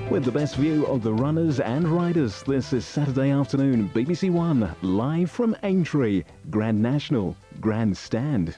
With the best view of the runners and riders, this is Saturday afternoon, BBC One, live from Aintree, Grand National, Grandstand.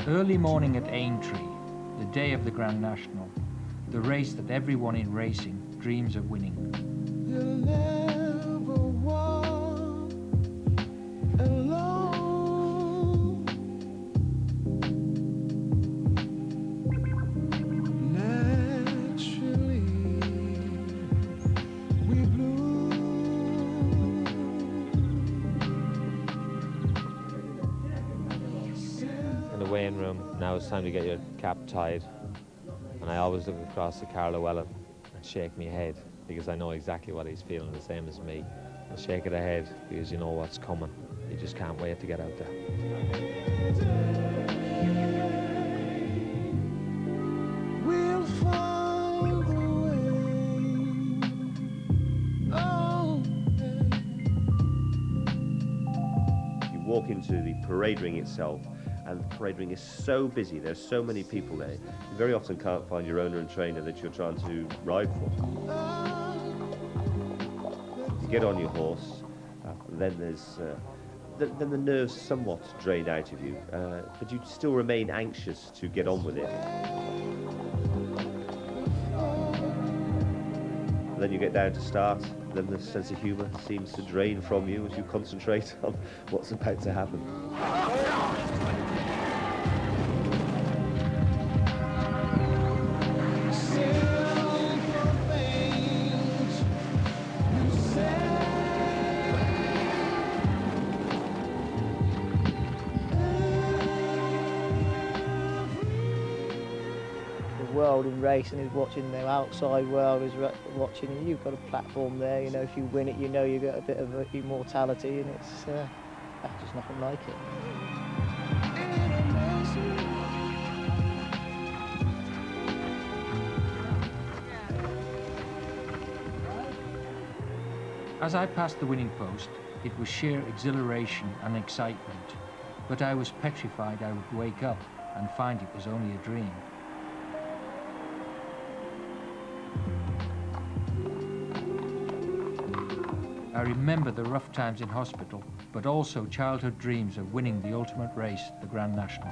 Early morning at Aintree, the day of the Grand National, the race that everyone in racing dreams of winning. You'll never walk alone. Naturally, we bloom. In the weighing room, now it's time to get your cap tied. And I always look across to Carl Lllwelllyn and shake my head because I know exactly what he's feeling, the same as me. And shake it ahead because you know what's coming. You just can't wait to get out there. We'll find a way. Oh, You walk into the parade ring itself, and the parade ring is so busy, there's so many people there, you very often can't find your owner and trainer that you're trying to ride for. You get on your horse, then there's then the nerves somewhat drain out of you, but you still remain anxious to get on with it. Then you get down to start, then the sense of humour seems to drain from you as you concentrate on what's about to happen. World in racing is watching, the outside world is watching, and you've got a platform there. You know, if you win it, you know you get a bit of immortality, and it's just nothing like it. As I passed the winning post, it was sheer exhilaration and excitement, but I was petrified I would wake up and find it was only a dream. I remember the rough times in hospital, but also childhood dreams of winning the ultimate race, the Grand National.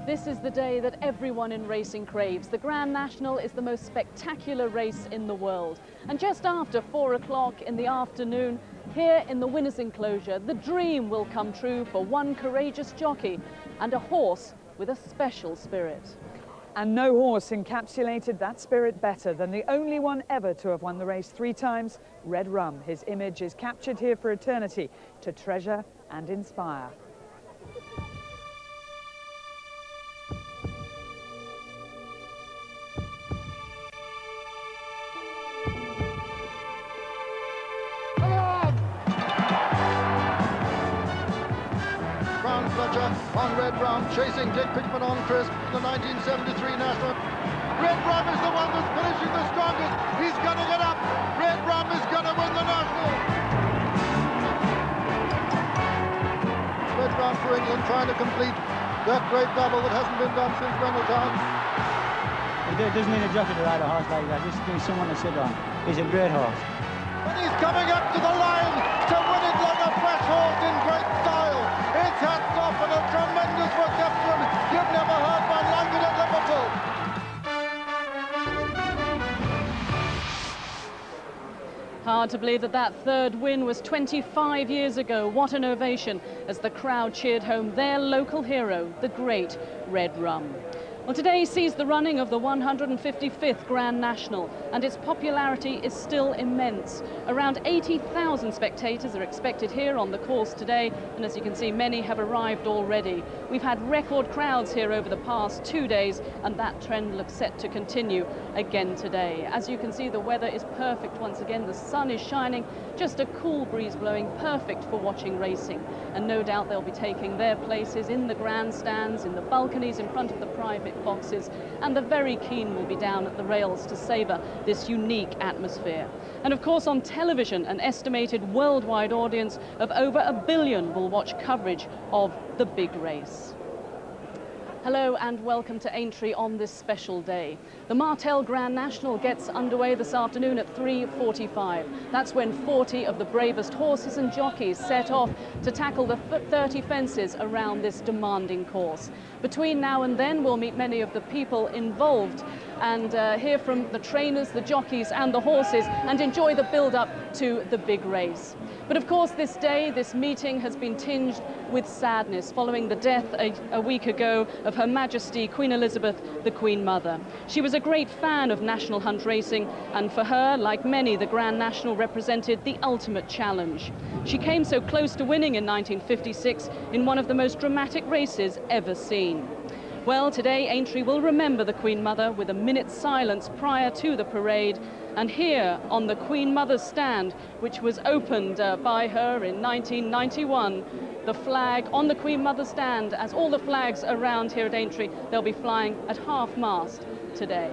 This is the day that everyone in racing craves. The Grand National is the most spectacular race in the world. And just after 4 o'clock in the afternoon, here in the winner's enclosure, the dream will come true for one courageous jockey and a horse with a special spirit. And no horse encapsulated that spirit better than the only one ever to have won the race 3 times, Red Rum. His image is captured here for eternity to treasure and inspire. On Red Rum, chasing Dick Pitchman on crisp, the 1973 National. Red Rum is the one that's finishing the strongest. He's going to get up. Red Rum is going to win the National. Red Rum for England, trying to complete that great double that hasn't been done since Reynolds. It doesn't need a jockey to ride a horse like that. Just needs someone to sit on. He's a great horse. And he's coming up to the line to win it like a fresh horse in great style. It's hats off and a tremendous reception you've never heard by London at Liverpool. Hard hard to believe that that third win was 25 years ago. What an ovation as the crowd cheered home their local hero, the great Red Rum. Well, today sees the running of the 155th Grand National, and its popularity is still immense. Around 80,000 spectators are expected here on the course today, and as you can see, many have arrived already. We've had record crowds here over the past 2 days, and that trend looks set to continue again today. As you can see, the weather is perfect once again. The sun is shining, just a cool breeze blowing, perfect for watching racing. And no doubt they'll be taking their places in the grandstands, in the balconies, in front of the private boxes, and the very keen will be down at the rails to savour this unique atmosphere. And of course, on television, an estimated worldwide audience of over 1 billion will watch coverage of the big race. Hello and welcome to Aintree on this special day. The Martel Grand National gets underway this afternoon at 3:45. That's when 40 of the bravest horses and jockeys set off to tackle the 30 fences around this demanding course. Between now and then, we'll meet many of the people involved and hear from the trainers, the jockeys and the horses, and enjoy the build-up to the big race. But of course, this day, this meeting has been tinged with sadness following the death a week ago of Her Majesty Queen Elizabeth, the Queen Mother. She was a great fan of national hunt racing, and for her, like many, the Grand National represented the ultimate challenge. She came so close to winning in 1956 in one of the most dramatic races ever seen. Well, today Aintree will remember the Queen Mother with a minute's silence prior to the parade. And here on the Queen Mother's stand, which was opened by her in 1991, the flag on the Queen Mother's stand, as all the flags around here at Aintree, they'll be flying at half-mast today.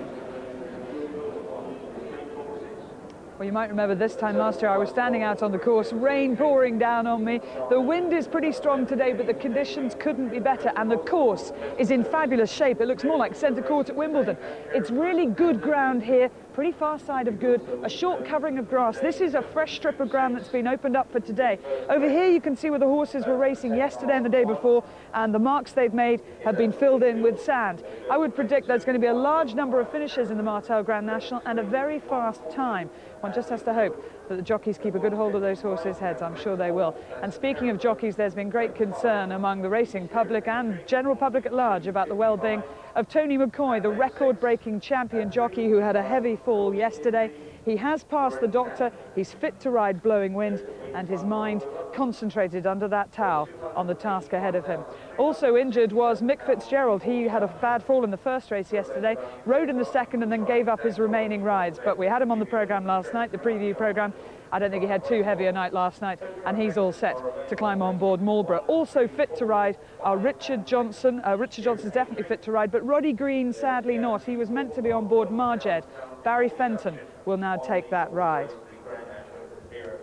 Well, you might remember this time last year I was standing out on the course, rain pouring down on me. The wind is pretty strong today, but the conditions couldn't be better, and the course is in fabulous shape. It looks more like centre court at Wimbledon. It's really good ground here, pretty far side of good, a short covering of grass. This is a fresh strip of ground that's been opened up for today. Over here you can see where the horses were racing yesterday and the day before, and the marks they've made have been filled in with sand. I would predict there's going to be a large number of finishes in the Martel Grand National and a very fast time. One just has to hope that the jockeys keep a good hold of those horses' heads. I'm sure they will. And speaking of jockeys, there's been great concern among the racing public and general public at large about the well-being of Tony McCoy, the record-breaking champion jockey who had a heavy fall yesterday. He has passed the doctor, he's fit to ride blowing wind, and his mind concentrated under that towel on the task ahead of him. Also injured was Mick Fitzgerald. He had a bad fall in the first race yesterday, rode in the second and then gave up his remaining rides. But we had him on the programme last night, the preview programme. I don't think he had too heavy a night last night, and he's all set to climb on board Marlborough. Also fit to ride are Richard Johnson. Richard Johnson's definitely fit to ride, but Roddy Green sadly not. He was meant to be on board Marjed. Barry Fenton will now take that ride.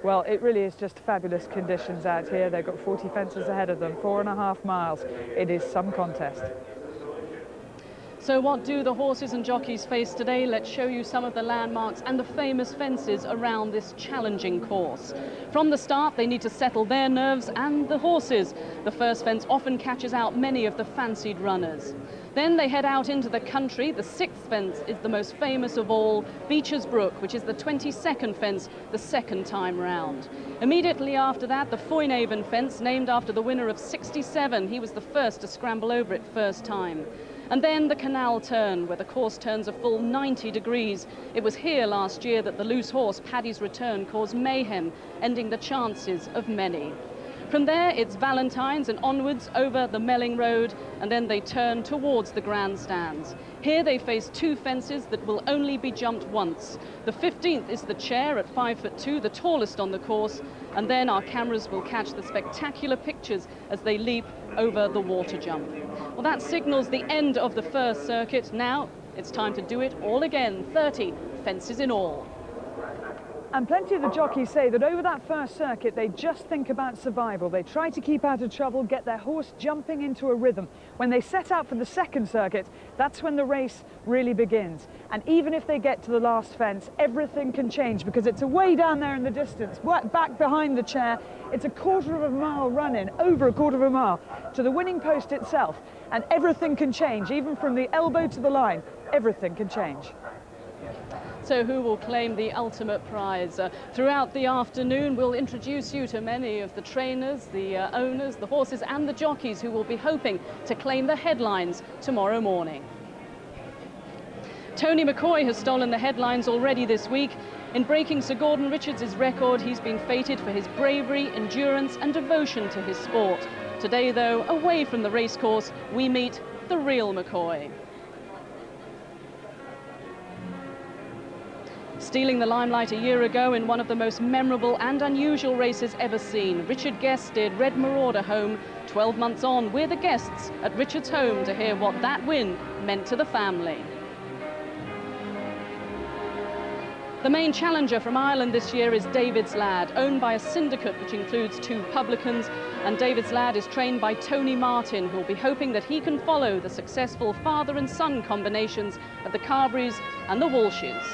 Well, it really is just fabulous conditions out here. They've got 40 fences ahead of them, 4.5 miles. It is some contest. So what do the horses and jockeys face today? Let's show you some of the landmarks and the famous fences around this challenging course. From the start, they need to settle their nerves and the horses. The first fence often catches out many of the fancied runners. Then they head out into the country. The sixth fence is the most famous of all, Beecher's Brook, which is the 22nd fence, the second time round. Immediately after that, the Foynhaven fence, named after the winner of 67. He was the first to scramble over it first time. And then the Canal Turn, where the course turns a full 90 degrees. It was here last year that the loose horse Paddy's Return caused mayhem, ending the chances of many. From there, it's Valentine's and onwards over the Melling Road, and then they turn towards the grandstands. Here they face two fences that will only be jumped once. The 15th is the Chair at 5'2", the tallest on the course, and then our cameras will catch the spectacular pictures as they leap over the water jump. Well, that signals the end of the first circuit. Now it's time to do it all again, 30 fences in all. And plenty of the jockeys say that over that first circuit, they just think about survival. They try to keep out of trouble, get their horse jumping into a rhythm. When they set out for the second circuit, that's when the race really begins. And even if they get to the last fence, everything can change because it's way down there in the distance, back behind the Chair. It's a quarter of a mile run in, over a quarter of a mile, to the winning post itself. And everything can change, even from the elbow to the line. Everything can change. So who will claim the ultimate prize? Throughout the afternoon, we'll introduce you to many of the trainers, the owners, the horses and the jockeys who will be hoping to claim the headlines tomorrow morning. Tony McCoy has stolen the headlines already this week. In breaking Sir Gordon Richards' record, he's been feted for his bravery, endurance and devotion to his sport. Today, though, away from the racecourse, we meet the real McCoy. Stealing the limelight a year ago in one of the most memorable and unusual races ever seen, Richard Guest did Red Marauder home. 12 months on, we're the guests at Richard's home to hear what that win meant to the family. The main challenger from Ireland this year is David's Lad, owned by a syndicate which includes 2 publicans, and David's Lad is trained by Tony Martin, who will be hoping that he can follow the successful father and son combinations of the Carberries and the Walshes.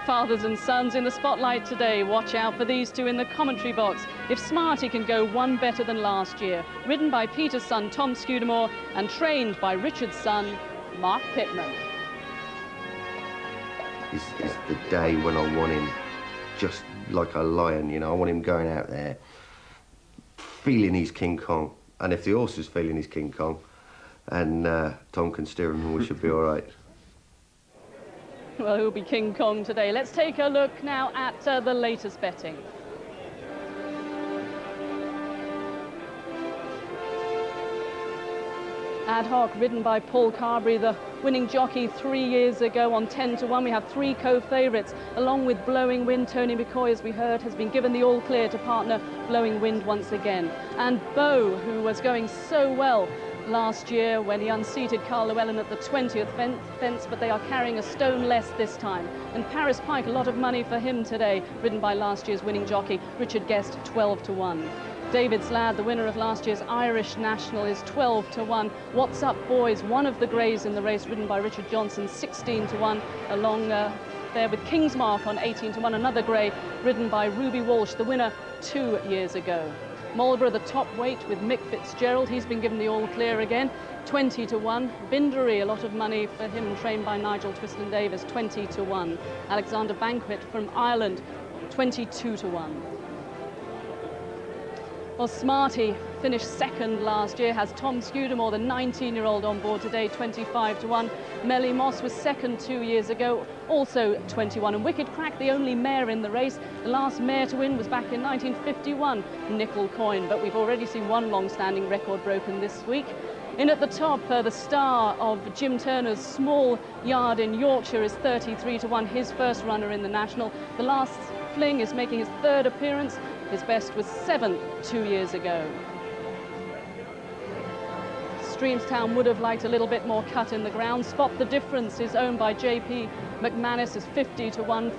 Fathers and sons in the spotlight today. Watch out for these two in the commentary box. If Smarty can go one better than last year, ridden by Peter's son Tom Scudamore and trained by Richard's son Mark Pittman. Is the day when I want him just like a lion, you know. I want him going out there feeling he's King Kong. And if the horse is feeling he's King Kong and Tom can steer him, we should be all right. Well, he'll be King Kong today. Let's take a look now at the latest betting. Ad Hoc, ridden by Paul Carberry, the winning jockey 3 years ago on 10 to 1. We have 3 co-favourites, along with Blowing Wind. Tony McCoy, as we heard, has been given the all clear to partner Blowing Wind once again. And Beau, who was going so well last year when he unseated Carl Lllwelllyn at the 20th fence, but they are carrying a stone less this time. And Paris Pike, a lot of money for him today, ridden by last year's winning jockey Richard Guest, 12 to 1. David's Lad, the winner of last year's Irish National, is 12 to 1. What's Up Boys, one of the greys in the race, ridden by Richard Johnson, 16 to 1. Along there with Kingsmark on 18 to 1, another grey ridden by Ruby Walsh, the winner 2 years ago. Marlborough, the top weight with Mick Fitzgerald, he's been given the all clear again, 20 to 1. Bindaree, a lot of money for him, trained by Nigel Twiston Davies, 20 to 1. Alexander Banquet from Ireland, 22 to 1. Well, Smarty finished second last year, has Tom Scudamore, the 19-year-old, on board today, 25 to 1. Melly Moss was second 2 years ago, also 21. And Wicked Crack, the only mare in the race. The last mare to win was back in 1951, Nickel Coin. But we've already seen one long-standing record broken this week. In at the top, the star of Jim Turner's small yard in Yorkshire is 33 to 1, his first runner in the National. The Last Fling is making his 3rd appearance. His best was 7th 2 years ago. Streamstown would have liked a little bit more cut in the ground. Spot the Difference is owned by J.P. McManus, is 50 to 1.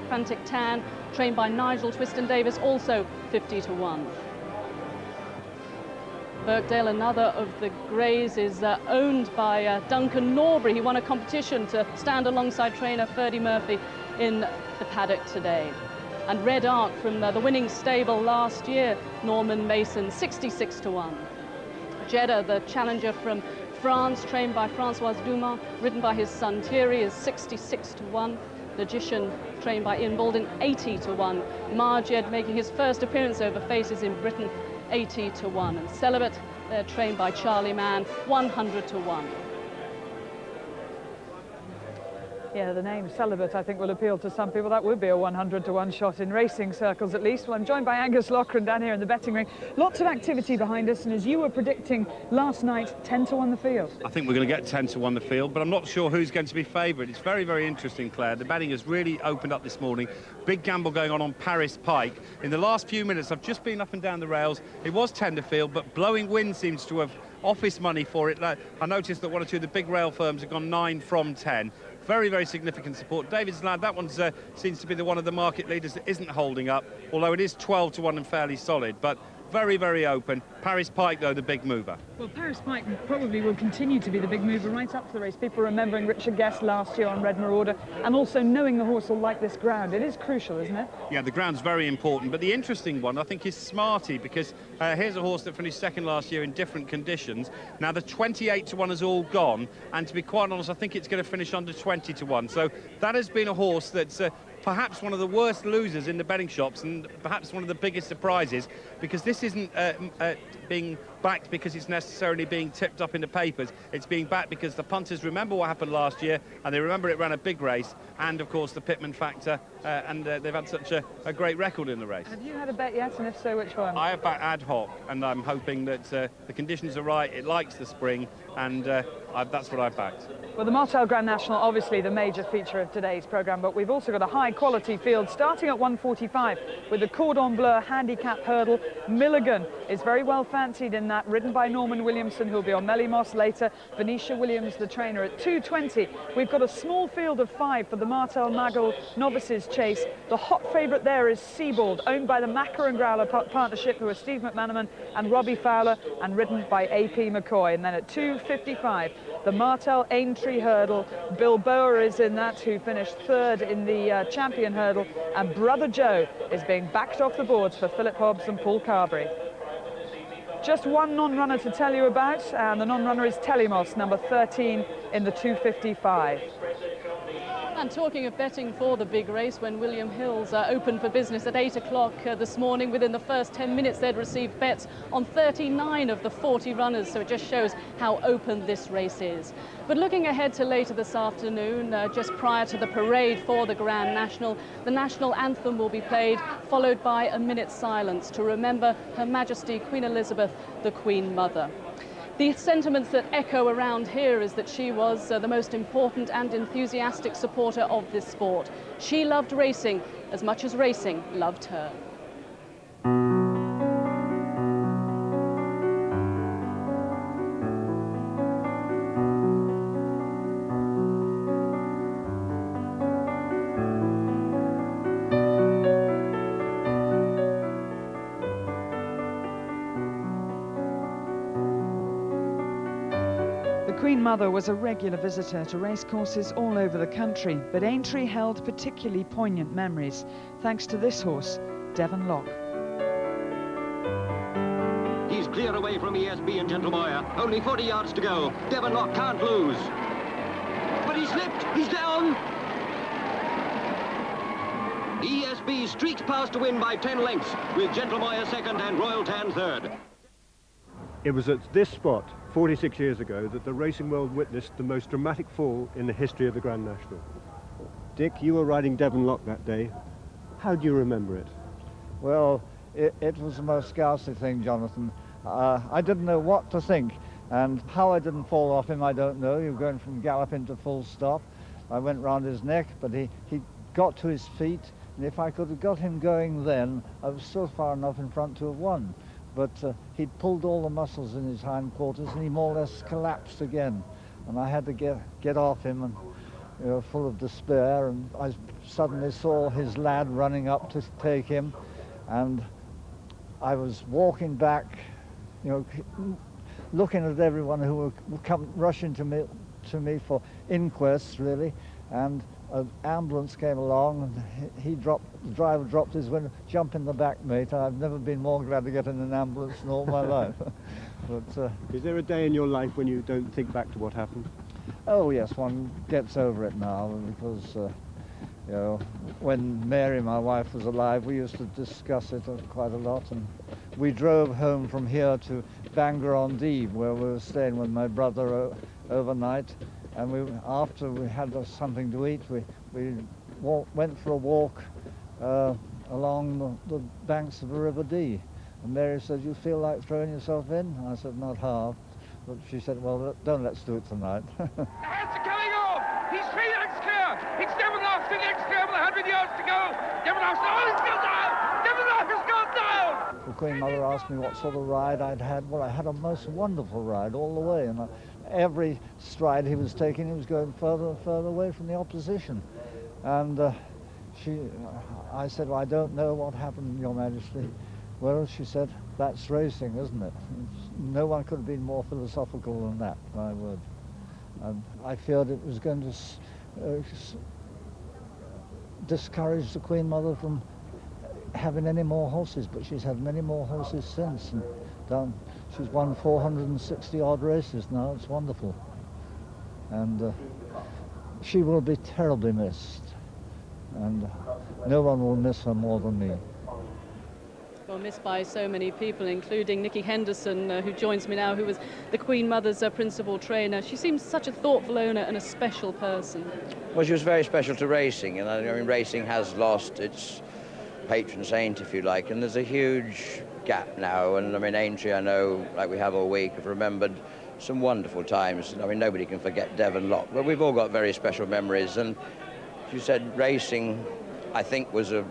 Frantic Tan, trained by Nigel Twiston Davies, also 50 to 1. Birkdale, another of the greys, is owned by Duncan Norbury. He won a competition to stand alongside trainer Ferdy Murphy in the paddock today. And Red Arc from the winning stable last year, Norman Mason, 66 to 1. Jeddah, the challenger from France, trained by Francois Dumas, ridden by his son Thierry, is 66 to 1. Logician, trained by Ian Bolden, 80 to 1. Marjed making his first appearance over Faces in Britain, 80 to 1. And Celibate, they're trained by Charlie Mann, 100 to 1. Yeah, the name Celibate, I think, will appeal to some people. That would be a 100 to 1 shot in racing circles, at least. Well, I'm joined by Angus Loughran down here in the betting ring. Lots of activity behind us, and as you were predicting last night, 10 to 1 the field. I think we're going to get 10 to 1 the field, but I'm not sure who's going to be favourite. It's very, very interesting, Claire. The betting has really opened up this morning. Big gamble going on Paris Pike. In the last few minutes, I've just been up and down the rails. It was 10 to field, but Blowing Wind seems to have office money for it. I noticed that one or two of the big rail firms have gone 9 from 10. Very, very significant support. David's Lad, that one seems to be one of the market leaders that isn't holding up, although it is 12 to 1 and fairly solid. But very, very open. Paris Pike, though, the big mover. Well, Paris Pike probably will continue to be the big mover right up to the race. People remembering Richard Guest last year on Red Marauder, and also knowing the horse will like this ground. It is crucial, isn't it? Yeah, the ground's very important, but the interesting one, I think, is Smarty, because here's a horse that finished second last year in different conditions. Now, the 28-1 has all gone, and to be quite honest, I think it's going to finish under 20-1. So that has been a horse that's perhaps one of the worst losers in the betting shops, and perhaps one of the biggest surprises, because this isn't being backed because it's necessarily being tipped up in the papers. It's being backed because the punters remember what happened last year, and they remember it ran a big race, and of course the Pitman factor, and they've had such a great record in the race. Have you had a bet yet, and if so, which one? I have bet Ad Hoc, and I'm hoping that the conditions are right, it likes the spring, and that's what I've backed. Well, the Martel Grand National, obviously the major feature of today's programme, but we've also got a high-quality field starting at 1:45 with the Cordon Bleu handicap hurdle. Milligan is very well fancied in that, ridden by Norman Williamson, who'll be on Melly Moss later. Venetia Williams, the trainer, at 2:20. We've got a small field of 5 for the Martel Maggle Novices Chase. The hot favourite there is Seabold, owned by the Macker and Growler partnership, who are Steve McManaman and Robbie Fowler, and ridden by AP McCoy. And then at 2:55, the Martel Aintree hurdle. Bill Beau is in that, who finished 3rd in the champion hurdle, and Brother Joe is being backed off the boards for Philip Hobbs and Paul Carberry. Just one non-runner to tell you about, and the non-runner is Telemos, number 13 in the 2:55. And talking of betting for the big race, when William Hills opened for business at 8 o'clock this morning, within the first 10 minutes they'd received bets on 39 of the 40 runners, so it just shows how open this race is. But looking ahead to later this afternoon, just prior to the parade for the Grand National, the national anthem will be played, followed by a minute's silence to remember Her Majesty Queen Elizabeth, the Queen Mother. The sentiments that echo around here is that she was the most important and enthusiastic supporter of this sport. She loved racing as much as racing loved her. Queen Mother was a regular visitor to racecourses all over the country, but Aintree held particularly poignant memories, thanks to this horse, Devon Lock. He's clear away from ESB and Gentle Boyer. Only 40 yards to go. Devon Lock can't lose. But he slipped. He's down. ESB streaks past to win by 10 lengths, with Gentle Boyer second and Royal Tan third. It was at this spot, 46 years ago, that the racing world witnessed the most dramatic fall in the history of the Grand National. Dick, you were riding Devon Lock that day. How do you remember it? Well, it was the most ghastly thing, Jonathan. I didn't know what to think, and how I didn't fall off him, I don't know. You were going from gallop into full stop. I went round his neck, but he got to his feet, and if I could have got him going then, I was still far enough in front to have won. But he'd pulled all the muscles in his hindquarters, and he more or less collapsed again. And I had to get off him, and full of despair. And I suddenly saw his lad running up to take him, and I was walking back, looking at everyone who would come rushing to me for inquests, really. And an ambulance came along, and the driver dropped his window. Jump in the back, mate. I've never been more glad to get in an ambulance in all my life. But is there a day in your life when you don't think back to what happened? Oh yes, one gets over it now, because when Mary, my wife, was alive, we used to discuss it quite a lot. And we drove home from here to Bangor-on-Dee, where we were staying with my brother overnight. And after we had something to eat, we went for a walk along the banks of the River Dee. And Mary said, "You feel like throwing yourself in?" I said, "Not half." But she said, "Well, let's do it tonight." The heads are coming off. He's 3 lengths clear. It's Devon Lock 3 lengths clear with 100 yards to go. Devon Lock, he's gone down. Devon Lock has gone down. The Queen Mother asked me what sort of ride I'd had. Well, I had a most wonderful ride all the way, and every stride he was taking, he was going further and further away from the opposition. And I said, "Well, I don't know what happened, Your Majesty." Well, she said, that's racing, isn't it? No one could have been more philosophical than that, my word. And I feared it was going to discourage the Queen Mother from having any more horses, but she's had many more horses since. And she's won 460 odd races now. It's wonderful. And she will be terribly missed. And no one will miss her more than me. Well, missed by so many people, including Nikki Henderson, who joins me now, who was the Queen Mother's principal trainer. She seems such a thoughtful owner and a special person. Well, she was very special to racing, and I mean, racing has lost its patron saint, if you like, and there's a huge gap now. And I mean, Aintree, I know, like we have all week, have remembered some wonderful times. I mean, nobody can forget Devon Lock, but we've all got very special memories. And she said racing, I think, was a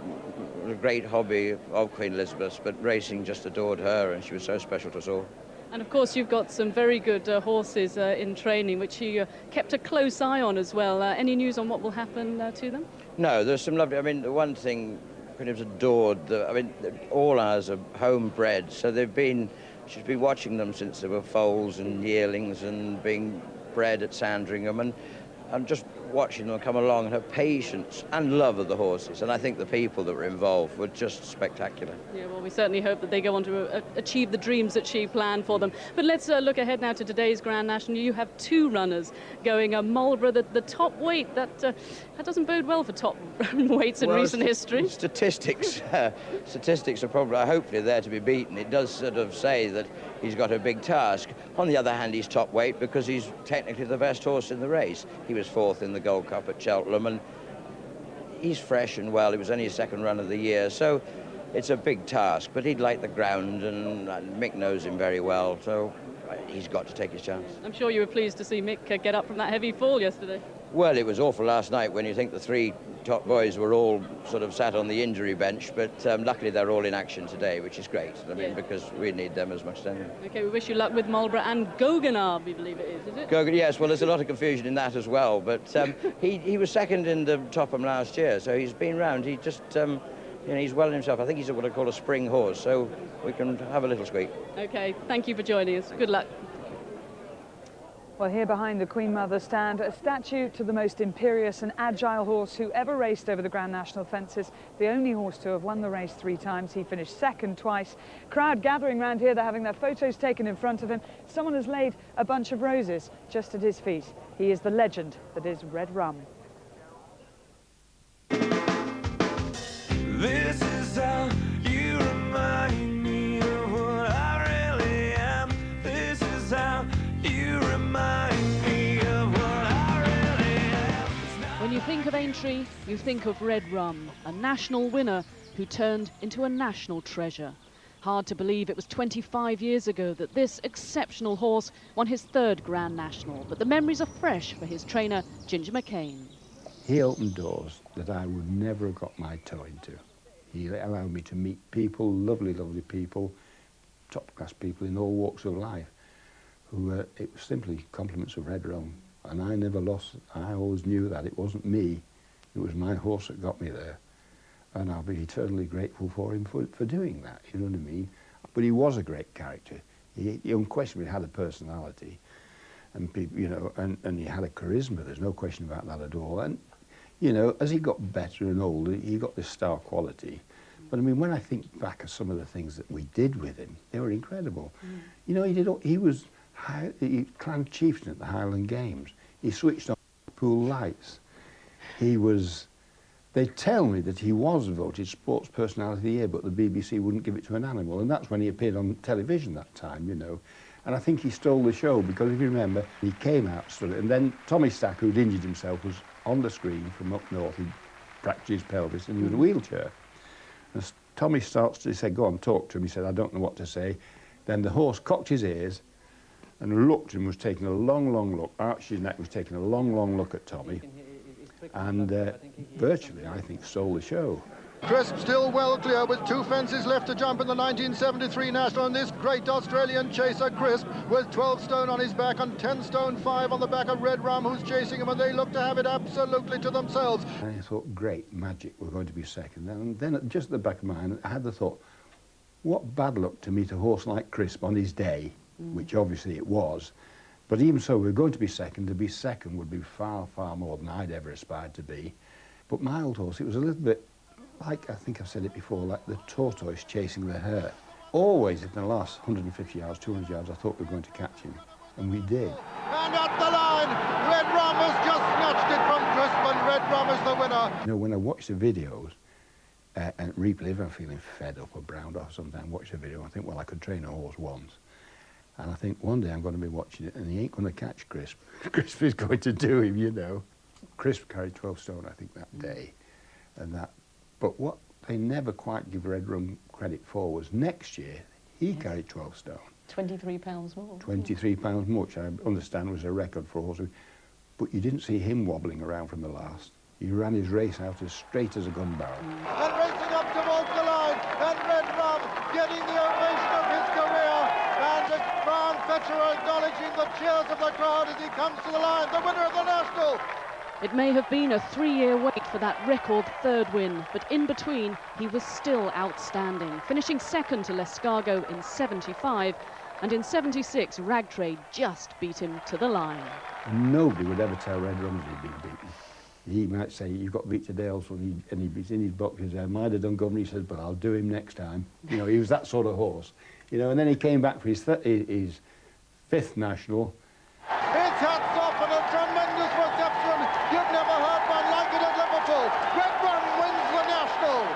great hobby of Queen Elizabeth, but racing just adored her, and she was so special to us all. And of course you've got some very good horses in training, which you kept a close eye on as well. Any news on what will happen to them? No, there's some lovely, I mean, the one thing Queen Elizabeth adored, I mean, all ours are homebred, so she's been watching them since they were foals and yearlings and being bred at Sandringham, and just watching them come along, and her patience and love of the horses, and I think the people that were involved were just spectacular. Yeah, well, we certainly hope that they go on to achieve the dreams that she planned for them. But let's look ahead now to today's Grand National. You have two runners going, Marlborough, the top weight. That doesn't bode well for top weights in recent history. Statistics are probably, hopefully, there to be beaten. It does sort of say that he's got a big task. On the other hand, he's top weight because he's technically the best horse in the race. He was fourth in the Gold Cup at Cheltenham, and he's fresh and well. It was only his second run of the year, so it's a big task, but he'd like the ground, and Mick knows him very well, so he's got to take his chance. I'm sure you were pleased to see Mick get up from that heavy fall yesterday. Well, it was awful last night when you think the three top boys were all sort of sat on the injury bench, but luckily they're all in action today, which is great. I mean, because we need them as much as anything. Okay, we wish you luck with Marlborough and Goganard, we believe it is it? Gogan, yes, well, there's a lot of confusion in that as well, but he was second in the Topham last year, so he's been round. He just, you know, he's well in himself. I think he's what I call a spring horse, so we can have a little squeak. Okay, thank you for joining us. Good luck. Well, here behind the Queen Mother stand, a statue to the most imperious and agile horse who ever raced over the Grand National fences. The only horse to have won the race 3 times. He finished second twice. Crowd gathering round here. They're having their photos taken in front of him. Someone has laid a bunch of roses just at his feet. He is the legend that is Red Rum. This is how you remind me of what I really am. This is how you remind me of what I really am. When you think of Aintree, you think of Red Rum, a national winner who turned into a national treasure. Hard to believe it was 25 years ago that this exceptional horse won his 3rd Grand National, but the memories are fresh for his trainer, Ginger McCain. He opened doors that I would never have got my toe into. He allowed me to meet people, lovely, lovely people, top-class people in all walks of life, who it was simply compliments of Red Rum. And I never lost, I always knew that it wasn't me, it was my horse that got me there. And I'll be eternally grateful for him for doing that, you know what I mean? But he was a great character. He unquestionably had a personality, and people, you know, and he had a charisma, there's no question about that at all. And, you know, as he got better and older, he got this star quality. But I mean, when I think back of some of the things that we did with him, they were incredible. You know, he was Clan Chieftain at the Highland Games. He switched on pool lights. He was, they tell me that he was voted Sports Personality of the Year, but the BBC wouldn't give it to an animal, and that's when he appeared on television that time, you know. And I think he stole the show, because if you remember, he came out, stood it, and then Tommy Stack, who'd injured himself, was on the screen from up north. He'd fractured his pelvis, and he was in a wheelchair. And Tommy he said, go on, talk to him. He said, I don't know what to say. Then the horse cocked his ears and looked and was taking a long, long look. Arched his neck, was taking a long, long look at Tommy. And virtually, I think, stole the show. Crisp still well clear with 2 fences left to jump in the 1973 National, and this great Australian chaser Crisp with 12 stone on his back and 10 stone 5 on the back of Red Rum, who's chasing him, and they look to have it absolutely to themselves. And I thought, great, Magic, we're going to be second. And then just at the back of my mind, I had the thought, what bad luck to meet a horse like Crisp on his day, which obviously it was. But even so, we were going to be second. To be second would be far, far more than I'd ever aspired to be. But my old horse, it was a little bit like, I think I've said it before, like the tortoise chasing the hare. Always in the last 150 yards, 200 yards, I thought we were going to catch him. And we did. And at the line, Red Rum has just snatched it from Crisp, and Red Rum is the winner. You know, when I watch the videos and replay, if I'm feeling fed up or browned off sometimes, watch the video, I think, well, I could train a horse once. And I think one day I'm going to be watching it and he ain't going to catch Crisp. Crisp is going to do him, you know. Crisp carried 12 stone, I think, that day. And that, but what they never quite give Red Rum credit for was next year he carried 12 stone. 23 pounds more. 23 pounds more, which I understand was a record for a horse. But you didn't see him wobbling around from the last. He ran his race out as straight as a gun barrel. And racing up towards the line, and Red Rum getting the ovation of his career, and the crown fetcher acknowledging the cheers of the crowd as he comes to the line, the winner of the National. It may have been a 3-year wait for that record third win, but in between, he was still outstanding, finishing second to Lescargo in 75, and in 76, Ragtrade just beat him to the line. Nobody would ever tell Red Rum he'd been beaten. He might say, you've got beat today also, and he's in his book, he said, I might have done governor, he says, but I'll do him next time. You know, he was that sort of horse. You know, and then he came back for his fifth national. It's hats off and a tremendous reception. You've never heard one like it at Liverpool. Red Rum wins the National.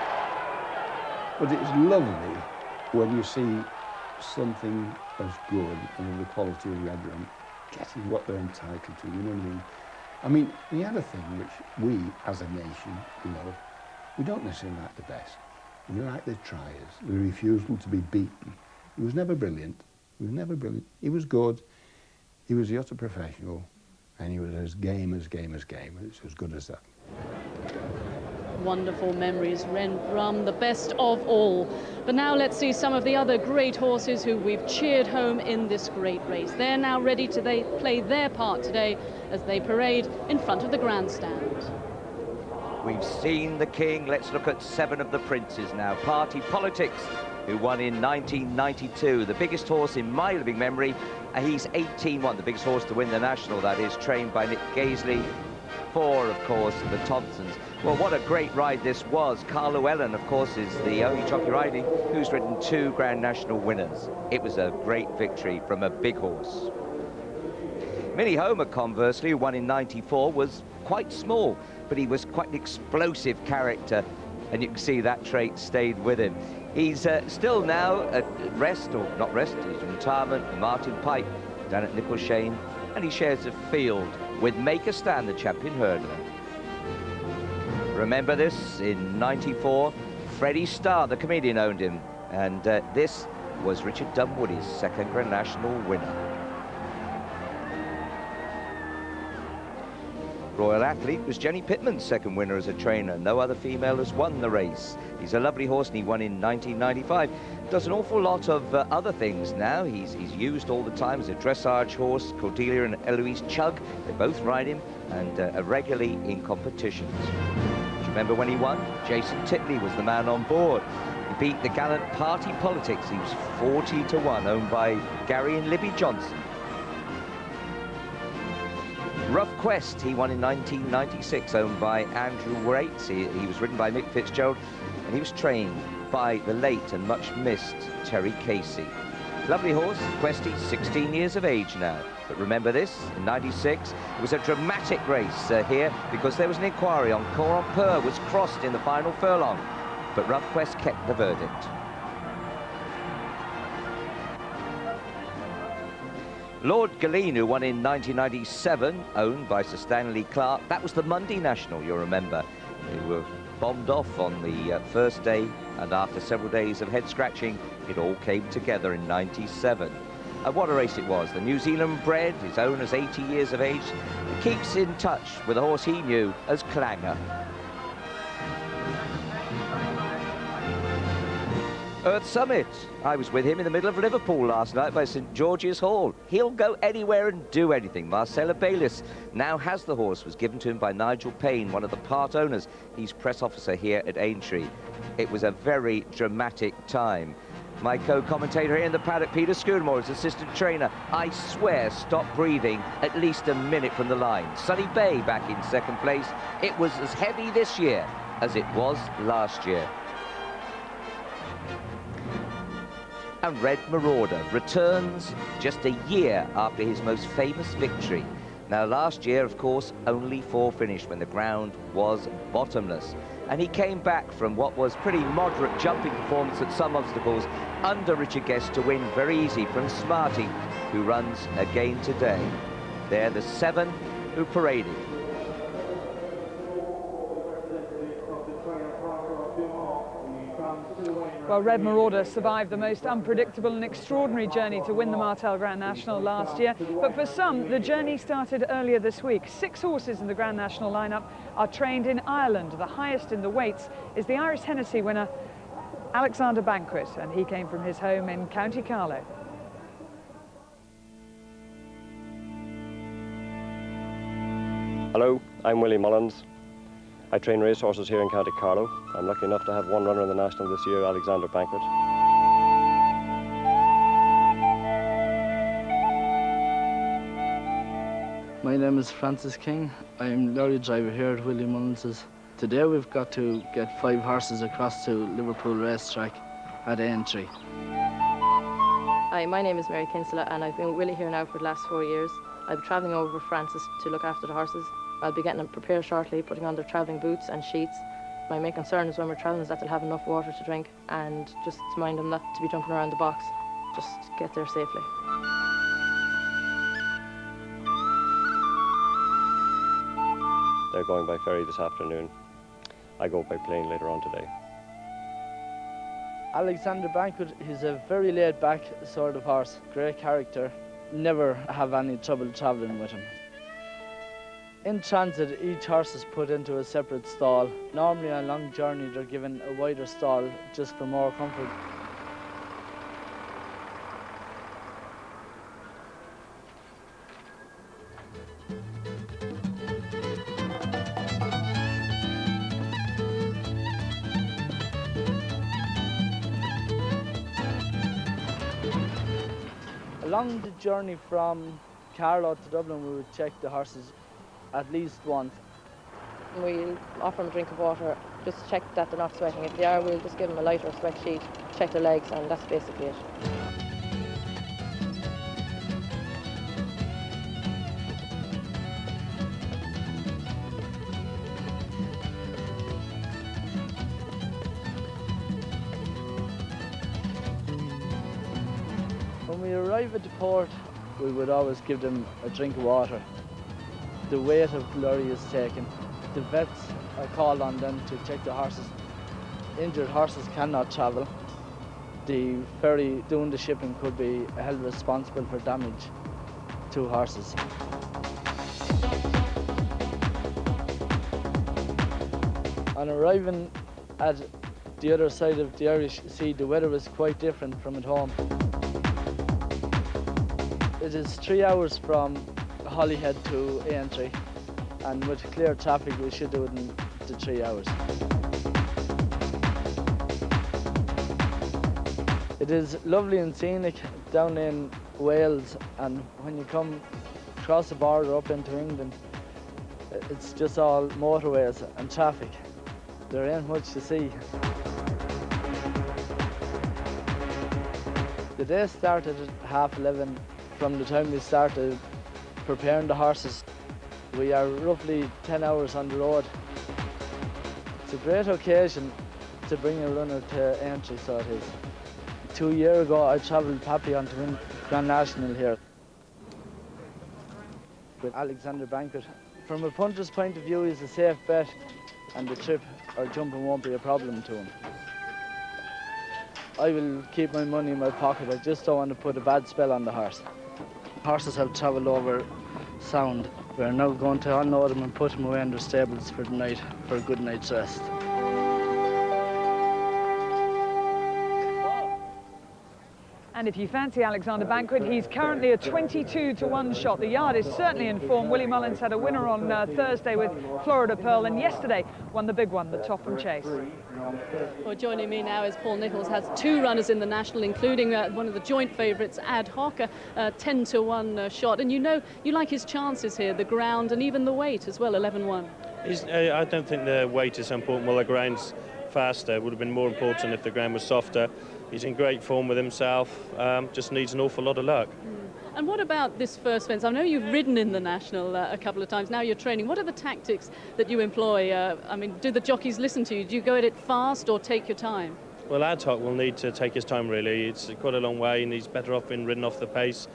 But it's lovely when you see something as good and of the quality of Red Rum getting what they're entitled to, you know what I mean? I mean, the other thing which we, as a nation, love, we don't necessarily like the best. We like the triers, the refusal to be beaten. He was never brilliant. He was never brilliant. He was good. He was the utter professional, and he was as game as game as game. It's as good as that. Wonderful memories, Red Rum, the best of all. But now let's see some of the other great horses who we've cheered home in this great race. They're now ready to play their part today as they parade in front of the grandstand. We've seen the King. Let's look at 7 of the princes now. Party Politics, who won in 1992, the biggest horse in my living memory. He's 18-1, the biggest horse to win the National, that is, trained by Nick Gaisley. 4, of course, the Thompsons. Well, what a great ride this was. Carl Lllwelllyn, of course, is the only jockey riding who's ridden 2 Grand National winners. It was a great victory from a big horse. Minnie Homer, conversely, who won in 94, was quite small, but he was quite an explosive character, and you can see that trait stayed with him. He's still now at rest, or not rest, he's in retirement, Martin Pike, down at Nicholshane, and he shares a field with Make a Stand, the champion hurdler. Remember this, in 94, Freddie Starr, the comedian, owned him, and this was Richard Dunwoodie's 2nd Grand National winner. Royal Athlete was Jenny Pittman's 2nd winner as a trainer. No other female has won the race. He's a lovely horse, and he won in 1995. Does an awful lot of other things now. He's used all the time as a dressage horse. Cordelia and Eloise Chugg, they both ride him, and are regularly in competitions. Do you remember when he won? Jason Titley was the man on board. He beat the gallant Party Politics. He was 40-1, owned by Gary and Libby Johnson. Rough Quest, he won in 1996, owned by Andrew Waits. He was ridden by Mick Fitzgerald, and he was trained by the late and much missed Terry Casey. Lovely horse, Questy, 16 years of age now. But remember this, in 96, it was a dramatic race here, because there was an inquiry on Coron Purr was crossed in the final furlong, but Rough Quest kept the verdict. Lord Galeen, who won in 1997, owned by Sir Stanley Clark. That was the Monday National, you'll remember. They were bombed off on the first day, and after several days of head-scratching, it all came together in 97. What a race it was. The New Zealand bred, his owner's 80 years of age, keeps in touch with a horse he knew as Clanger. Earth Summit. I was with him in the middle of Liverpool last night by St George's Hall. He'll go anywhere and do anything. Marcella Bayliss now has the horse, was given to him by Nigel Payne, one of the part owners. He's press officer here at Aintree. It was a very dramatic time. My co-commentator here in the paddock, Peter Schoonmore, is assistant trainer. I swear, stop breathing at least a minute from the line. Sunny Bay back in second place. It was as heavy this year as it was last year. And Red Marauder returns just a year after his most famous victory. Now, last year, of course, only 4 finished when the ground was bottomless. And he came back from what was pretty moderate jumping performance at some obstacles under Richard Guest to win very easy from Smarty, who runs again today. They're the 7 who paraded. Well, Red Marauder survived the most unpredictable and extraordinary journey to win the Martel Grand National last year. But for some, the journey started earlier this week. 6 horses in the Grand National lineup are trained in Ireland. The highest in the weights is the Irish Hennessy winner, Alexander Banquet, and he came from his home in County Carlow. Hello, I'm Willie Mullins. I train racehorses here in County Carlow. I'm lucky enough to have one runner in the National this year, Alexander Banquet. My name is Francis King. I'm lorry driver here at Willie Mullins's. Today we've got to get 5 horses across to Liverpool racetrack at Aintree. Hi, my name is Mary Kinsella and I've been with Willie here now for the last 4 years. I'll be travelling over with Francis to look after the horses. I'll be getting them prepared shortly, putting on their travelling boots and sheets. My main concern is when we're travelling is that they'll have enough water to drink and just to mind them not to be jumping around the box, just get there safely. They're going by ferry this afternoon. I go by plane later on today. Alexander Banquet, he's a very laid-back sort of horse, great character. Never have any trouble travelling with him. In transit, each horse is put into a separate stall. Normally on a long journey, they're given a wider stall just for more comfort. Along the journey from Carlow to Dublin, we would check the horses at least once. We'll offer them a drink of water, just check that they're not sweating. If they are, we'll just give them a lighter sweat sheet, check their legs, and that's basically it. When we arrive at the port, we would always give them a drink of water. The weight of the lorry is taken. The vets are called on them to check the horses. Injured horses cannot travel. The ferry doing the shipping could be held responsible for damage to horses. On arriving at the other side of the Irish Sea, the weather was quite different from at home. It is 3 hours from Holyhead to Aintree, and with clear traffic we should do it in the 3 hours. It is lovely and scenic down in Wales, and when you come across the border up into England, it's just all motorways and traffic. There ain't much to see. The day started at 11:30. From the time we started preparing the horses, we are roughly 10 hours on the road. It's a great occasion to bring a runner to Aintree, so it is. 2 years ago, I travelled Papillon to win Grand National here with Alexander Banquet. From a punter's point of view, he's a safe bet, and the trip or jumping won't be a problem to him. I will keep my money in my pocket. I just don't want to put a bad spell on the horse. Horses have travelled over sound. We're now going to unload them and put them away in their stables for the night, for a good night's rest. And if you fancy Alexander Banquet, he's currently a 22-to-1 shot. The yard is certainly in form. Willie Mullins had a winner on Thursday with Florida Pearl, and yesterday won the big one, the Topham Chase. Well, joining me now is Paul Nicholls, has 2 runners in the National, including one of the joint favourites, Ad Hoc, a 10-to-1 shot. And you know, you like his chances here, the ground and even the weight as well, 11-1. I don't think the weight is important. Well, the ground's faster. It would have been more important if the ground was softer. He's in great form with himself, just needs an awful lot of luck. And what about this first fence? I know you've ridden in the National a couple of times, now you're training. What are the tactics that you employ? I mean, do the jockeys listen to you? Do you go at it fast or take your time? Well, Ad Hoc will need to take his time, really. It's quite a long way and he's better off being ridden off the pace.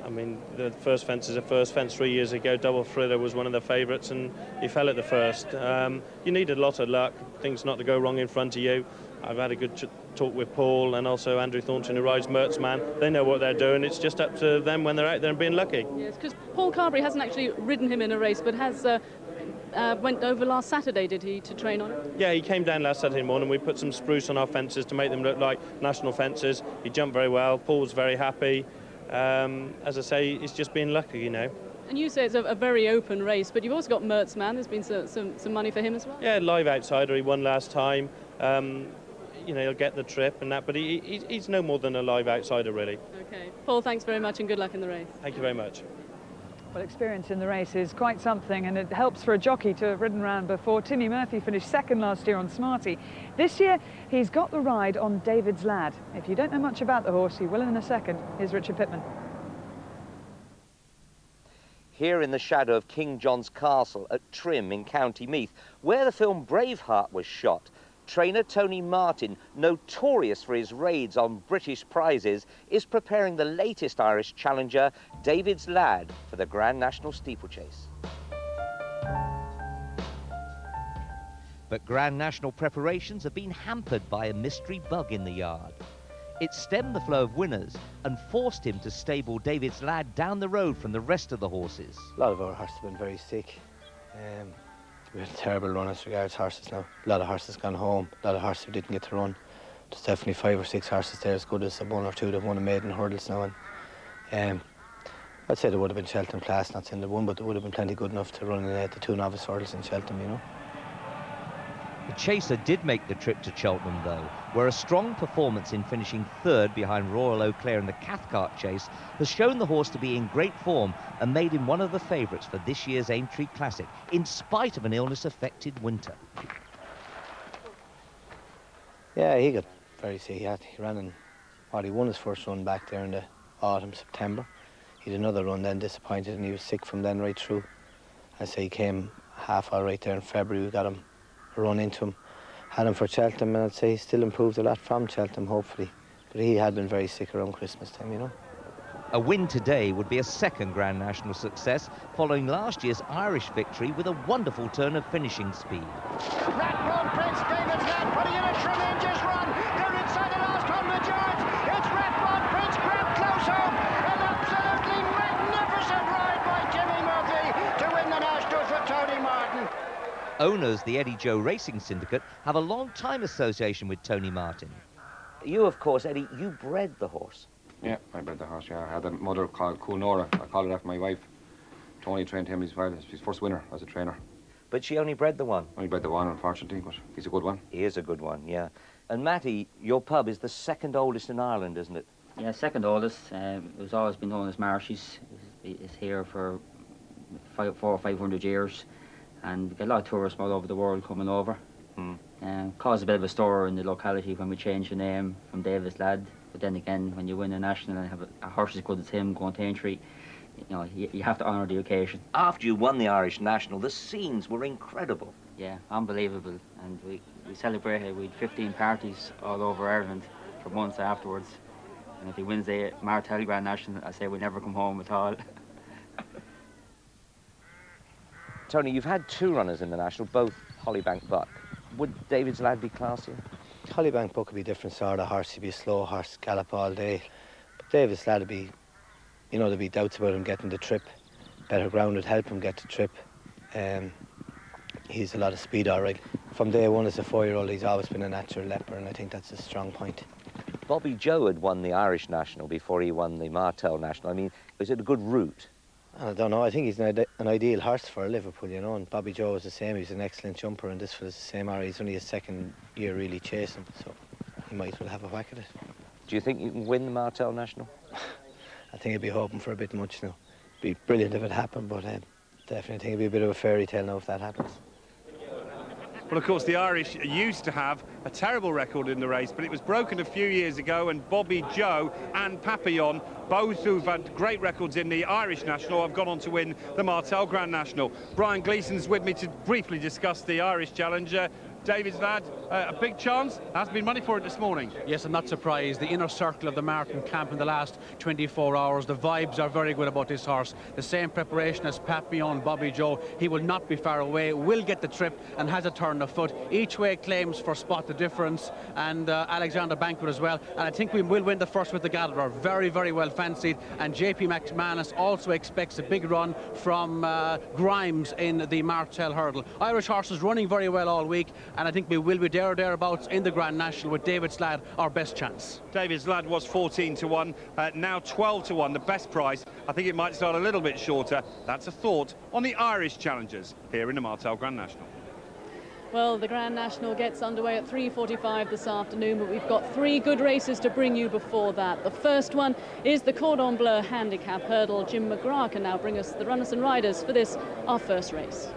I mean, the first fence is a first fence 3 years ago. Double Thriller was one of the favourites and he fell at the first. You need a lot of luck, things not to go wrong in front of you. I've had a good talk with Paul and also Andrew Thornton, who rides Mertzman. They know what they're doing. It's just up to them when they're out there and being lucky. Yes, because Paul Carberry hasn't actually ridden him in a race, but has went over last Saturday, did he, to train on it? Yeah, he came down last Saturday morning. We put some spruce on our fences to make them look like national fences. He jumped very well. Paul's very happy. As I say, it's just being lucky, you know. And you say it's a very open race, but you've also got Mertzman. There's been some money for him as well. Yeah, live outsider. He won last time. You know, he'll get the trip and that, but he's no more than a live outsider, really. Okay. Paul, thanks very much and good luck in the race. Thank you very much. Well, experience in the race is quite something, and it helps for a jockey to have ridden round before. Timmy Murphy finished second last year on Smarty. This year, he's got the ride on David's Lad. If you don't know much about the horse, you will in a second. Here's Richard Pittman. Here in the shadow of King John's Castle at Trim in County Meath, where the film Braveheart was shot, trainer Tony Martin, notorious for his raids on British prizes, is preparing the latest Irish challenger, David's Lad, for the Grand National Steeplechase. But Grand National preparations have been hampered by a mystery bug in the yard. It stemmed the flow of winners and forced him to stable David's Lad down the road from the rest of the horses. A lot of our horses have been very sick. We had a terrible run as regards horses now. A lot of horses gone home, a lot of horses who didn't get to run. There's definitely 5 or 6 horses there as good as the 1 or 2 that won a maiden hurdles now. And I'd say there would have been Cheltenham class, not saying there won, but there would have been plenty good enough to run in the 2 novice hurdles in Cheltenham, you know. The chaser did make the trip to Cheltenham, though, where a strong performance in finishing 3rd behind Royal Eau Claire in the Cathcart Chase has shown the horse to be in great form and made him one of the favourites for this year's Aintree Classic, in spite of an illness-affected winter. Yeah, he got very sick. He ran in, he won his first run back there in the autumn, September. He had another run then, disappointed, and he was sick from then right through. I say he came half all right there in February. We got him a run into him, had him for Cheltenham, and I'd say he still improved a lot from Cheltenham, hopefully. But he had been very sick around Christmas time, you know. A win today would be a second Grand National success, following last year's Irish victory with a wonderful turn of finishing speed. Rathbone Prince, David's Lad putting in a tremendous run. They're inside the last 100 yards. It's Rathbone Prince grabbed close home. An absolutely magnificent ride by Jimmy Murphy to win the National for Tony Martin. Owners, the Eddie Joe Racing Syndicate, have a long-time association with Tony Martin. You, of course, Eddie, you bred the horse. Yeah, I bred the horse, yeah. I had a mother called Cool Nora. I called it after my wife. Tony trained him, he's his first winner as a trainer. But she only bred the one? Only bred the one, unfortunately, but he's a good one. He is a good one, yeah. And Matty, your pub is the 2nd oldest in Ireland, isn't it? Yeah, 2nd oldest. It was always been known as Marshes. It's here for 400 or 500 years. And we get a lot of tourists from all over the world coming over. Caused a bit of a stir in the locality when we changed the name from David's Lad. But then again, when you win a national and have a horse as good as him going to Aintree, you know, you have to honour the occasion. After you won the Irish National, the scenes were incredible. Yeah, unbelievable. And we celebrated with 15 parties all over Ireland for months afterwards. And if he wins the Martel Grand National, I say we never come home at all. Tony, you've had 2 runners in the National, both Hollybank Buck. Would David's Lad be classier? Hollybank Buck would be a different sort of horse. He'd be a slow horse, gallop all day. But David's Lad would be, you know, there'd be doubts about him getting the trip. Better ground would help him get the trip. He's a lot of speed, all right. From day one as a 4-year-old, he's always been a natural leaper, and I think that's a strong point. Bobby Joe had won the Irish National before he won the Martel National. I mean, was it a good route? I don't know. I think he's an ideal horse for Liverpool, you know. And Bobby Joe was the same. He's an excellent jumper, and this was the same. He's only his second year really chasing, so he might as well have a whack at it. Do you think you can win the Martel National? I think he'd be hoping for a bit much now. It'd be brilliant if it happened, but definitely think it'd be a bit of a fairy tale now if that happens. Well, of course, the Irish used to have a terrible record in the race, but it was broken a few years ago, and Bobby Joe and Papillon, both who've had great records in the Irish National, have gone on to win the Martel Grand National. Brian Gleeson's with me to briefly discuss the Irish Challenger. David's lad, a big chance, has been money for it this morning. Yes, I'm not surprised. The inner circle of the Martin camp in the last 24 hours, the vibes are very good about this horse. The same preparation as Papillon, Bobby Joe. He will not be far away, will get the trip and has a turn of foot. Each way claims for Spot the Difference and Alexander Banquet as well. And I think we will win the first with the Gatherer. Very, very well fancied. And JP McManus also expects a big run from Grimes in the Martel Hurdle. Irish horses running very well all week, and I think we will be there or thereabouts in the Grand National with David's lad our best chance. David's lad was 14 to 1, now 12 to 1, the best price. I think it might start a little bit shorter. That's a thought on the Irish Challengers here in the Martel Grand National. Well, the Grand National gets underway at 3:45 this afternoon, but we've got 3 good races to bring you before that. The first one is the Cordon Bleu Handicap Hurdle. Jim McGrath can now bring us the runners and riders for this, our first race.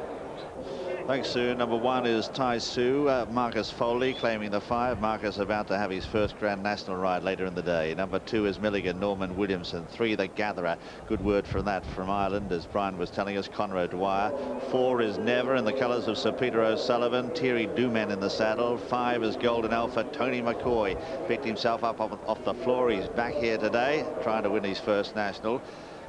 Thanks, Sue. Number 1 is Tai Su, Marcus Foley claiming the 5. Marcus about to have his first Grand National ride later in the day. Number 2 is Milligan, Norman Williamson. 3, the Gatherer. Good word from that from Ireland, as Brian was telling us, Conrad Dwyer. 4 is Never in the colours of Sir Peter O'Sullivan. Thierry Dumen in the saddle. 5 is Golden Alpha. Tony McCoy picked himself up off the floor. He's back here today, trying to win his first National.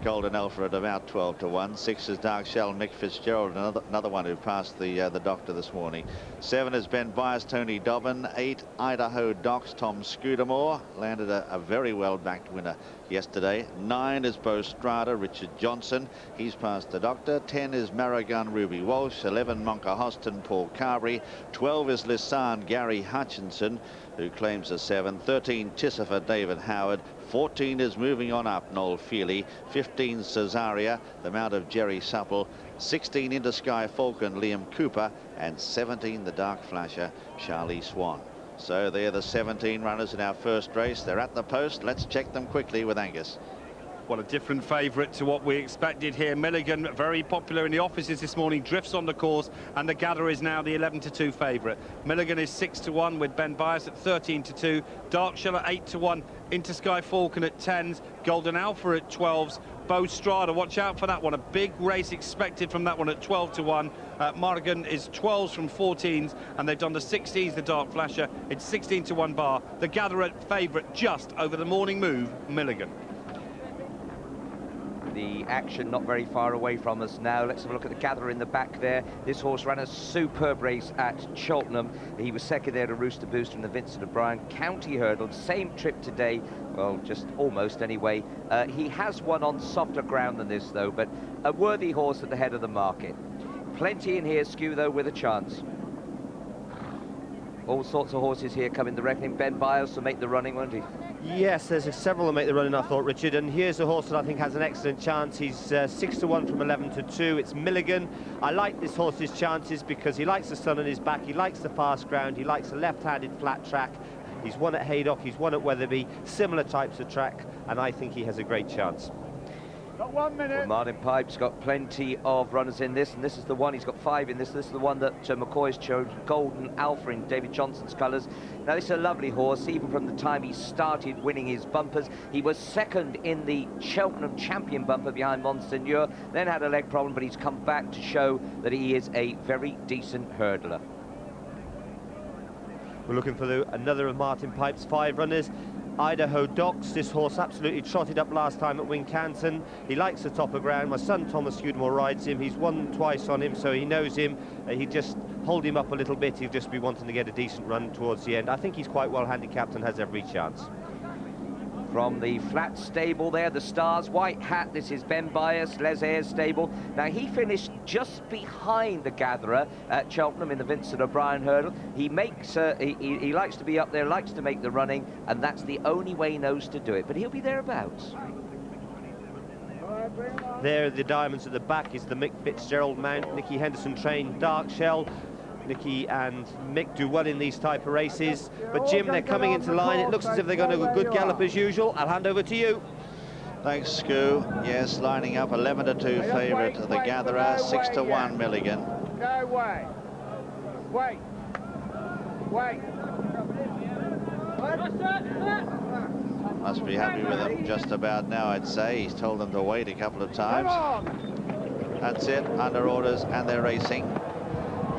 Golden Alpha at about 12 to 1. 6 is Dark Shell, Mick Fitzgerald, another one who passed the doctor this morning. 7 is Ben Byers, Tony Dobbin. 8, Idaho Docs, Tom Scudamore, landed a very well-backed winner yesterday. 9 is Beau Strada, Richard Johnson, he's passed the doctor. 10 is Maragon, Ruby Walsh. 11, Monka Hoston, Paul Carberry. 12 is Lissan, Gary Hutchinson, who claims a 7. 13, Tisifer, David Howard. 14 is Moving On Up, Noel Feely. 15, Cesaria, the mount of Jerry Supple. 16, Into Sky Falcon, Liam Cooper. And 17, the Dark Flasher, Charlie Swan. So they're the 17 runners in our first race. They're at the post. Let's check them quickly with Angus. Well, a different favourite to what we expected here. Milligan, very popular in the offices this morning, drifts on the course, and the Gatherer is now the 11 to 2 favourite. Milligan is 6 to 1 with Ben Byers at 13 to 2. Dark Shell at 8 to 1. Into Sky Falcon at 10s. Golden Alpha at 12s. Beau Strada, watch out for that one. A big race expected from that one at 12 to 1. Mardigan is 12s from 14s, and they've done the 16s, the Dark Flasher. It's 16 to 1 bar. The Gatherer favourite just over the morning move, Milligan. The action not very far away from us now. Let's have a look at the Gatherer in the back there. This horse ran a superb race at Cheltenham. He was second there to Rooster Booster in the Vincent O'Brien County Hurdle. Same trip today, well, just almost anyway. He has won on softer ground than this, though, but a worthy horse at the head of the market. Plenty in here, Skew, though, with a chance. All sorts of horses here come in the reckoning. Ben Byers will make the running, won't he? Yes, there's several that make the running, I thought, Richard, and here's a horse that I think has an excellent chance. He's 6 to 1 from 11 to 2. It's Milligan. I like this horse's chances because he likes the sun on his back, he likes the fast ground, he likes a left-handed flat track. He's won at Haydock, he's won at Wetherby, similar types of track, and I think he has a great chance. Got 1 minute. Well, Martin Pipe's got plenty of runners in this, and this is the one. He's got 5 in this. This is the one that McCoy's chosen, Golden Alpha in David Johnson's colours. Now, this is a lovely horse, even from the time he started winning his bumpers. He was second in the Cheltenham Champion bumper behind Monseigneur, then had a leg problem, but he's come back to show that he is a very decent hurdler. We're looking for another of Martin Pipe's 5 runners. Idaho Docs, this horse absolutely trotted up last time at Wincanton. He likes the top of ground. My son Thomas Scudamore rides him. He's won twice on him, so he knows him. He'd just hold him up a little bit. He'll just be wanting to get a decent run towards the end. I think he's quite well handicapped and has every chance. From the flat stable there, the Stars, white hat, this is Ben Bias, Les Ayres stable. Now, he finished just behind the Gatherer at Cheltenham in the Vincent O'Brien hurdle. He makes, he likes to be up there, likes to make the running, and that's the only way he knows to do it. But he'll be thereabouts. There, the diamonds at the back is the Mick Fitzgerald mount. Nicky Henderson trained Dark Shell. Nicky and Mick do well in these type of races. But Jim, they're coming into line. It looks as if they're going to have a good gallop as usual. I'll hand over to you. Thanks, Scoo. Yes, lining up 11-2 favourite, the Gatherer, 6-1 Milligan. Go away. Wait. Must be happy with them just about now, I'd say. He's told them to wait a couple of times. That's it, under orders, and they're racing.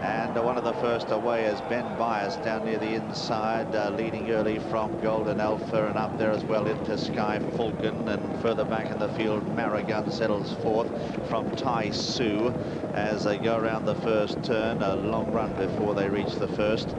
And one of the first away is Ben Bias down near the inside, leading early from Golden Alpha, and up there as well into Sky Falcon, and further back in the field Maragun settles fourth from Tai Su as they go around the first turn. A long run before they reach the first.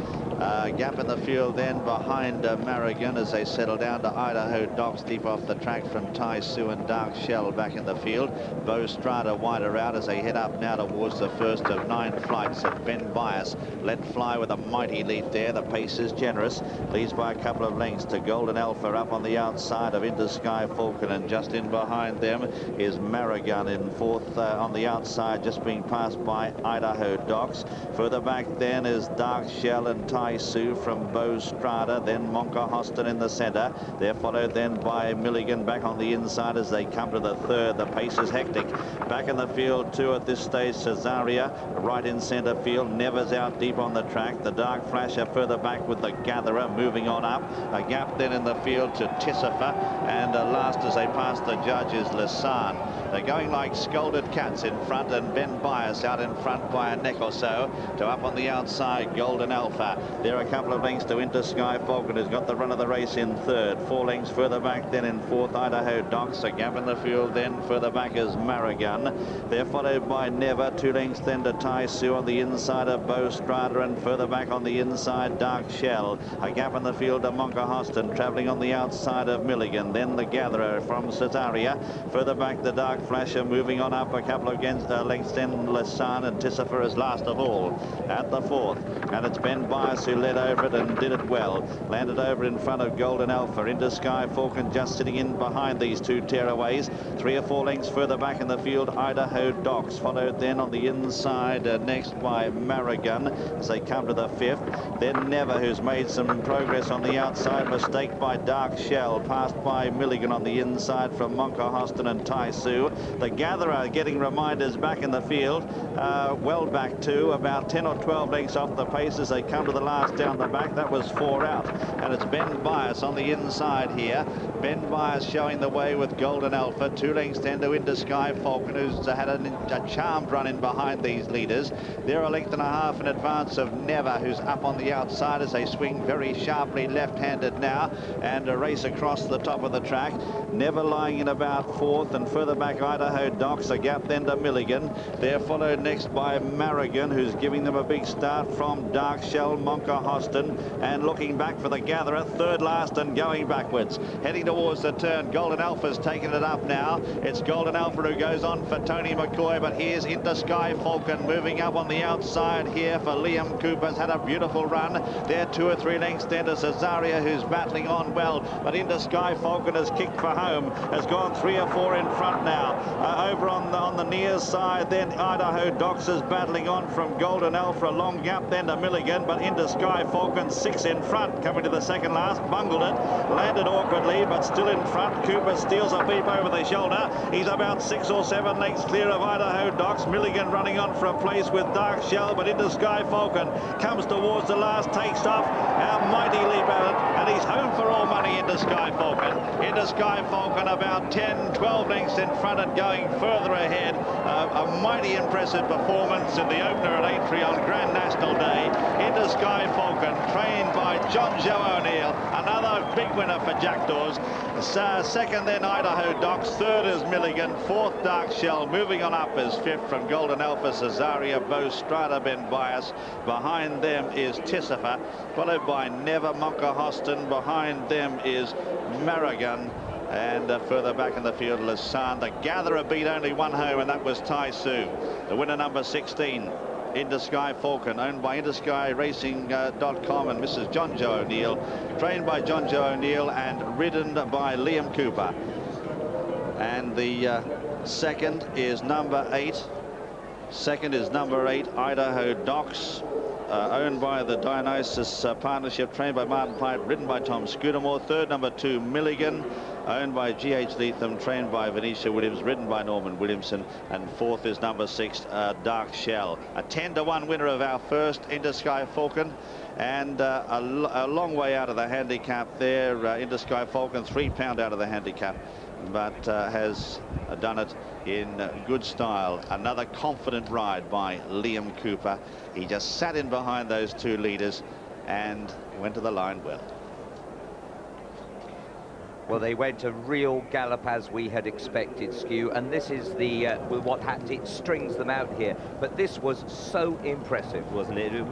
Gap in the field then behind Maragun as they settle down to Idaho Docks deep off the track from Tai Su and Dark Shell back in the field. Beau Strada wider out as they head up now towards the first of 9 flights. And Ben Bias let fly with a mighty lead there. The pace is generous. Leads by a couple of lengths to Golden Alpha up on the outside of Into Sky Falcon, and just in behind them is Maragun in fourth on the outside, just being passed by Idaho Docks. Further back then is Dark Shell and Tai Su from Beau Strada, then Monka Hostin in the centre. They're followed then by Milligan back on the inside as they come to the third. The pace is hectic. Back in the field too at this stage, Cesaria right in centre field. Nevers out deep on the track. The Dark Flasher further back with the Gatherer moving on up. A gap then in the field to Tisifer, and last as they pass the judge is Lisanne. They're going like scolded cats in front, and Ben Bias out in front by a neck or so to up on the outside Golden Alpha. There are a couple of lengths to Into Sky Falcon, who's got the run of the race in third. 4 lengths further back then in fourth Idaho Docks. A gap in the field then further back is Maragun. They're followed by Never. 2 lengths then to Tai Su on the inside of Beau Strada, and further back on the inside Dark Shell. A gap in the field to Monka Hostin travelling on the outside of Milligan. Then the Gatherer from Cesaria. Further back the Dark Flasher moving on up a couple of lengths then Lisanne, and Tisifer is last of all at the fourth. And it's Ben Bias who led over it and did it well. Landed over in front of Golden Alpha. Into Sky Falcon just sitting in behind these two tearaways. 3 or 4 lengths further back in the field Idaho Docks, followed then on the inside next by Maragun as they come to the fifth. Then Never, who's made some progress on the outside. Mistake by Dark Shell, passed by Milligan on the inside from Monka Hostin and Tai Su. The Gatherer getting reminders back in the field, well back too, about 10 or 12 lengths off the pace as they come to the last down the back. That was 4 out, and it's Ben Bias on the inside here. Ben Bias showing the way with Golden Alpha. 2 lengths then to Into Sky Falcon, who's had a charmed run in behind these leaders. They're a length and a half in advance of Never, who's up on the outside as they swing very sharply left-handed now and a race across the top of the track. Never lying in about fourth, and further back Idaho Docks. A gap then to Milligan. They're followed next by Maragun, who's giving them a big start from Dark Shell, Monka Hostin, and looking back for the Gatherer, third last and going backwards. Heading towards the turn, Golden Alpha's taken it up now. It's Golden Alpha who goes on for Tony McCoy, but here's Into Sky Falcon moving up on the outside here for Liam Cooper's had a beautiful run. They're 2 or 3 lengths then to Cesaria, who's battling on well, but Into Sky Falcon has kicked for home, has gone 3 or 4 in front now. Over on the near side then Idaho Docks is battling on from Golden Alpha. A long gap then to Milligan, but Into Sky Falcon 6 in front, coming to the second last. Bungled it, landed awkwardly, but still in front. Cooper steals a beep over the shoulder. He's about 6 or 7 lengths clear of Idaho Docks. Milligan running on for a place with Dark Shell, but Into Sky Falcon comes towards the last, takes off. A mighty leap at it, and he's home for all money. Into Sky Falcon. Into Sky Falcon about 10, 12 lengths in front and going further ahead. A mighty impressive performance in the opener at Aintree on Grand National Day. Into Sky Falcon, trained by John Joe O'Neill. Another big winner for Jackdaws. Second then Idaho Docks, third is Milligan, fourth Dark Shell, moving on up is fifth from Golden Alpha, Cesaria, Beau, Strata, Ben Bias. Behind them is Tisifer, followed by Never, Monka Hostin. Behind them is Maragon. And further back in the field, Lasan. The Gatherer beat only one home, and that was Tai Su. The winner, number 16, Into Sky Falcon, owned by InterSkyRacing.com and Mrs. John Joe O'Neill, trained by John Joe O'Neill and ridden by Liam Cooper. And the second is number 8. Second is number 8, Idaho Docks, owned by the Dionysus Partnership, trained by Martin Pipe, ridden by Tom Scudamore. Third, number 2, Milligan, owned by G.H. Leatham, trained by Venetia Williams, ridden by Norman Williamson. And fourth is number 6, Dark Shell. A 10-to-1 winner of our first Into Sky Falcon. And a long way out of the handicap there. Into Sky Falcon, £3 out of the handicap, but has done it in good style. Another confident ride by Liam Cooper. He just sat in behind those two leaders and went to the line well. Well, they went a real gallop as we had expected, Skew, and this is the with what happens, it strings them out here. But this was so impressive, wasn't it?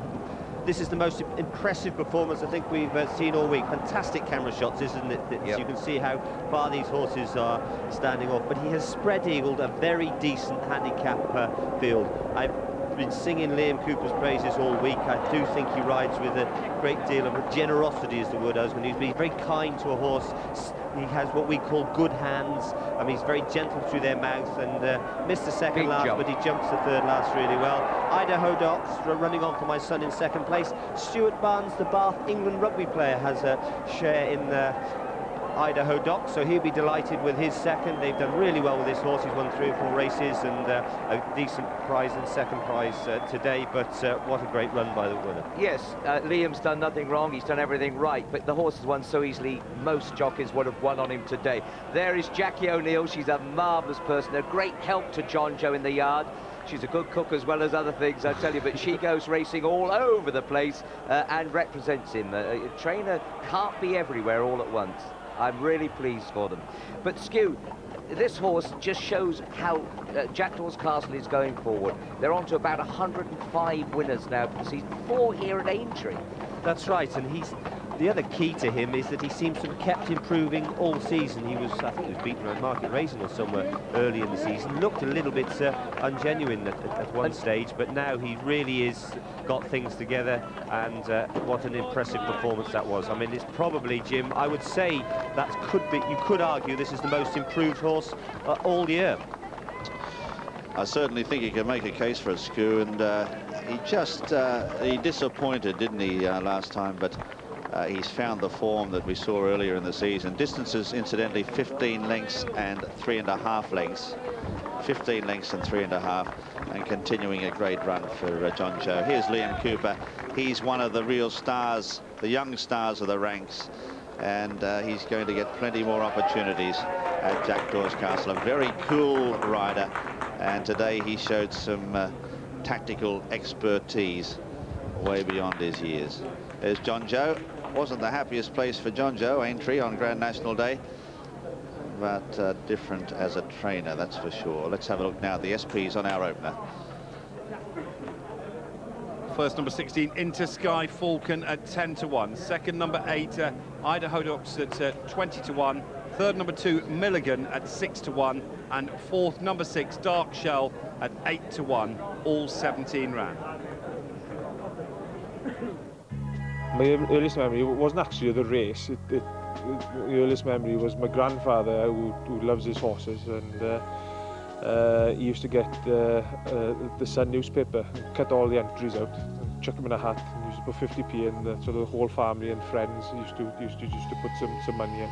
This is the most impressive performance I think we've seen all week. Fantastic camera shots, isn't it? Yep. So you can see how far these horses are standing off. But he has spread-eagled a very decent handicap field. I've been singing Liam Cooper's praises all week. I do think he rides with a great deal of generosity, as the word husband. He's been very kind to a horse. He has what we call good hands. I mean, he's very gentle through their mouth, and missed the second last, but he jumps the third last really well. Idaho Docks running on for my son in second place. Stuart Barnes, the Bath England rugby player, has a share in Idaho Docks, so he'll be delighted with his second. They've done really well with this horse. He's won 3 or 4 races and a decent prize and second prize today, but what a great run by the winner. Yes, Liam's done nothing wrong, he's done everything right, but the horse has won so easily, most jockeys would have won on him today. There is Jackie O'Neill. She's a marvellous person, a great help to John Joe in the yard. She's a good cook as well as other things, I tell you, but she goes racing all over the place and represents him. A trainer can't be everywhere all at once. I'm really pleased for them. But Skew, this horse just shows how Jackdaws Castle is going forward. They're on to about 105 winners now for the season, 4 here at Aintree. That's right, and the other key to him is that he seems to have kept improving all season. He was, I think he was beaten around Market Racing or somewhere early in the season. Looked a little bit ungenuine at one stage, but now he really is got things together, and what an impressive performance that was. I mean, it's probably, Jim, I would say that you could argue this is the most improved horse all year. I certainly think you can make a case for a Skew, and he disappointed, didn't he, last time, but he's found the form that we saw earlier in the season. Distances, incidentally, 15 lengths and 3.5 lengths. 15 lengths and 3.5, and continuing a great run for John Joe. Here's Liam Cooper. He's one of the real stars, the young stars of the ranks, and he's going to get plenty more opportunities at Jackdaws Castle. A very cool rider, and today he showed some tactical expertise way beyond his years. There's John Joe. Wasn't the happiest place for John Joe, Aintree, on Grand National Day, but different as a trainer, that's for sure. Let's have a look now at the SPs on our opener. First, number 16, Into Sky Falcon at 10-1. Second, number 8, Idaho Docks at 20-1. Third, number 2, Milligan at 6-1. And fourth, number 6, Dark Shell at 8-1. All 17 ran. My earliest memory wasn't actually the race. The earliest memory was my grandfather, who loves his horses, and he used to get the Sun newspaper, cut all the entries out, and chuck them in a hat, and used to put 50p in. So the whole family and friends used to put some money in.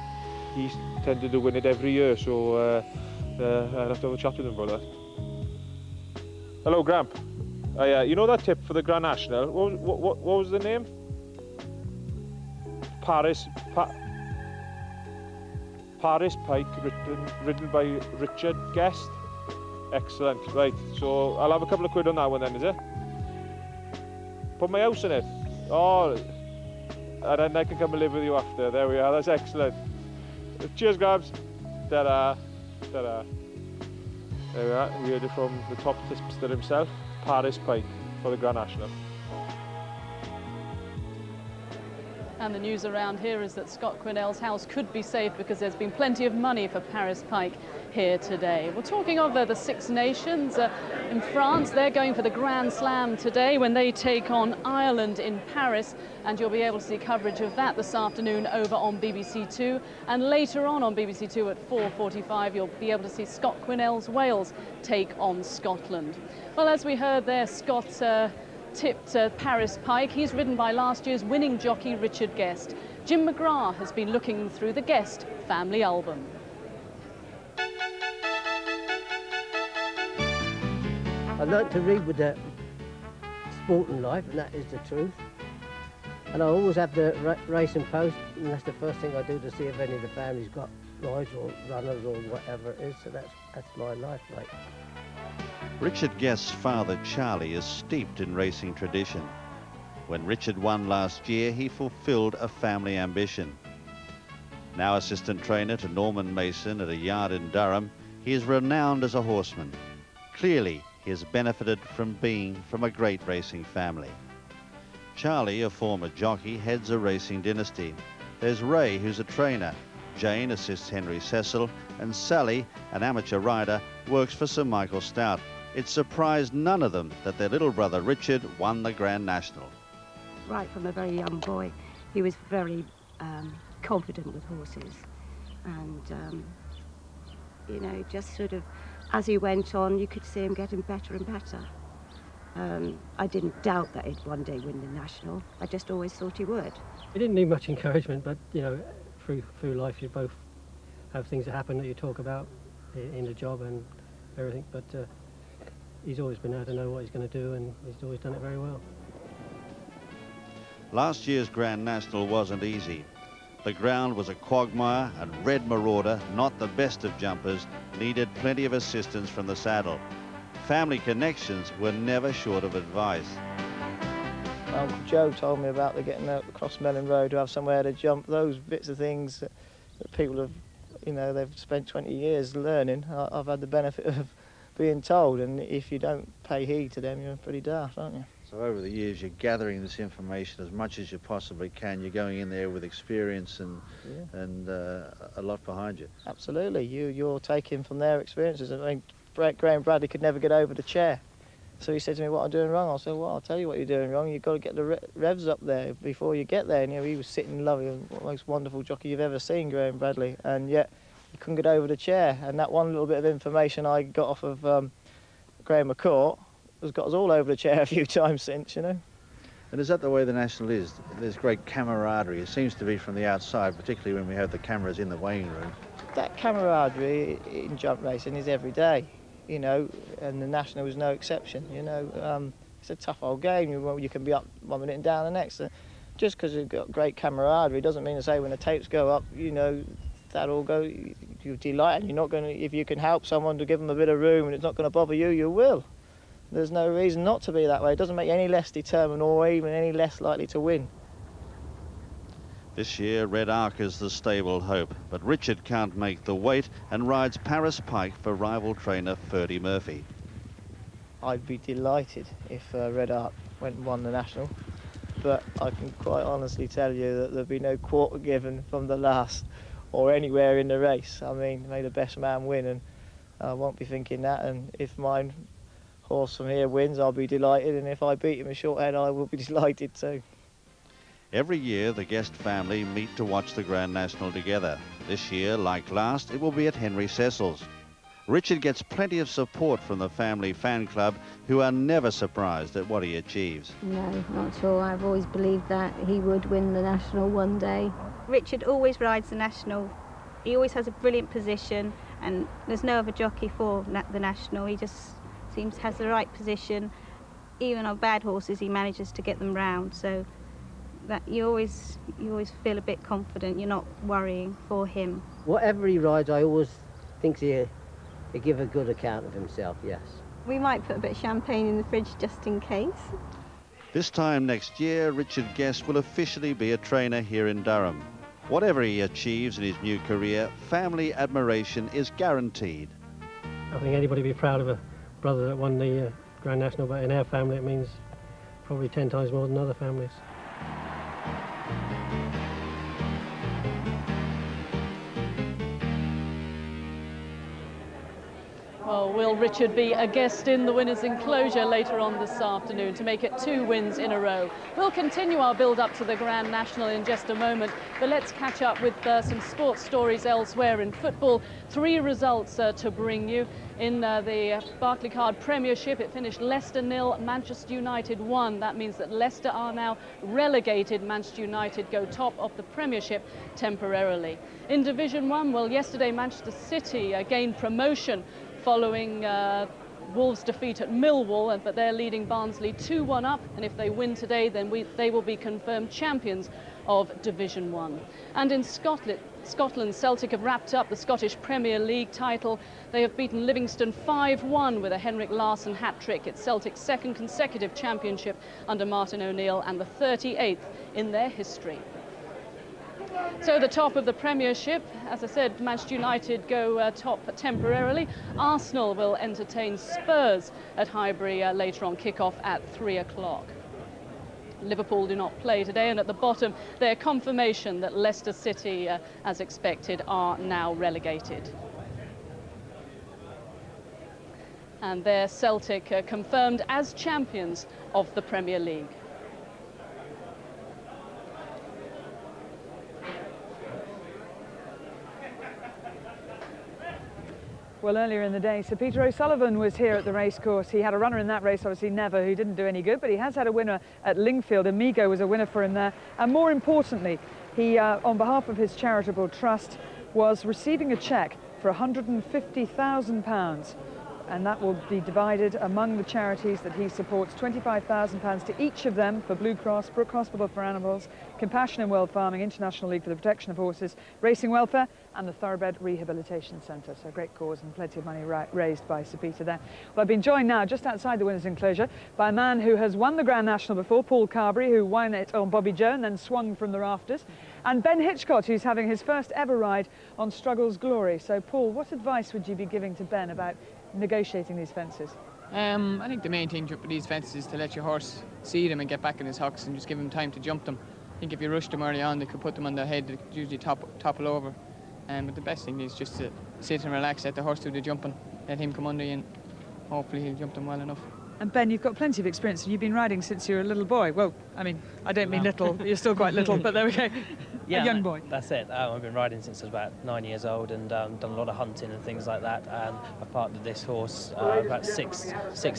He tended to win it every year, so I'd have to have a chat with him about that. Hello, Gramp. You know that tip for the Grand National? What was the name? Paris Pike, ridden by Richard Guest. Excellent. Right, so I'll have a couple of quid on that one then, is it? Put my house in it. Oh, and then I can come and live with you after. There we are, that's excellent. Cheers, Gabs. Ta-da, ta-da. There we are, we heard it from the top tipster himself, Paris Pike, for the Grand National. And the news around here is that Scott Quinnell's house could be safe because there's been plenty of money for Paris Pike here today. Well, talking of the Six Nations, in France, they're going for the Grand Slam today when they take on Ireland in Paris, and you'll be able to see coverage of that this afternoon over on BBC Two, and later on BBC Two at 4:45 you'll be able to see Scott Quinnell's Wales take on Scotland. Well, as we heard there, Scott tipped Paris Pike. He's ridden by last year's winning jockey Richard Guest. Jim McGrath has been looking through the Guest family album. I like to read with the sporting life, and that is the truth. And I always have the racing post, and that's the first thing I do to see if any of the family's got rides or runners or whatever it is. So that's my life, like. Richard Guest's father, Charlie, is steeped in racing tradition. When Richard won last year, he fulfilled a family ambition. Now assistant trainer to Norman Mason at a yard in Durham, he is renowned as a horseman. Clearly, he has benefited from being from a great racing family. Charlie, a former jockey, heads a racing dynasty. There's Ray, who's a trainer. Jane assists Henry Cecil, and Sally, an amateur rider, works for Sir Michael Stout. It surprised none of them that their little brother Richard won the Grand National. Right from a very young boy, he was very confident with horses, and you know, just sort of as he went on, you could see him getting better and better. I didn't doubt that he'd one day win the National. I just always thought he would. He didn't need much encouragement, but you know, through life you both have things that happen that you talk about in the job and everything, but he's always been able to know what he's going to do, and he's always done it very well. Last year's Grand National wasn't easy. The ground was a quagmire, and Red Marauder, not the best of jumpers, needed plenty of assistance from the saddle. Family connections were never short of advice. Uncle Joe told me about getting out across Melon Road to have somewhere to jump. Those bits of things that people have, you know, they've spent 20 years learning. I've had the benefit of being told, and if you don't pay heed to them, you're pretty daft, aren't you? So over the years, you're gathering this information as much as you possibly can. You're going in there with experience and a lot behind you. Absolutely. You're taking from their experiences. I mean, Graham Bradley could never get over the chair. So he said to me, what am I doing wrong? I said, well, I'll tell you what you're doing wrong. You've got to get the revs up there before you get there. And you know, he was sitting lovely, the most wonderful jockey you've ever seen, Graham Bradley. And yet he couldn't get over the chair. And that one little bit of information I got off of Graham McCourt has got us all over the chair a few times since, you know. And is that the way the National is? There's great camaraderie. It seems to be from the outside, particularly when we have the cameras in the weighing room. That camaraderie in jump racing is every day, you know, and the National is no exception, you know. It's a tough old game. You can be up 1 minute and down the next. Just because you've got great camaraderie doesn't mean to say when the tapes go up, you know, that'll go, you're delighted. You're not going to, if you can help someone to give them a bit of room and it's not going to bother you, you will. There's no reason not to be that way. It doesn't make you any less determined or even any less likely to win. This year, Red Arc is the stable hope, but Richard can't make the weight and rides Paris Pike for rival trainer Ferdy Murphy. I'd be delighted if Red Arc went and won the National, but I can quite honestly tell you that there'd be no quarter given from the last or anywhere in the race. I mean, may the best man win, and I won't be thinking that, and if mine horse from here wins, I'll be delighted, and if I beat him in short head, I will be delighted too. Every year, the Guest family meet to watch the Grand National together. This year, like last, it will be at Henry Cecil's. Richard gets plenty of support from the family fan club, who are never surprised at what he achieves. No, not at all. I've always believed that he would win the National one day. Richard always rides the National. He always has a brilliant position, and there's no other jockey for the National. He just has the right position. Even on bad horses, he manages to get them round. So that you always feel a bit confident. You're not worrying for him. Whatever he rides, I always think he'll give a good account of himself, yes. We might put a bit of champagne in the fridge just in case. This time next year, Richard Guest will officially be a trainer here in Durham. Whatever he achieves in his new career, family admiration is guaranteed. I think anybody would be proud of a brother that won the Grand National, but in our family it means probably 10 times more than other families. Well, will Richard be a guest in the winners' enclosure later on this afternoon to make it 2 wins in a row? We'll continue our build-up to the Grand National in just a moment, but let's catch up with some sports stories elsewhere in football. 3 results to bring you. In the Barclaycard Premiership, it finished Leicester 0, Manchester United 1. That means that Leicester are now relegated. Manchester United go top of the Premiership temporarily. In Division 1, well, yesterday Manchester City gained promotion following Wolves' defeat at Millwall, but they're leading Barnsley 2-1 up, and if they win today, then they will be confirmed champions of Division 1. And in Scotland, Celtic have wrapped up the Scottish Premier League title. They have beaten Livingston 5-1 with a Henrik Larsson hat-trick. It's Celtic's 2nd consecutive championship under Martin O'Neill and the 38th in their history. So the top of the Premiership, as I said, Manchester United go top temporarily. Arsenal will entertain Spurs at Highbury later on, kick-off at 3 o'clock. Liverpool do not play today, and at the bottom, their confirmation that Leicester City, as expected, are now relegated. And their Celtic confirmed as champions of the Premier League. Well, earlier in the day, Sir Peter O'Sullivan was here at the racecourse. He had a runner in that race, obviously Never, who didn't do any good, but he has had a winner at Lingfield. Amigo was a winner for him there. And more importantly, he, on behalf of his charitable trust, was receiving a cheque for £150,000. And that will be divided among the charities that he supports, £25,000 to each of them for Blue Cross, Brook Hospital for Animals, Compassion in World Farming, International League for the Protection of Horses, Racing Welfare and the Thoroughbred Rehabilitation Centre. So a great cause and plenty of money raised by Sir Peter there. Well, I've been joined now just outside the winners' enclosure by a man who has won the Grand National before, Paul Carberry, who won it on Bobby Joe and then swung from the rafters, and Ben Hitchcott, who's having his first ever ride on Struggles Glory. So Paul, what advice would you be giving to Ben about negotiating these fences? I think the main thing with these fences is to let your horse see them and get back in his hocks and just give him time to jump them. I think if you rush them early on, they could put them on their head, they could usually topple over. But the best thing is just to sit and relax, let the horse do the jumping, let him come under you, and hopefully he'll jump them well enough. And Ben, you've got plenty of experience. You've been riding since you were a little boy. Well, I mean, I don't mean little, you're still quite little, but there we go. Yeah, a young boy. That's it. I've been riding since I was about 9 years old and done a lot of hunting and things like that. And I've partnered this horse about six,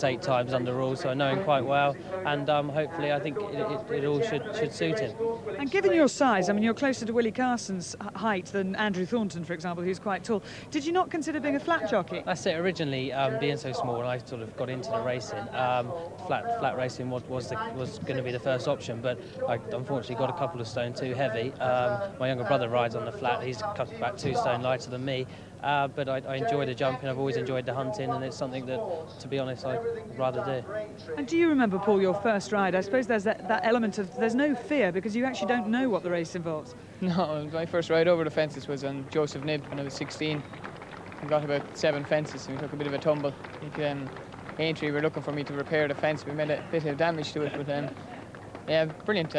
8 times under rules, so I know him quite well. And hopefully, I think it all should suit him. And given your size, I mean, you're closer to Willie Carson's height than Andrew Thornton, for example, who's quite tall. Did you not consider being a flat jockey? That's it. Originally, being so small, I sort of got into the racing. Flat racing was going to be the first option, but I unfortunately got a couple of stone too heavy. My younger brother rides on the flat. He's about 2 stone lighter than me, but I enjoy the jumping. I've always enjoyed the hunting, and it's something that, to be honest, I'd rather do. And do you remember, Paul, your first ride? I suppose there's that element of there's no fear because you actually don't know what the race involves. No, my first ride over the fences was on Joseph Nibb when I was 16. I got about 7 fences and we took a bit of a tumble. I think Aintree were looking for me to repair the fence. We made a bit of damage to it, but yeah, brilliant.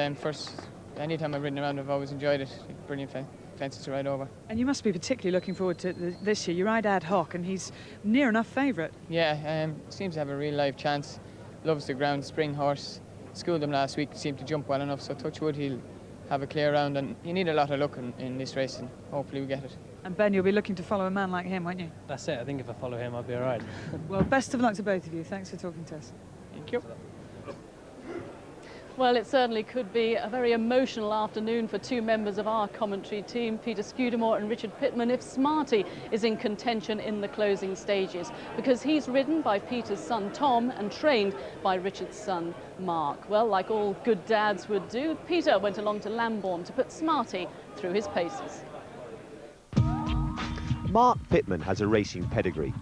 Anytime I've ridden around, I've always enjoyed it. Brilliant fences to ride over. And you must be particularly looking forward to this year. You ride Ad Hoc, and he's near enough favourite. Yeah, seems to have a real live chance. Loves the ground, spring horse. Schooled him last week, seemed to jump well enough, so touch wood, he'll have a clear round. And you need a lot of luck in this race, and hopefully we get it. And Ben, you'll be looking to follow a man like him, won't you? That's it. I think if I follow him, I'll be all right. Well, best of luck to both of you. Thanks for talking to us. Thank you. Well, it certainly could be a very emotional afternoon for 2 members of our commentary team, Peter Scudamore and Richard Pittman, if Smarty is in contention in the closing stages, because he's ridden by Peter's son Tom and trained by Richard's son Mark. Well, like all good dads would do, Peter went along to Lambourne to put Smarty through his paces. Mark Pittman has a racing pedigree.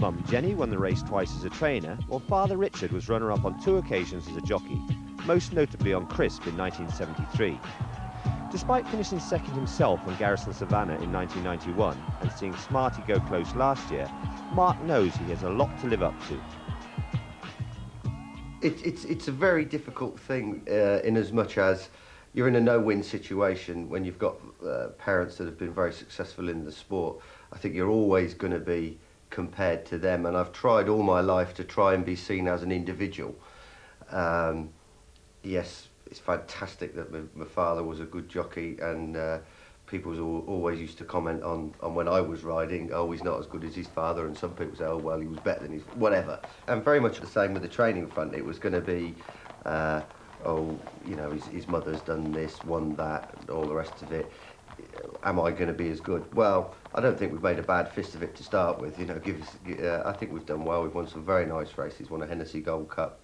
Mum Jenny won the race twice as a trainer, while Father Richard was runner-up on 2 occasions as a jockey, most notably on Crisp in 1973. Despite finishing second himself on Garrison Savannah in 1991 and seeing Smarty go close last year, Mark knows he has a lot to live up to. It's a very difficult thing in as much as you're in a no-win situation when you've got parents that have been very successful in the sport. I think you're always going to be compared to them, and I've tried all my life to try and be seen as an individual. Yes, it's fantastic that my father was a good jockey, and people always used to comment on when I was riding, oh, he's not as good as his father, and some people say, oh, well, he was better than his... whatever. And very much the same with the training front. It was going to be, oh, you know, his mother's done this, won that, all the rest of it. Am I going to be as good? Well, I don't think we've made a bad fist of it to start with. You know, I think we've done well. We've won some very nice races, won a Hennessy Gold Cup,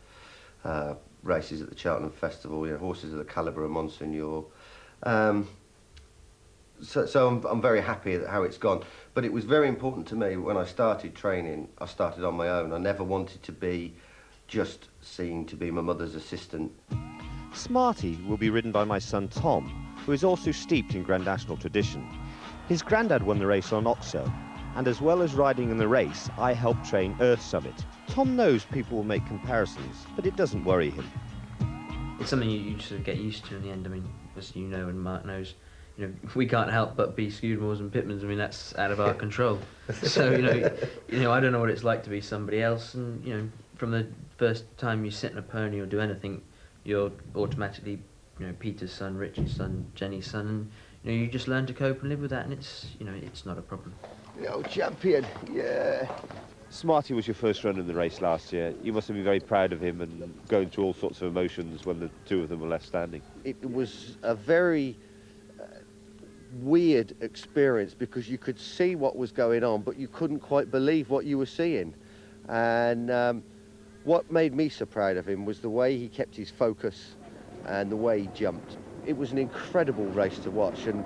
races at the Cheltenham Festival, you know, horses of the calibre of Monsignor. So I'm very happy at how it's gone. But it was very important to me when I started training, I started on my own. I never wanted to be just seen to be my mother's assistant. Smarty will be ridden by my son Tom, who is also steeped in Grand National tradition. His granddad won the race on Oxo, and as well as riding in the race, I helped train Earth Summit. Tom knows people will make comparisons, but it doesn't worry him. It's something you sort of get used to in the end. I mean, as you know and Mark knows, you know, we can't help but be Scudamores and Pitmans. I mean, that's out of our control. So, you know, I don't know what it's like to be somebody else, and, you know, from the first time you sit on a pony or do anything, you're automatically, you know, Peter's son, Richard's son, Jenny's son, and, you know, you just learn to cope and live with that, and it's, you know, it's not a problem. Yo, champion, yeah. Smarty was your first run in the race last year. You must have been very proud of him and going through all sorts of emotions when the two of them were left standing. It was a very weird experience because you could see what was going on, but you couldn't quite believe what you were seeing. And what made me so proud of him was the way he kept his focus and the way he jumped. It was an incredible race to watch, and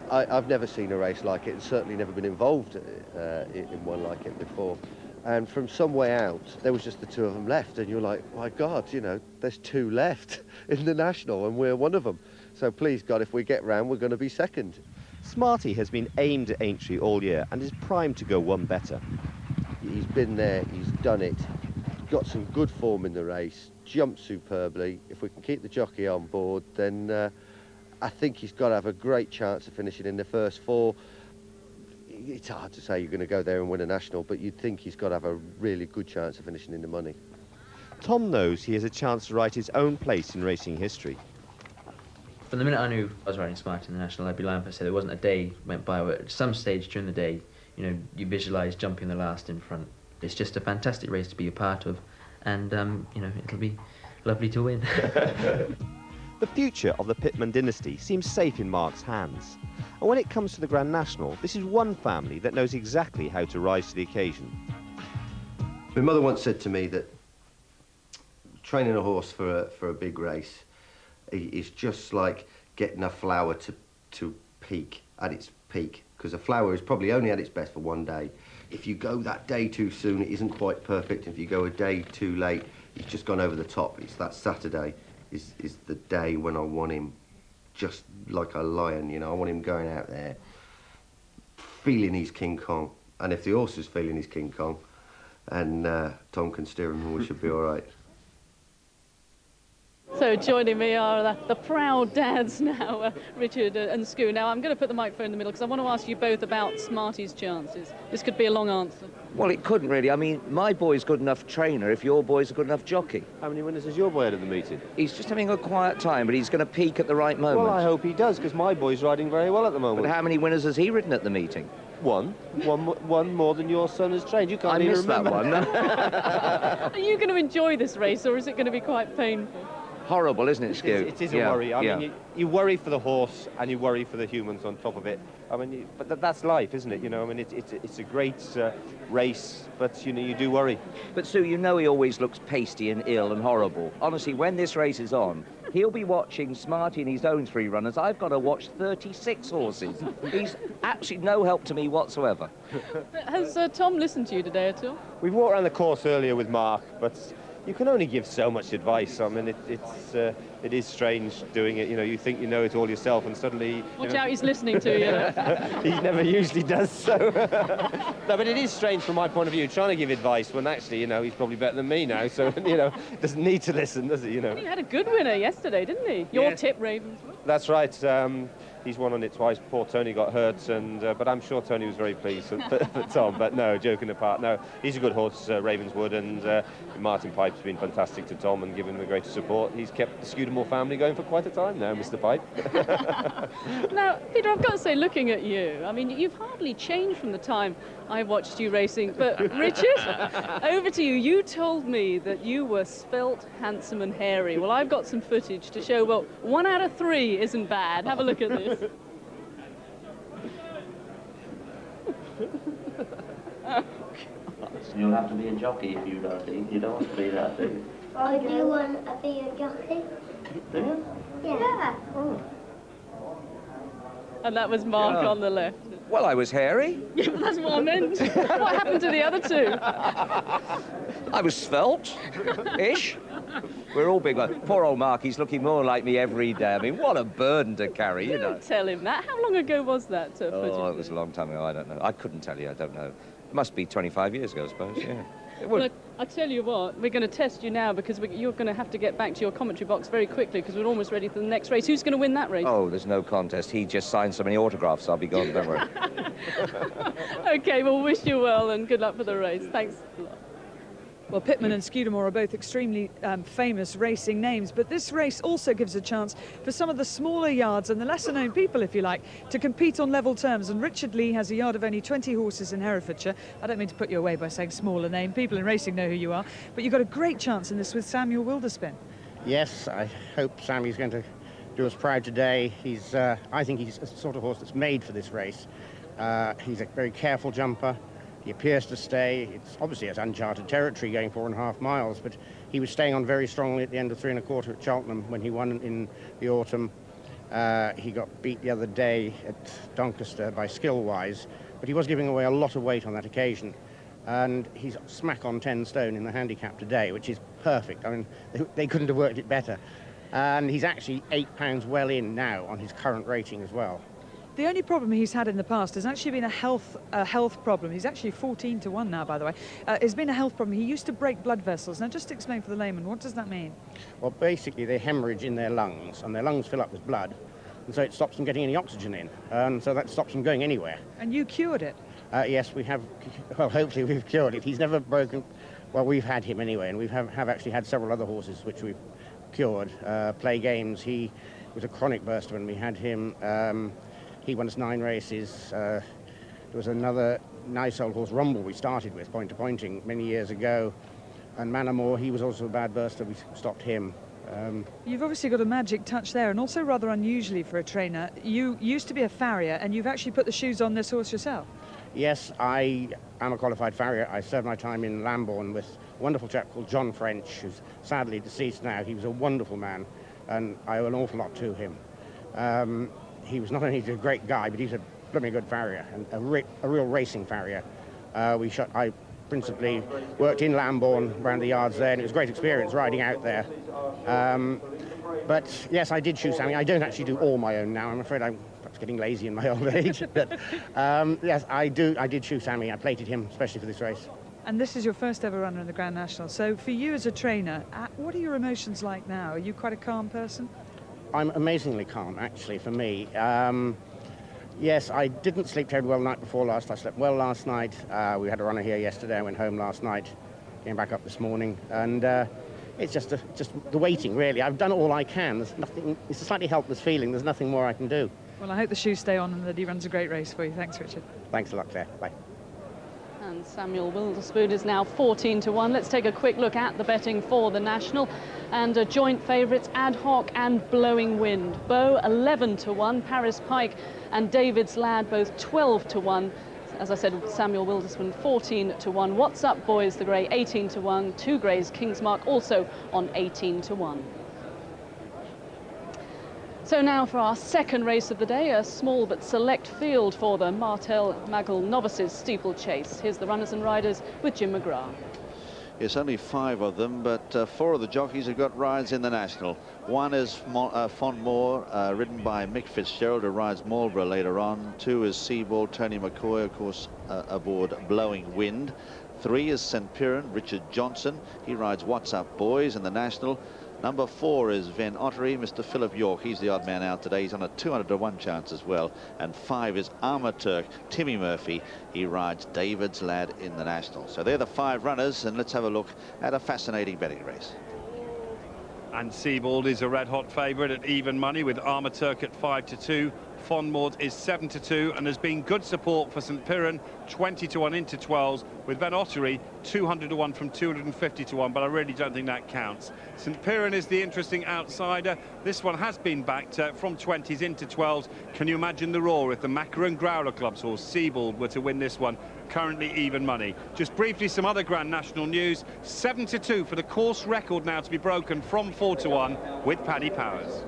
I've never seen a race like it, and certainly never been involved in one like it before. And from some way out, there was just the two of them left, and you're like, my God, you know, there's two left in the National, and we're one of them. So please, God, if we get round, we're going to be second. Smarty has been aimed at Aintree all year and is primed to go one better. He's been there, he's done it, got some good form in the race, jumped superbly. If we can keep the jockey on board, then I think he's got to have a great chance of finishing in the first four. It's hard to say you're going to go there and win a National, but you'd think he's got to have a really good chance of finishing in the money. Tom knows he has a chance to write his own place in racing history. From the minute I knew I was riding Smart in the National, I'd be lying if I said there wasn't a day went by where at some stage during the day, you know, you visualise jumping the last in front. It's just a fantastic race to be a part of, and, you know, it'll be lovely to win. The future of the Pitman dynasty seems safe in Mark's hands. And when it comes to the Grand National, this is one family that knows exactly how to rise to the occasion. My mother once said to me that training a horse for a big race is just like getting a flower to peak at its peak, because a flower is probably only at its best for one day. If you go that day too soon, it isn't quite perfect. If you go a day too late, it's just gone over the top. It's that Saturday is the day when I want him just like a lion, you know. I want him going out there feeling he's King Kong. And if the horse is feeling he's King Kong and Tom can steer him, we should be all right. So joining me are the proud dads now, Richard and Scoo. Now I'm going to put the microphone in the middle because I want to ask you both about Smarty's chances. This could be a long answer. Well, it couldn't really. I mean, my boy's good enough trainer if your boy's a good enough jockey. How many winners has your boy had at the meeting? He's just having a quiet time, but he's going to peak at the right moment. Well, I hope he does, because my boy's riding very well at the moment. But how many winners has he ridden at the meeting? One more than your son has trained. You can't even remember. I missed that one. Are you going to enjoy this race, or is it going to be quite painful? Horrible, isn't it, Scoot? It is a worry. I mean, you worry for the horse and you worry for the humans on top of it. I mean, but that's life, isn't it? You know, I mean, it's a great race, but, you know, you do worry. But, Sue, you know he always looks pasty and ill and horrible. Honestly, when this race is on, He'll be watching Smarty and his own 3 runners. I've got to watch 36 horses. He's absolutely no help to me whatsoever. Has Tom listened to you today at all? We've walked around the course earlier with Mark, but you can only give so much advice. I mean, it is strange doing it. You know, you think you know it all yourself, and suddenly... Watch out, he's listening to you. He never usually does so. No, but it is strange from my point of view, trying to give advice when actually, you know, he's probably better than me now, so, you know, doesn't need to listen, does he, you know? He had a good winner yesterday, didn't he? Your Yeah. tip, Ravenswood. That's right. He's won on it twice. Poor Tony got hurt, and but I'm sure Tony was very pleased for Tom. But no, joking apart, no, he's a good horse, Ravenswood, and Martin Pipe's been fantastic to Tom and given him the greatest support. He's kept the Scudamore family going for quite a time now, Mr. Pipe. Now, Peter, I've got to say, looking at you, I mean, you've hardly changed from the time I watched you racing. But Richard, over to you. You told me that you were svelte, handsome and hairy. Well, I've got some footage to show, well, 1 out of 3 isn't bad. Have a look at this. You'll have to be a jockey if you don't think. You don't want to be that, do you? I do want to be a jockey. Do you? Yeah. Oh. And that was Mark on the left. Well, I was hairy. Yeah, that's what I meant. What happened to the other 2? I was svelte-ish. We're all big. Poor old Mark, he's looking more like me every day. I mean, what a burden to carry, you know. Don't tell him that. How long ago was that footage? Oh, it was a long time ago. I don't know. I couldn't tell you. I don't know. It must be 25 years ago, I suppose, yeah. It would. Well, I tell you what, we're going to test you now because you're going to have to get back to your commentary box very quickly because we're almost ready for the next race. Who's going to win that race? Oh, there's no contest. He just signed so many autographs, I'll be gone, don't worry. OK, well, wish you well and good luck for the race. Thanks a lot. Well, Pitman and Scudamore are both extremely famous racing names, but this race also gives a chance for some of the smaller yards and the lesser-known people, if you like, to compete on level terms. And Richard Lee has a yard of only 20 horses in Herefordshire. I don't mean to put you away by saying smaller name. People in racing know who you are. But you've got a great chance in this with Samuel Wilderspin. Yes, I hope Sammy's going to do us proud today. I think he's a sort of horse that's made for this race. He's a very careful jumper. He appears to stay. It's obviously it's uncharted territory going 4.5 miles, but he was staying on very strongly at the end of 3 1/4 at Cheltenham when he won in the autumn. He got beat the other day at Doncaster by Skillwise, but he was giving away a lot of weight on that occasion. And he's smack on 10 stone in the handicap today, which is perfect. I mean, they couldn't have worked it better. And he's actually £8 well in now on his current rating as well. The only problem he's had in the past has actually been a health problem. He's actually 14 to 1 now, by the way. It's been a health problem. He used to break blood vessels. Now, just explain for the layman, what does that mean? Well, basically, they hemorrhage in their lungs, and their lungs fill up with blood, and so it stops them getting any oxygen in, and so that stops them going anywhere. And you cured it? Yes, we have. Well, hopefully we've cured it. He's never broken. Well, we've had him anyway, and we have actually had several other horses which we've cured. Play Games, he was a chronic burster when we had him. He won us 9 races. There was another nice old horse, Rumble, we started with, point to pointing, many years ago. And Manamore, he was also a bad burster. We stopped him. You've obviously got a magic touch there, and also rather unusually for a trainer. You used to be a farrier, and you've actually put the shoes on this horse yourself. Yes, I am a qualified farrier. I served my time in Lambourne with a wonderful chap called John French, who's sadly deceased now. He was a wonderful man, and I owe an awful lot to him. He was not only a great guy, but he was a blooming good farrier, and a real racing farrier. I principally worked in Lambourne, around the yards there, and it was a great experience riding out there. But yes, I did shoe Sammy. I don't actually do all my own now. I'm afraid I'm perhaps getting lazy in my old age. But yes, I did shoe Sammy. I plated him especially for this race. And this is your first ever runner in the Grand National. So for you as a trainer, what are your emotions like now? Are you quite a calm person? I'm amazingly calm, actually, for me. Yes, I didn't sleep terribly well the night before last. I slept well last night. We had a runner here yesterday. I went home last night, came back up this morning, and it's just the waiting, really. I've done all I can. There's nothing. It's a slightly helpless feeling. There's nothing more I can do. Well, I hope the shoes stay on and that he runs a great race for you. Thanks, Richard. Thanks a lot, Claire. Bye. And Samuel Wilderspin is now 14 to 1. Let's take a quick look at the betting for the National. And joint favourites, Ad Hoc and Blowing Wind. Beau, 11 to 1. Paris Pike and David's Lad, both 12 to 1. As I said, Samuel Wilderspin, 14 to 1. What's Up Boys, the Grey, 18 to 1. Two Greys, Kingsmark, also on 18 to 1. So now for our second race of the day, a small but select field for the Martel Maggle Novices Steeplechase. Here's the runners and riders with Jim McGrath. It's only 5 of them, but 4 of the jockeys have got rides in the National. One is Fontmore, ridden by Mick Fitzgerald, who rides Marlborough later on. 2 is Seaboard, Tony McCoy, of course, aboard Blowing Wind. 3 is St. Piran, Richard Johnson. He rides What's Up Boys in the National. Number 4 is Ven Ottery, Mr. Philip York. He's the odd man out today. He's on a 200-to-1 chance as well. And 5 is Armour Turk, Timmy Murphy. He rides David's Lad in the National. So they're the 5 runners, and let's have a look at a fascinating betting race. And Seabold is a red-hot favourite at even money, with Armour Turk at 5-2. Fonmort is 7-2, and there's been good support for St. Piran, 20-1 into 12s, with Ven Ottery 200-1 from 250-1, but I really don't think that counts. St. Piran is the interesting outsider. This one has been backed from 20s into 12s. Can you imagine the roar if the Macra and Growler Clubs or Seabold were to win this one? Currently even money. Just briefly, some other Grand National news. 7-2 for the course record now to be broken from 4-1 with Paddy Powers.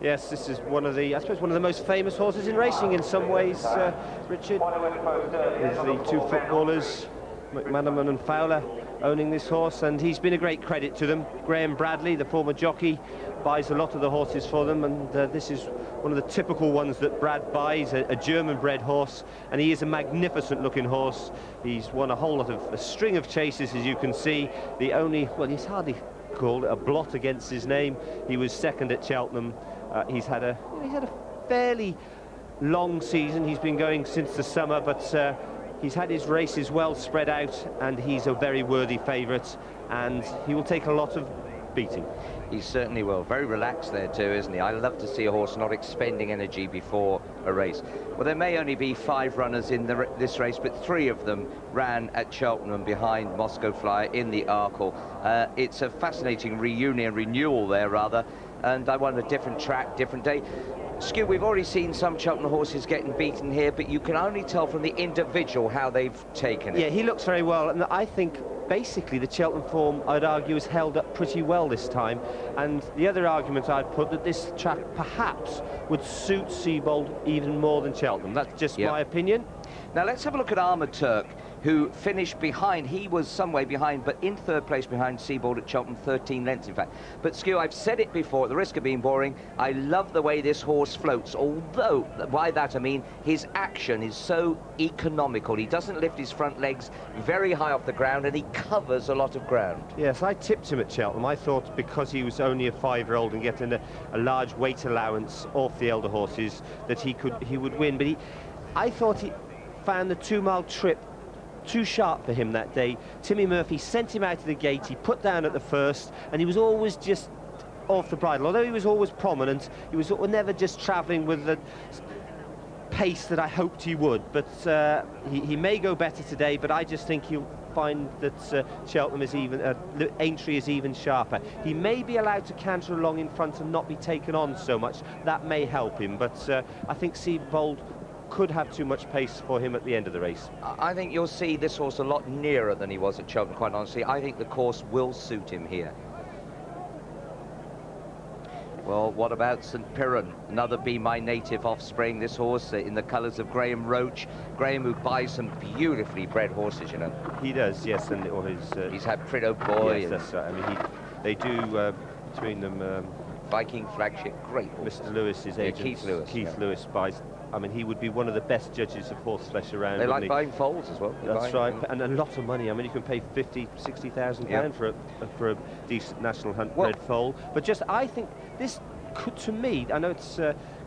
Yes, this is one of the, I suppose, one of the most famous horses in racing in some ways, Richard. There's the 2 footballers, McManaman and Fowler, owning this horse, and he's been a great credit to them. Graham Bradley, the former jockey, buys a lot of the horses for them, and this is one of the typical ones that Brad buys, a German-bred horse, and he is a magnificent-looking horse. He's won a whole lot of, a string of chases, as you can see. The only, well, he's hardly called a blot against his name. He was second at Cheltenham. He's had a fairly long season. He's been going since the summer, but he's had his races well spread out, and he's a very worthy favourite, and he will take a lot of beating. He certainly will. Very relaxed there too, isn't he? I love to see a horse not expending energy before a race. Well, there may only be 5 runners in this race, but 3 of them ran at Cheltenham behind Moscow Flyer in the Arkle. It's a fascinating renewal there, rather. And I want a different track, different day. Stu, we've already seen some Cheltenham horses getting beaten here, but you can only tell from the individual how they've taken it. Yeah, he looks very well, and I think basically the Cheltenham form, I'd argue, is held up pretty well this time. And the other argument I'd put, that this track perhaps would suit Seabold even more than Cheltenham. That's just my opinion. Now let's have a look at Armour Turk, who finished behind. He was some way behind, but in 3rd place behind Seabold at Cheltenham, 13 lengths in fact. But Skew, I've said it before, at the risk of being boring, I love the way this horse floats, although, by that I mean, his action is so economical. He doesn't lift his front legs very high off the ground, and he covers a lot of ground. Yes, I tipped him at Cheltenham. I thought because he was only a 5-year-old and getting a large weight allowance off the elder horses, that he would win. But I thought he found the 2-mile trip too sharp for him that day. Timmy Murphy sent him out of the gate. He put down at the first, and he was always just off the bridle. Although he was always prominent, he was never just travelling with the pace that I hoped he would. But he may go better today, but I just think he'll find that Cheltenham is even, Aintree is even sharper. He may be allowed to canter along in front and not be taken on so much. That may help him, but I think Seabold could have too much pace for him at the end of the race. I think you'll see this horse a lot nearer than he was at Cheltenham, quite honestly. I think the course will suit him here. Well, what about St. Piran? Another Be My Native offspring, this horse in the colours of Graham Roach. Graham, who buys some beautifully bred horses, you know. He does, yes, and he's had Prideaux Boy. Yes, that's right. I mean, they do between them. Viking Flagship, great horse. Mr. Lewis's agent, Keith Lewis. Keith Lewis buys. I mean, he would be one of the best judges of horseflesh around. They like buying foals as well. That's right, and a lot of money. I mean, you can pay 50, 60,000 pounds for a decent National Hunt bred foal. But just, I think this could, to me, I know it's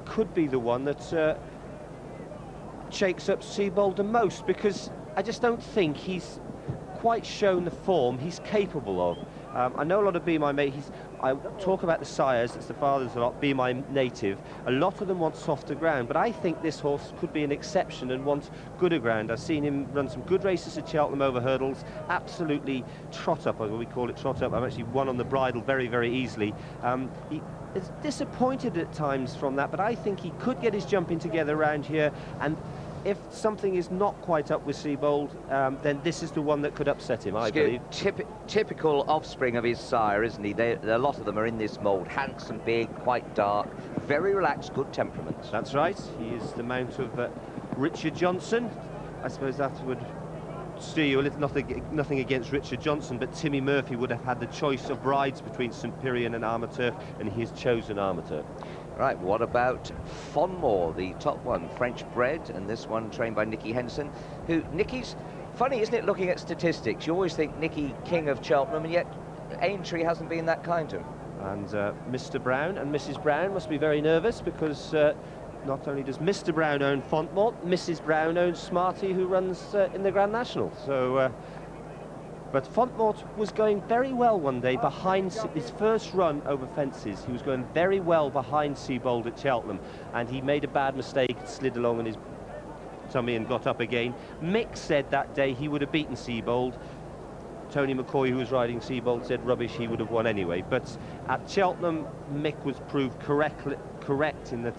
could be the one that shakes up Seabold the most, because I just don't think he's quite shown the form he's capable of. I know a lot of Be My Mate. I talk about the sires, it's the fathers a lot, Be My Native. A lot of them want softer ground, but I think this horse could be an exception and want gooder ground. I've seen him run some good races at Cheltenham over hurdles, absolutely trot up, or we call it trot up. I've actually won on the bridle very, very easily. He is disappointed at times from that, but I think he could get his jumping together around here, and if something is not quite up with Seabold, then this is the one that could upset him, I believe. Typical offspring of his sire, isn't he? A lot of them are in this mould. Handsome, big, quite dark, very relaxed, good temperaments. That's right. He is the mount of Richard Johnson. I suppose that would steer you a little, nothing against Richard Johnson, but Timmy Murphy would have had the choice of rides between St Piran and Armaturk, and he has chosen Armaturk. Right, what about Fonmore, the top one, French bred, and this one trained by Nicky Henson, who, Nicky's, funny, isn't it, looking at statistics? You always think Nicky, king of Cheltenham, and yet Aintree hasn't been that kind to him. And Mr Brown and Mrs Brown must be very nervous, because not only does Mr Brown own Fonmore, Mrs Brown owns Smarty, who runs in the Grand National. So, but Fonmore was going very well one day behind his first run over fences. He was going very well behind Seabold at Cheltenham, and he made a bad mistake, slid along on his tummy and got up again. Mick said that day he would have beaten Seabold. Tony McCoy, who was riding Seabold, said rubbish, he would have won anyway. But at Cheltenham, Mick was proved correct in that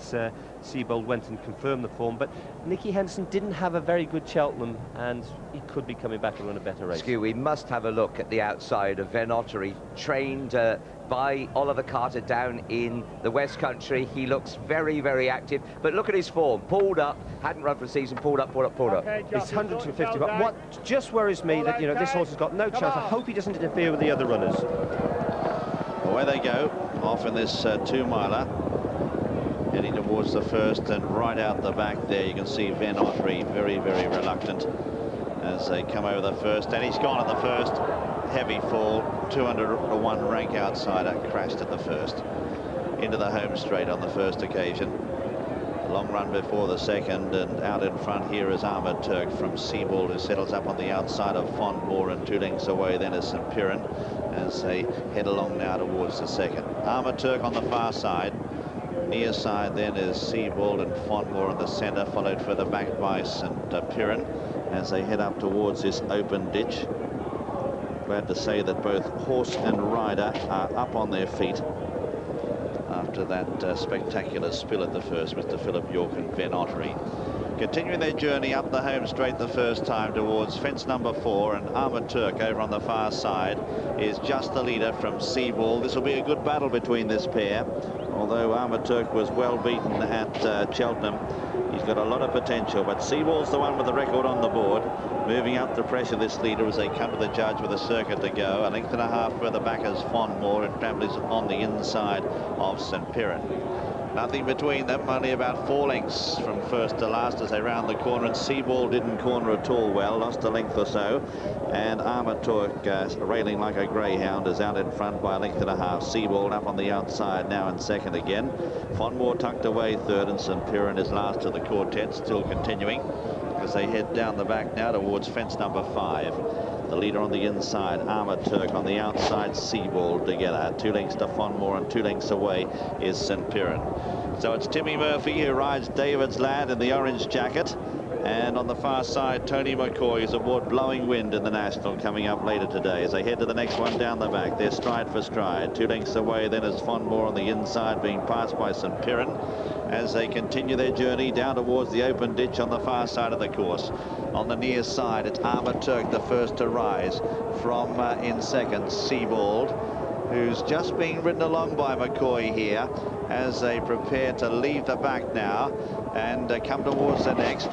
Seabold went and confirmed the form. But Nicky Henson didn't have a very good Cheltenham, and he could be coming back and run a better race. Skew, we must have a look at the outside of Venottery, trained by Oliver Carter down in the West Country. He looks very, very active, but look at his form. Pulled up, hadn't run for a season, pulled up. It's 150, but what just worries me that, you know, this horse has got no chance. I hope he doesn't interfere with the other runners. Away they go, off in this two-miler, heading towards the first, and right out the back there you can see Venottery very, very reluctant as they come over the first, and he's gone at the first. Heavy fall, 200-to-1 rank outsider, crashed at the first, into the home straight on the first occasion. A long run before the second, and out in front here is Armaturk from Seabold, who settles up on the outside of Fonmore, and 2 lengths away then is St Piran as they head along now towards the second. Armaturk on the far side. Near side then is Seabold and Fonmore in the centre, followed further back by St Piran as they head up towards this open ditch. Glad to say that both horse and rider are up on their feet after that spectacular spill at the first, Mr Philip York and Venottery. Continuing their journey up the home straight the first time towards fence number 4, and Armaturk over on the far side is just the leader from Seabold. This will be a good battle between this pair, although Armaturk was well beaten at Cheltenham. He's got a lot of potential, but Seabold's the one with the record on the board, moving up to pressure this leader as they come to the judge with a circuit to go. 1.5 lengths further back as Fonmore, and travels on the inside of St Piran. Nothing between them, only about 4 lengths from first to last as they round the corner, and Seabold didn't corner at all well, lost a length or so, and Armaturk railing like a greyhound is out in front by 1.5 lengths. Seabold up on the outside now in second again. Fonmore tucked away third, and St Piran is last of the quartet, still continuing as they head down the back now towards fence number 5. The leader on the inside, Armaturk, on the outside, Seabold together. 2 lengths to Fonmore, and 2 lengths away is St Piran. So it's Timmy Murphy who rides David's lad in the orange jacket, and on the far side Tony McCoy is aboard Blowing Wind in the National, coming up later today as they head to the next one down the back. They're stride for stride. 2 lengths away then is Fonmore on the inside, being passed by St Piran as they continue their journey down towards the open ditch on the far side of the course. On the near side, it's Armaturk, the first to rise from in second, Seabold, who's just being ridden along by McCoy here as they prepare to leave the back now and come towards the next.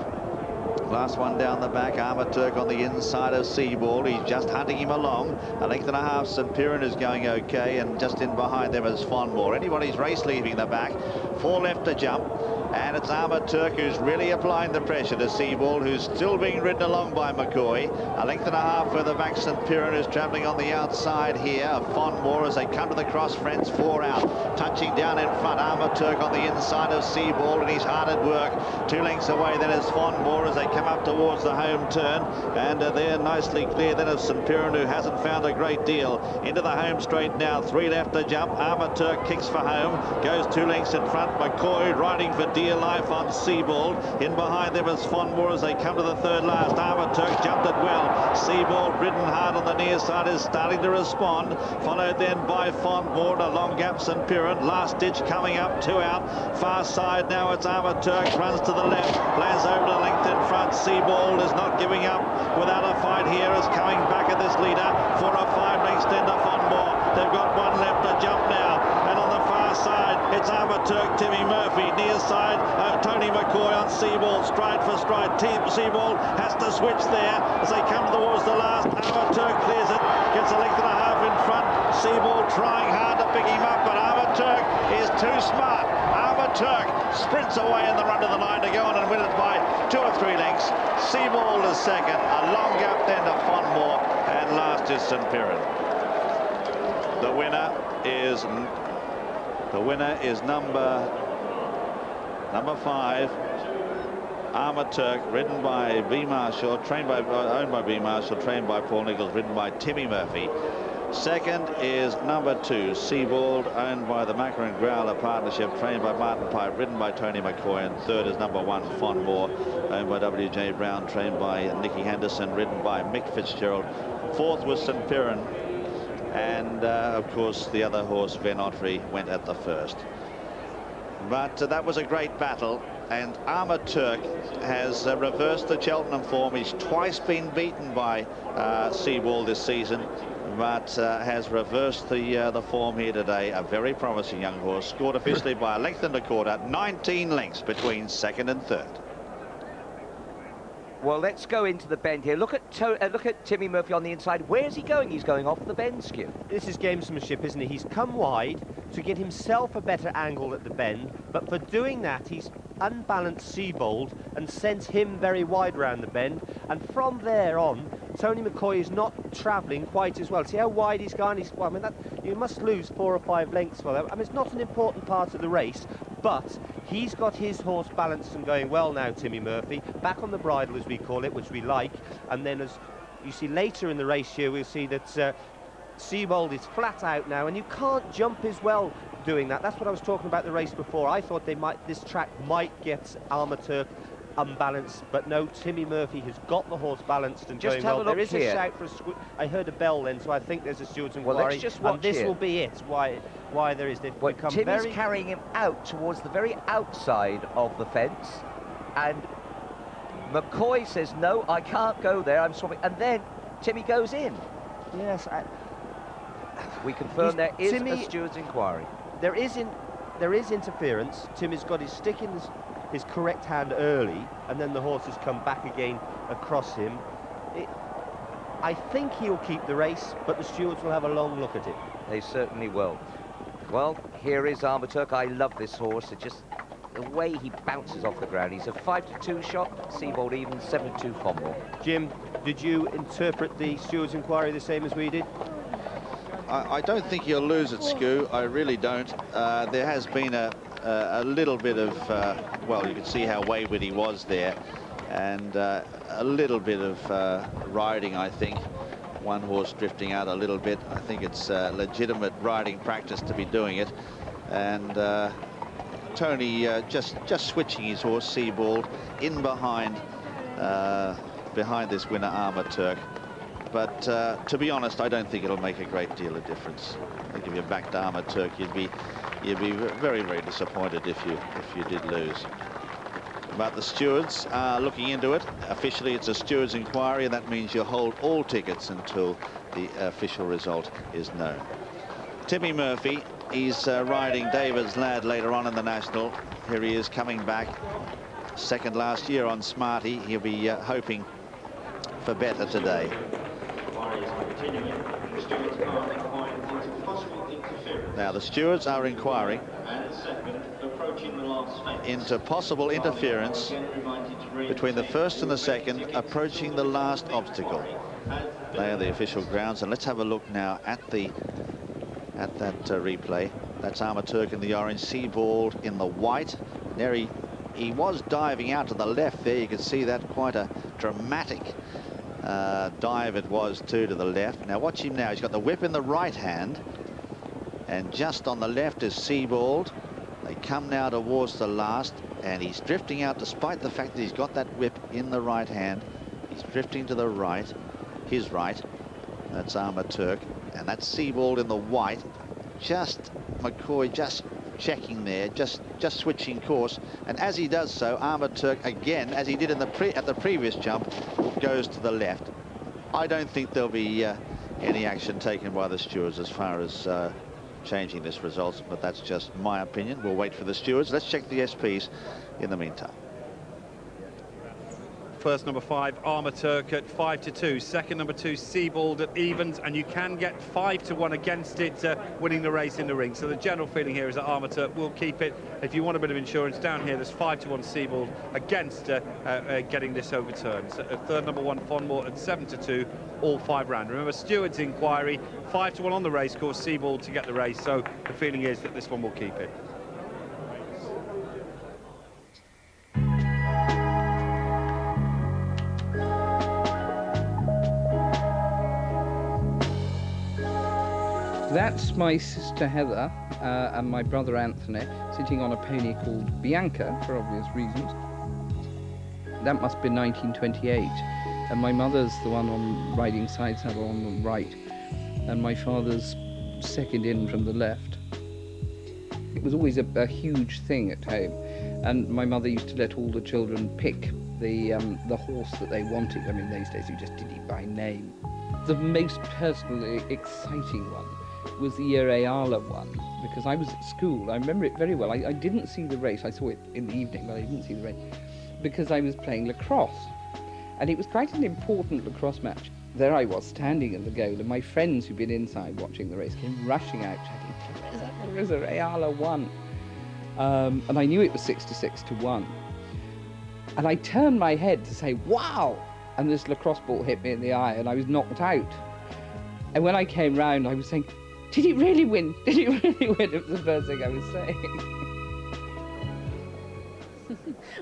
Last one down the back, Armaturk on the inside of Seabold. He's just hunting him along. 1.5 lengths, St Piran is going okay, and just in behind them is Fonmore. Anybody's race leaving the back. 4 left to jump. And it's Armaturk who's really applying the pressure to Seabold, who's still being ridden along by McCoy. 1.5 lengths further back, St Piran is travelling on the outside here of Fonmore as they come to the cross fence. 4 out, touching down in front. Armaturk on the inside of Seabold, and he's hard at work. 2 lengths away then is Fonmore as they come up towards the home turn, and they're nicely clear then of St Piran, who hasn't found a great deal. Into the home straight now, 3 left to jump. Armaturk kicks for home, goes 2 lengths in front. McCoy riding for dear dear life on Seabold. In behind them is Fonmore as they come to the third last. Armour Turk jumped it well. Seabold, ridden hard on the near side, is starting to respond. Followed then by Fonmore, a long gap St Piran. Last ditch coming up, 2 out. Far side now, it's Armour Turk, runs to the left, lands over the length in front. Seabold is not giving up without a fight here, is coming back at this leader. 4 or 5 lengths then to Fonmore. They've got one left to jump now. And on the far side, it's Armour Turk, Timmy Murphy. Near side, Tony McCoy on Seabold, stride for stride. Seabold has to switch there as they come towards the last. Armour Turk clears it, gets a length and a half in front. Seabold trying hard to pick him up, but Armour Turk is too smart. Armour Turk sprints away in the run to the line to go on and win it by 2 or 3 lengths. Seabold is second, a long gap then to Fonmore, and last is St Piran. The winner is number 5, Armour Turk, ridden by B. Marshall, owned by B. Marshall, trained by Paul Nichols, ridden by Timmy Murphy. Second is number 2, Seabold, owned by the Macra and Growler partnership, trained by Martin Pipe, ridden by Tony McCoy. And third is number 1, Fonmore, owned by W.J. Brown, trained by Nicky Henderson, ridden by Mick Fitzgerald. Fourth was St Piran. And, of course, the other horse, Van Autry, went at the first. But that was a great battle, and Armour Turk has reversed the Cheltenham form. He's twice been beaten by Seabold this season, but has reversed the form here today. A very promising young horse, scored officially by a length and a quarter, 19 lengths between second and third. Well, let's go into the bend here. Look at Timmy Murphy on the inside. Where's he going? He's going off the bend, Skew. This is gamesmanship, isn't it? He's come wide to get himself a better angle at the bend, but for doing that, he's unbalanced Seabold and sent him very wide round the bend. And from there on, Tony McCoy is not travelling quite as well. See how wide he's gone? Well, I mean, you must lose 4 or 5 lengths for that. I mean, it's not an important part of the race, but he's got his horse balanced and going well now, Timmy Murphy. Back on the bridle, as we call it, which we like. And then, as you see later in the race here, we'll see that Seabold is flat out now, and you can't jump as well doing that. That's what I was talking about the race before. I thought this track might get Armour Turk unbalanced, but no, Timmy Murphy has got the horse balanced and just going have well. A look there is here. a shout for a I heard a bell then, so I think there's a steward's inquiry. Well, let's just watch and this here. will be it. Why there is. They've become Timmy's very carrying him out towards the very outside of the fence, and McCoy says, "No, I can't go there. I'm swapping." And then Timmy goes in. Yes, we confirm there is a steward's inquiry. There is interference. Timmy's got his stick in his correct hand early, and then the horse has come back again across him. I think he'll keep the race, but the stewards will have a long look at it. They certainly will. Well, here is Armour Turk. I love this horse. It just, the way he bounces off the ground. He's a 5-2 shot. Seabold even 7-2 Fonmore. Jim, did you interpret the steward's inquiry the same as we did? I don't think he'll lose at Skew. I really don't. There has been a little bit of, well, you can see how wayward he was there, and a little bit of riding, I think. One horse drifting out a little bit. I think it's legitimate riding practice to be doing it. And Tony just switching his horse, Seabold, in behind this winner, Armour Turk. But to be honest, I don't think it'll make a great deal of difference. I think if you're back to Armour Turk, you'd be very, very disappointed if you did lose. But the stewards are looking into it. Officially, it's a steward's inquiry, and that means you hold all tickets until the official result is known. Timmy Murphy, he's riding David's Lad later on in the National. Here he is coming back. Second last year on Smarty. He'll be hoping for better today. Now the stewards are inquiring into possible interference between the first and the second approaching the last obstacle. They are the official grounds, and let's have a look now at that replay. That's Armour Turk in the orange, Seabold in the white. There he was diving out to the left there. You can see that, quite a dramatic dive it was too, to the left. Now watch him now. He's got the whip in the right hand, and just on the left is Seabold. They come now towards the last. and he's drifting out despite the fact that he's got that whip in the right hand. He's drifting to the right, his right. That's Armour Turk, and that's Seabold in the white. Just McCoy just checking there, just switching course, and as he does so, Armour Turk again, as he did in at the previous jump, goes to the left. I don't think there'll be any action taken by the stewards as far as changing this result, but that's just my opinion. We'll wait for the stewards. Let's check the SPs in the meantime. First, number 5, Armour Turk at 5-2. Second, number 2, Seabold at evens, and you can get 5-1 against it, winning the race in the ring. So the general feeling here is that Armour Turk will keep it. If you want a bit of insurance, down here there's 5-1 Seabold against getting this overturned. So, third, number 1, Fonmore at 7-2, all 5 round. Remember, stewards inquiry, 5-1 on the race course, Seabold to get the race. So the feeling is that this one will keep it. That's my sister Heather and my brother Anthony sitting on a pony called Bianca, for obvious reasons. That must be 1928, and my mother's the one on riding side saddle on the right, and my father's second in from the left. It was always a huge thing at home, and my mother used to let all the children pick the horse that they wanted. I mean, those days you just did it by name. The most personally exciting one was the year Ayala won, because I was at school. I remember it very well. I didn't see the race. I saw it in the evening, but I didn't see the race because I was playing lacrosse. And it was quite an important lacrosse match. There I was, standing in the goal, and my friends who'd been inside watching the race came rushing out, shouting, Teresa, Ayala won. And I knew it was 6-1. And I turned my head to say, wow! And this lacrosse ball hit me in the eye, and I was knocked out. And when I came round, I was saying, did it really win? Did it really win? It was the first thing I was saying.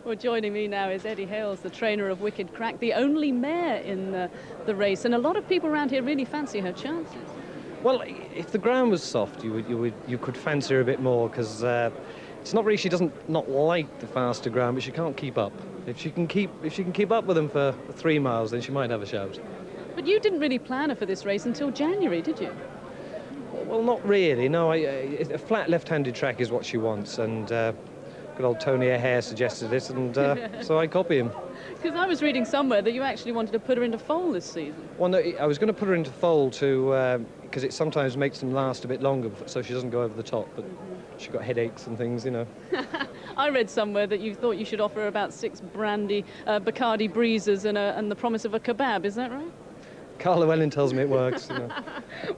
Well, joining me now is Eddie Hales, the trainer of Wicked Crack, the only mare in the race, and a lot of people around here really fancy her chances. Well, if the ground was soft, you could fancy her a bit more, because it's not really, she doesn't not like the faster ground, but she can't keep up. If she can keep up with them for 3 miles, then she might have a shout. But you didn't really plan her for this race until January, did you? Well, not really. No, a flat left-handed track is what she wants, and good old Tony O'Hare suggested it, and so I copy him. Because I was reading somewhere that you actually wanted to put her into foal this season. Well, no, I was going to put her into foal because it sometimes makes them last a bit longer, so she doesn't go over the top. But she got headaches and things, you know. I read somewhere that you thought you should offer her about 6 brandy Bacardi breezes and the promise of a kebab. Is that right? Carl Lllwelllyn tells me it works. You know.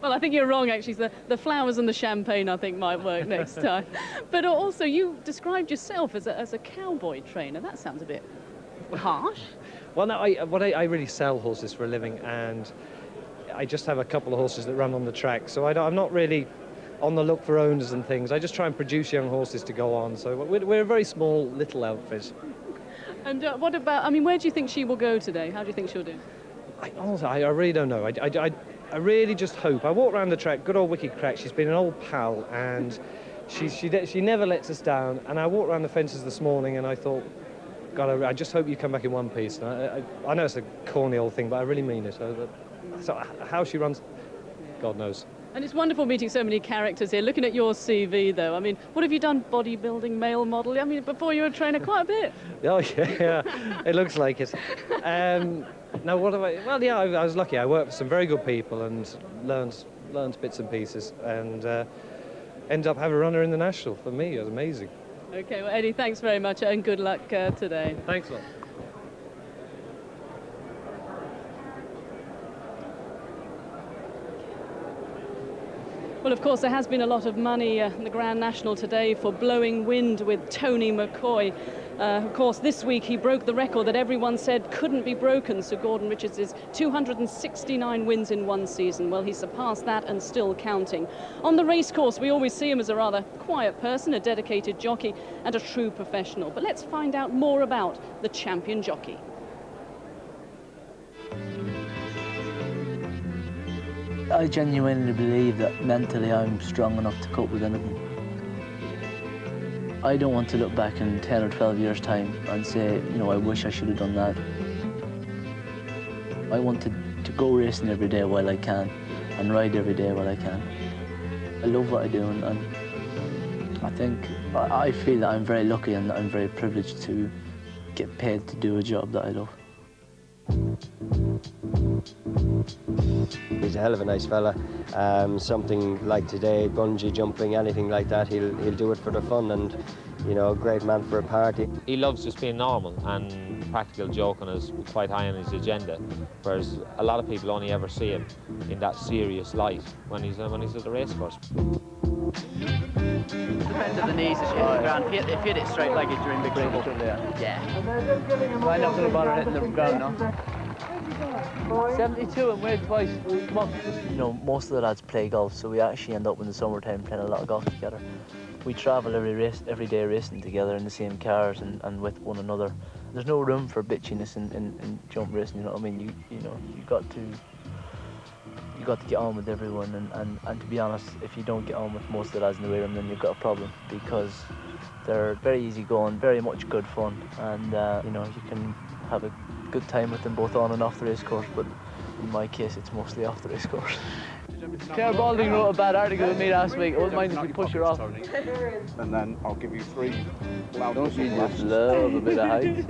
Well, I think you're wrong, actually. The flowers and the champagne, I think, might work next time. But also, you described yourself as a cowboy trainer. That sounds a bit harsh. Well, no, I really sell horses for a living, and I just have a couple of horses that run on the track. So I'm not really on the look for owners and things. I just try and produce young horses to go on. So we're a very small, little outfit. And what about, I mean, where do you think she will go today? How do you think she'll do? Honestly, I really don't know. I really just hope. I walk around the track, good old Wicked Crack. She's been an old pal, and she never lets us down. And I walked around the fences this morning, and I thought, God, I just hope you come back in one piece. And I know it's a corny old thing, but I really mean it. So how she runs, God knows. And it's wonderful meeting so many characters here. Looking at your CV, though, I mean, what have you done? Bodybuilding, male model? I mean, before you were a trainer, quite a bit. Oh, yeah, it looks like it. No, what have I... Well, yeah, I was lucky. I worked for some very good people and learned bits and pieces, and ended up having a runner in the National. For me, it was amazing. OK, well, Eddie, thanks very much, and good luck today. Thanks a lot. Well, of course, there has been a lot of money in the Grand National today for Blowing Wind with Tony McCoy. Of course, this week he broke the record that everyone said couldn't be broken. Sir Gordon Richards' 269 wins in one season. Well, he surpassed that and still counting. On the racecourse, we always see him as a rather quiet person, a dedicated jockey and a true professional. But let's find out more about the champion jockey. I genuinely believe that mentally I'm strong enough to cope with anything. I don't want to look back in 10 or 12 years' time and say, you know, I wish I should have done that. I want to go racing every day while I can and ride every day while I can. I love what I do, and I feel that I'm very lucky and that I'm very privileged to get paid to do a job that I love. He's a hell of a nice fella. Something like today, bungee jumping, anything like that, he'll do it for the fun, and you know, great man for a party. He loves just being normal, and practical joking is quite high on his agenda, whereas a lot of people only ever see him in that serious light when he's at the racecourse. Depends on the knees as you hit the ground. If you hit it straight like it, you're in big trouble. Yeah. Well, I'm not going to bother hitting the ground now. 72 and weighed twice. Come on. You know, most of the lads play golf, so we actually end up in the summertime playing a lot of golf together. We travel every day racing together in the same cars and with one another. There's no room for bitchiness in jump racing, you know what I mean? You got to get on with everyone, and to be honest, if you don't get on with most of the lads in the weight room, then you've got a problem, because they're very easygoing, very much good fun, and you know, you can have a good time with them both on and off the race course, but in my case it's mostly off the race course. Carl Lllwelllyn wrote a bad article with me last week. I wouldn't mind if we push her off. And then I'll give you 3 loud Don't you just love a bit of height?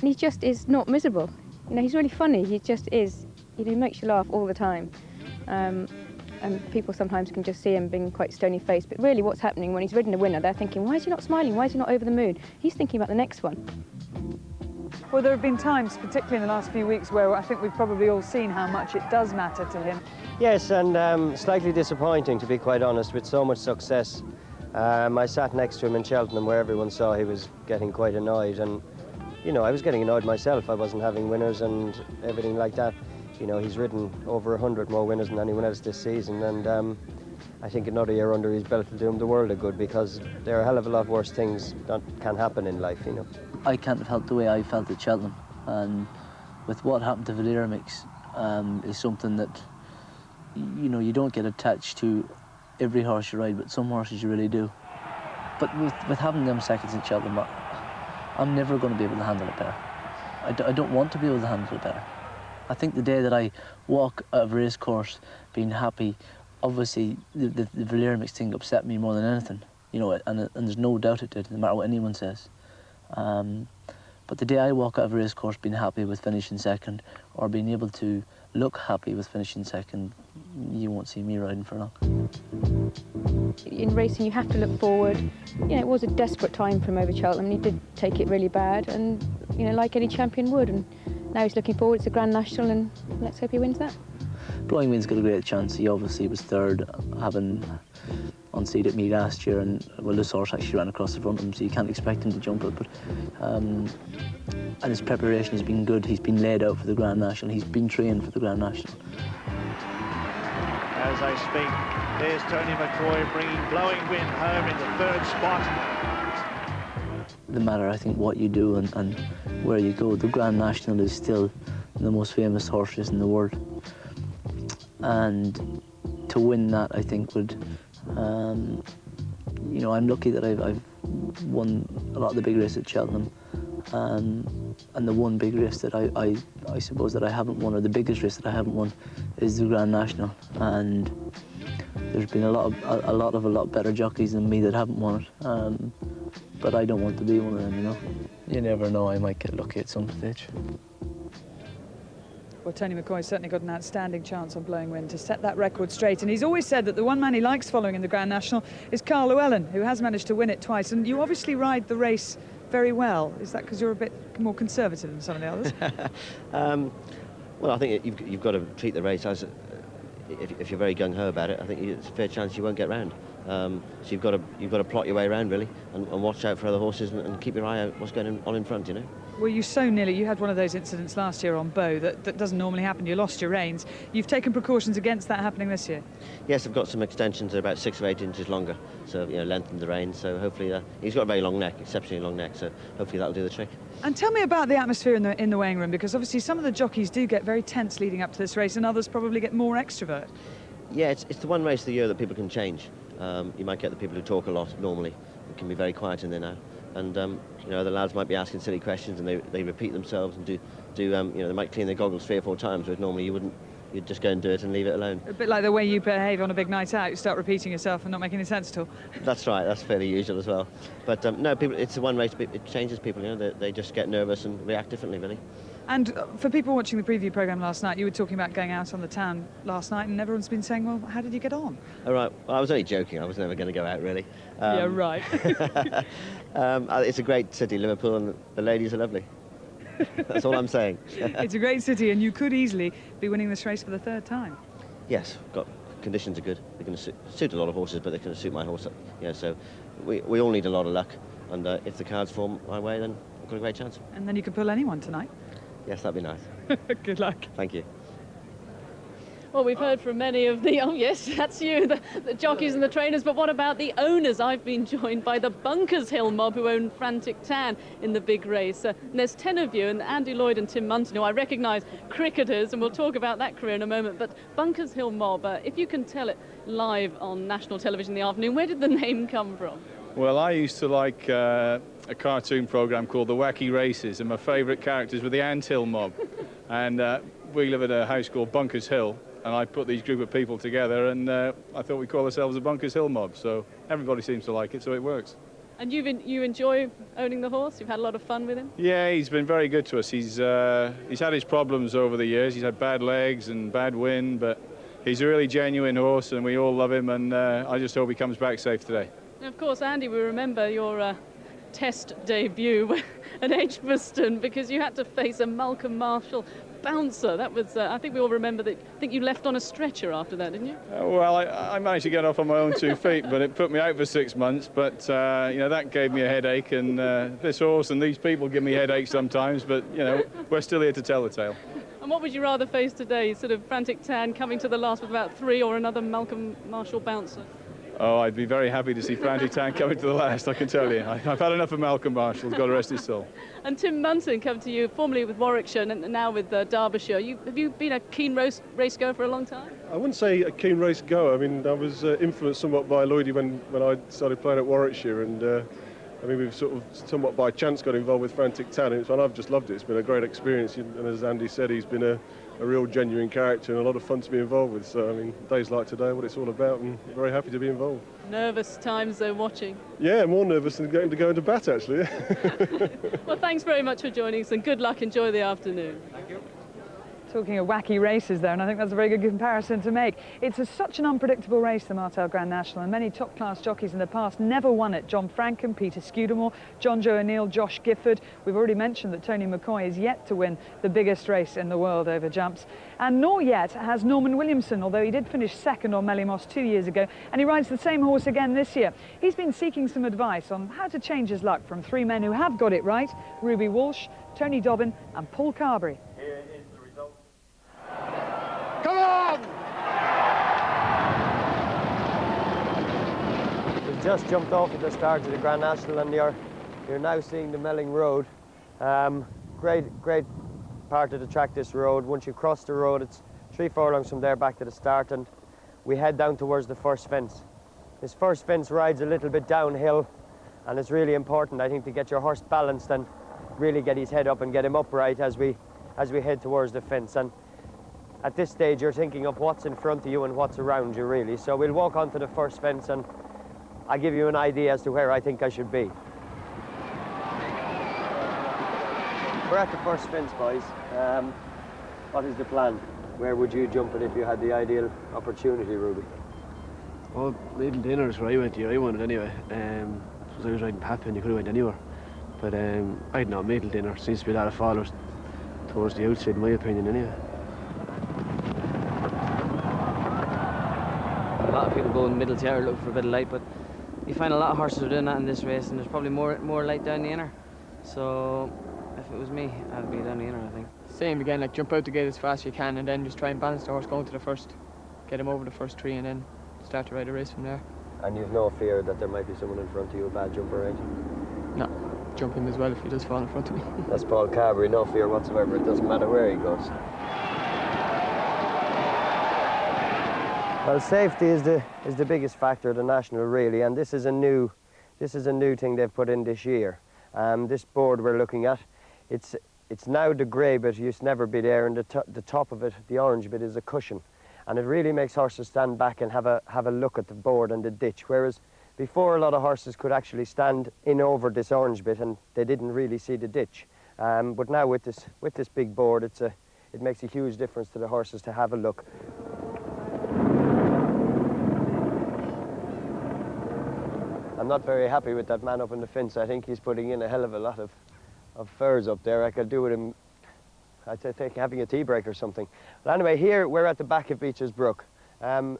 He just is not miserable. You know, he's really funny. He just is. You know, he makes you laugh all the time. And people sometimes can just see him being quite stony-faced. But really what's happening when he's ridden a winner, they're thinking, why is he not smiling? Why is he not over the moon? He's thinking about the next one. Well, there have been times, particularly in the last few weeks, where I think we've probably all seen how much it does matter to him. Yes, and slightly disappointing, to be quite honest, with so much success. I sat next to him in Cheltenham, where everyone saw he was getting quite annoyed, and you know, I was getting annoyed myself. I wasn't having winners and everything like that. You know, he's ridden over 100 more winners than anyone else this season, and I think another year under his belt will do him the world of good, because there are a hell of a lot worse things that can happen in life, you know. I can't have felt the way I felt at Cheltenham, and with what happened to Mix is something that, you know, you don't get attached to every horse you ride, but some horses you really do. But with having them seconds at Cheltenham, I'm never going to be able to handle it better. I don't want to be able to handle it better. I think the day that I walk out of a race course being happy, obviously the Mix thing upset me more than anything, you know, and there's no doubt it did, no matter what anyone says. But the day I walk out of a race course being happy with finishing second, or being able to look happy with finishing second, you won't see me riding for long. In racing, you have to look forward. You know, it was a desperate time for him over Cheltenham, and he did take it really bad, and, you know, like any champion would. And now he's looking forward. It's a Grand National, and let's hope he wins that. Blowing Wind's got a great chance. He obviously was third, having unseated me last year, and well, this horse actually ran across the front of him, so you can't expect him to jump it. But and his preparation has been good. He's been laid out for the Grand National. He's been trained for the Grand National. As I speak, there's Tony McCoy bringing Blowing Wind home in the 3rd spot. No matter, I think, what you do and where you go, the Grand National is still the most famous horse race in the world. And to win that, I think, would, you know, I'm lucky that I've won a lot of the big races at Cheltenham. And the one big race that I suppose that I haven't won, or the biggest race that I haven't won, is the Grand National. And there's been a lot better jockeys than me that haven't won it. But I don't want to be one of them, you know. You never know, I might get lucky at some stage. Well, Tony McCoy's certainly got an outstanding chance on Blowing Wind to set that record straight. And he's always said that the one man he likes following in the Grand National is Carl Lllwelllyn, who has managed to win it twice. And you obviously ride the race very well. Is that because you're a bit more conservative than some of the others? Well, I think you've got to treat the race as, if you're very gung-ho about it, I think it's a fair chance you won't get round. So you've got to plot your way around, really, and watch out for other horses and keep your eye out what's going on in front, you know. Well, you so nearly, you had one of those incidents last year on Beau that doesn't normally happen. You lost your reins. You've taken precautions against that happening this year? Yes, I've got some extensions that are about 6 or 8 inches longer, so lengthened the reins. So hopefully, he's got a very long neck, exceptionally long neck. So hopefully that'll do the trick. And tell me about the atmosphere in the weighing room, because obviously some of the jockeys do get very tense leading up to this race, and others probably get more extrovert. Yeah, it's the one race of the year that people can change. You might get the people who talk a lot normally, who can be very quiet in there now. And the lads might be asking silly questions and they repeat themselves and they might clean their goggles 3 or 4 times, whereas normally you'd just go and do it and leave it alone. A bit like the way you behave on a big night out. You start repeating yourself and not making any sense at all. That's right, that's fairly usual as well. But no, it's the one race, it changes people, they just get nervous and react differently, really. And for people watching the preview programme last night, you were talking about going out on the town last night, and everyone's been saying, well, how did you get on? All right, well, I was only joking. I was never going to go out, really. Yeah, right. It's a great city, Liverpool, and the ladies are lovely. That's all I'm saying. It's a great city, and you could easily be winning this race for the 3rd time. Yes, conditions are good. They're going to suit a lot of horses, but they're going to suit my horse. So we all need a lot of luck, and if the cards fall my way, then I've got a great chance. And then you could pull anyone tonight. Yes, that'd be nice. Good luck. Thank you. Well, we've heard from many of the, oh yes, that's you, the jockeys and the trainers, but what about the owners? I've been joined by the Bunkers Hill mob who own Frantic Tan in the big race. And there's 10 of you, and Andy Lloyd and Tim Munton, who I recognise, cricketers, and we'll talk about that career in a moment. But Bunkers Hill mob, if you can tell it live on national television in the afternoon, where did the name come from? Well, I used to like a cartoon programme called The Wacky Races, and my favourite characters were the Anthill mob. And we live at a house called Bunkers Hill, and I put these group of people together, and I thought we'd call ourselves the Bunkers Hill mob. So everybody seems to like it, so it works. And you enjoy owning the horse? You've had a lot of fun with him? Yeah, he's been very good to us. He's had his problems over the years. He's had bad legs and bad wind, but he's a really genuine horse, and we all love him, and I just hope he comes back safe today. And of course, Andy, we remember your test debut at Edgbaston, because you had to face a Malcolm Marshall bouncer. That was, I think we all remember that. I think you left on a stretcher after that, didn't you? Well, I managed to get off on my own 2 feet, but it put me out for 6 months. But that gave me a headache, and this horse and these people give me headaches sometimes. But we're still here to tell the tale. And what would you rather face today? Sort of Frantic Tan coming to the last with about 3, or another Malcolm Marshall bouncer? Oh, I'd be very happy to see Frantic Tan coming to the last, I can tell you. I've had enough of Malcolm Marshall, God rest his soul. And Tim Munton come to you, formerly with Warwickshire and now with Derbyshire. Have you been a keen race goer for a long time? I wouldn't say a keen race goer. I mean, I was influenced somewhat by Lloydie when I started playing at Warwickshire, and we've sort of somewhat by chance got involved with Frantic Tan, and I've just loved it. It's been a great experience, and as Andy said, he's been a real genuine character and a lot of fun to be involved with. So, I mean, days like today, what it's all about, and very happy to be involved. Nervous times though watching? Yeah, more nervous than going to go into bat, actually. Well, thanks very much for joining us, and good luck. Enjoy the afternoon. Thank you. Talking of wacky races there, and I think that's a very good comparison to make. It's such an unpredictable race, the Martel Grand National, and many top-class jockeys in the past never won it. John Franken, Peter Scudamore, John Joe O'Neill, Josh Gifford. We've already mentioned that Tony McCoy is yet to win the biggest race in the world over jumps. And nor yet has Norman Williamson, although he did finish 2nd on Melimoss 2 years ago, and he rides the same horse again this year. He's been seeking some advice on how to change his luck from 3 men who have got it right: Ruby Walsh, Tony Dobbin and Paul Carberry. Come on! We've just jumped off at the start of the Grand National, and you're now seeing the Melling Road. Great part of the track, this road. Once you cross the road, it's 3 furlongs from there back to the start, and we head down towards the first fence. This first fence rides a little bit downhill, and it's really important, I think, to get your horse balanced and really get his head up and get him upright as we head towards the fence. And at this stage, you're thinking of what's in front of you and what's around you, really. So we'll walk onto the first fence, and I'll give you an idea as to where I think I should be. We're at the first fence, boys. What is the plan? Where would you jump it if you had the ideal opportunity, Ruby? Well, Middle Dinner is where I went here. I won it anyway. Because I was riding Papa, and you could have went anywhere. But I don't know, Middle Dinner seems to be a lot of followers towards the outside, in my opinion, anyway. A lot of people go in the middle tier looking for a bit of light, but you find a lot of horses are doing that in this race, and there's probably more light down the inner. So if if it was me, I'd be down the inner, I think. Same again, like jump out the gate as fast as you can and then just try and balance the horse going to the first, get him over the first tree and then start to ride a race from there. And you've no fear that there might be someone in front of you, a bad jumper, right? No, jump him as well if he does fall in front of me. That's Paul Carberry, no fear whatsoever. It doesn't matter where he goes. Well, safety is the biggest factor at the national, really, and this is a new thing they've put in this year. This board we're looking at, it's now the grey bit used to never be there, and the top of it, the orange bit, is a cushion, and it really makes horses stand back and have a look at the board and the ditch. Whereas before, a lot of horses could actually stand in over this orange bit and they didn't really see the ditch. But now with this big board, it makes a huge difference to the horses to have a look. I'm not very happy with that man up on the fence. I think he's putting in a hell of a lot of furs up there. I could do with him, I'd think, having a tea break or something. But anyway, here we're at the back of Beecher's Brook.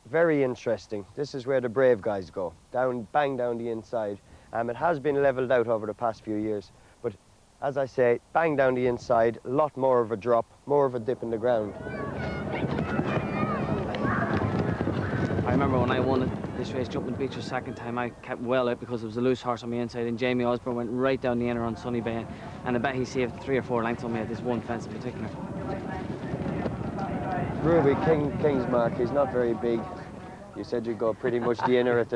Very interesting. This is where the brave guys go, bang down the inside. It has been levelled out over the past few years, but as I say, bang down the inside, a lot more of a drop, more of a dip in the ground. I remember when I won this race, jumping Beecher's second time, I kept well out because there was a loose horse on my inside, and Jamie Osborne went right down the inner on Sunny Bay, and I bet he saved 3 or 4 lengths on me at this one fence in particular. Ruby, Kingsmark, he's not very big. You said you'd go pretty much the inner at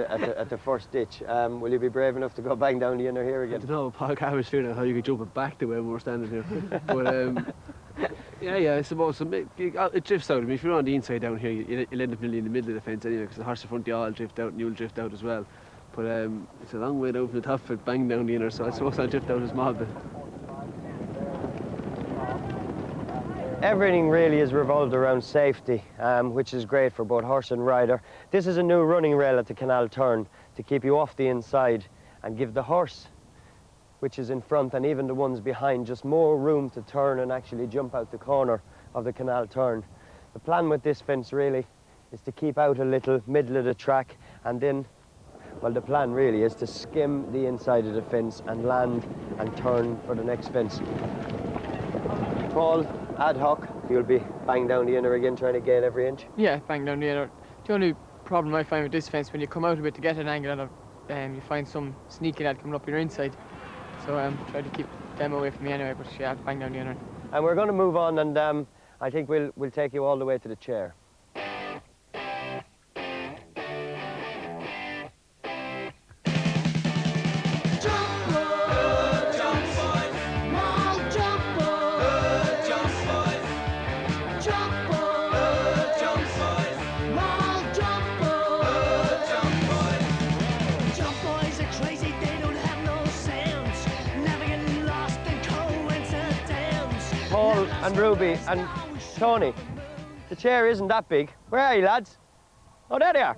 the first ditch. Will you be brave enough to go bang down the inner here again? I don't know, Paul Carberry's feeling out how you could jump it back the way we're standing here. But yeah, I suppose it drifts out. I mean, if you're on the inside down here, you'll end up nearly in the middle of the fence anyway, because the horse in front of you all drift out and you'll drift out as well. But it's a long way down from the top of it, bang down the inner, so I suppose I'll drift out a small bit. Everything really is revolved around safety, which is great for both horse and rider. This is a new running rail at the canal turn to keep you off the inside and give the horse, which is in front, and even the ones behind, just more room to turn and actually jump out the corner of the canal turn. The plan with this fence really is to keep out a little, middle of the track, and then, well, the plan really is to skim the inside of the fence and land and turn for the next fence. Paul, ad hoc, you'll be bang down the inner again, trying to gain every inch? Yeah, bang down the inner. The only problem I find with this fence, when you come out a bit to get an angle on it, you find some sneaky lad coming up your inside. So try to keep them away from me anyway, but yeah, bang down the inner. And we're going to move on, and I think we'll take you all the way to the chair. Paul and Ruby and Tony, the chair isn't that big. Where are you, lads? Oh, there they are.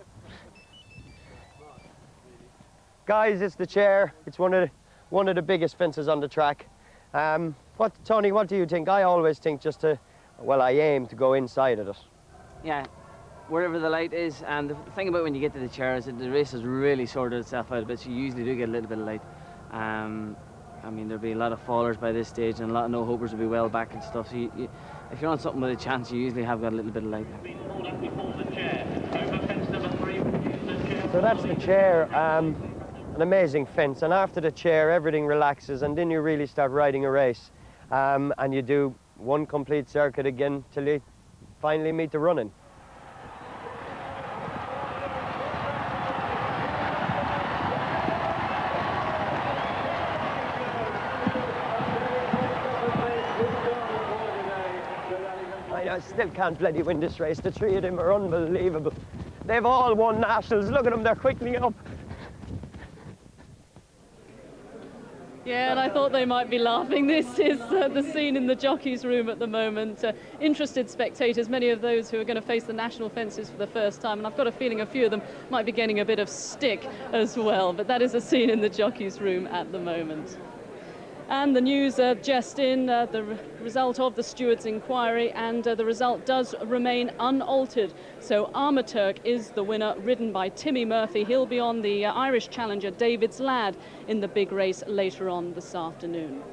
Guys, it's the chair. It's one of the biggest fences on the track. Tony, what do you think? I always think I aim to go inside of it. Yeah, wherever the light is, and the thing about when you get to the chair is that the race has really sorted itself out a bit, so you usually do get a little bit of light. I mean, there'll be a lot of fallers by this stage, and a lot of no-hopers will be well back and stuff, so if you're on something with a chance, you usually have got a little bit of light. So that's the chair, an amazing fence, and after the chair, everything relaxes, and then you really start riding a race, and you do one complete circuit again till you finally meet the running. I still can't bloody win this race. The 3 of them are unbelievable. They've all won nationals. Look at them, they're quickening up. Yeah, and I thought they might be laughing. This is the scene in the jockey's room at the moment. Interested spectators, many of those who are going to face the national fences for the first time, and I've got a feeling a few of them might be getting a bit of stick as well, but that is a scene in the jockey's room at the moment. And the news just in, the result of the steward's inquiry, and the result does remain unaltered. So Armaturk is the winner, ridden by Timmy Murphy. He'll be on the Irish challenger David's Lad in the big race later on this afternoon.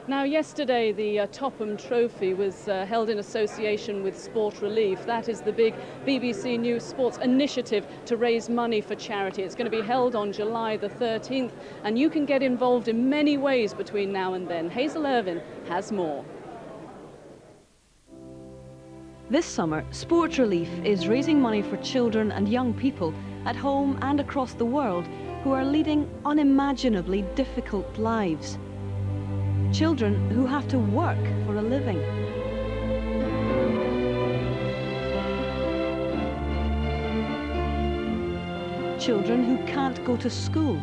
Now, yesterday the Topham Trophy was held in association with Sport Relief. That is the big BBC News Sports initiative to raise money for charity. It's going to be held on July the 13th, and you can get involved in many ways between now and then. Hazel Irvine has more. This summer, Sport Relief is raising money for children and young people at home and across the world who are leading unimaginably difficult lives. Children who have to work for a living. Children who can't go to school.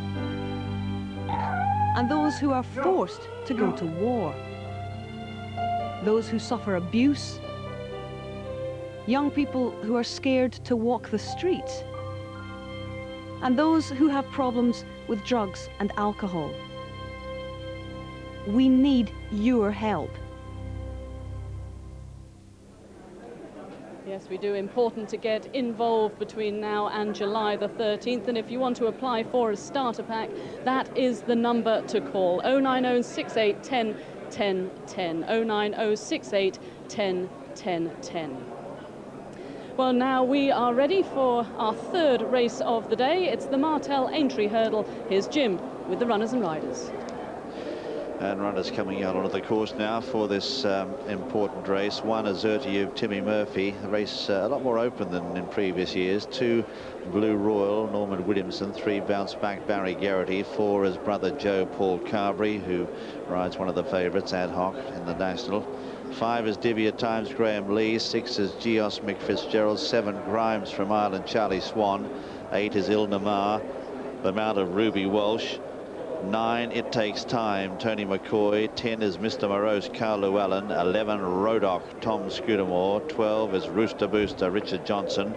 And those who are forced to go to war. Those who suffer abuse. Young people who are scared to walk the streets. And those who have problems with drugs and alcohol. We need your help. Yes, we do. Important to get involved between now and July the 13th. And if you want to apply for a starter pack, that is the number to call. 09068 10 10 10. 09068 10 10 10. Well, now we are ready for our third race of the day. It's the Martel Aintree Hurdle. Here's Jim with the runners and riders. And runners coming out onto the course now for this important race. 1, Azerti of Timmy Murphy. The race a lot more open than in previous years. 2, Blue Royal, Norman Williamson. 3, Bounce Back, Barry Geraghty. 4 is brother Joe, Paul Carberry, who rides one of the favourites, ad hoc, in the National. 5 is Divvy at Times, Graham Lee. 6 is Geos Mick Fitzgerald. 7, Grimes from Ireland, Charlie Swan. 8 is Il Namar, the mount of Ruby Walsh. 9, It Takes Time, Tony McCoy. 10 is Mr. Morose, Carl Lllwelllyn. 11, Rodock, Tom Scudamore. 12 is Rooster Booster, Richard Johnson.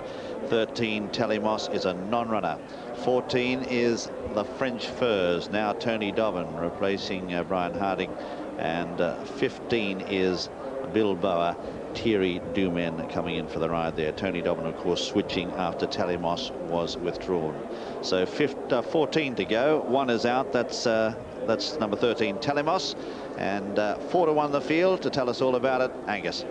13, Telemos is a non-runner. 14 is the French Furs, now Tony Dobbin replacing Brian Harding. And 15 is Bilboa, Thierry Dumen coming in for the ride there. Tony Dobbin, of course, switching after Telemos was withdrawn. So 14 to go. 1 is out. That's number 13, Telemos. And 4-1 the field. To tell us all about it, Angus.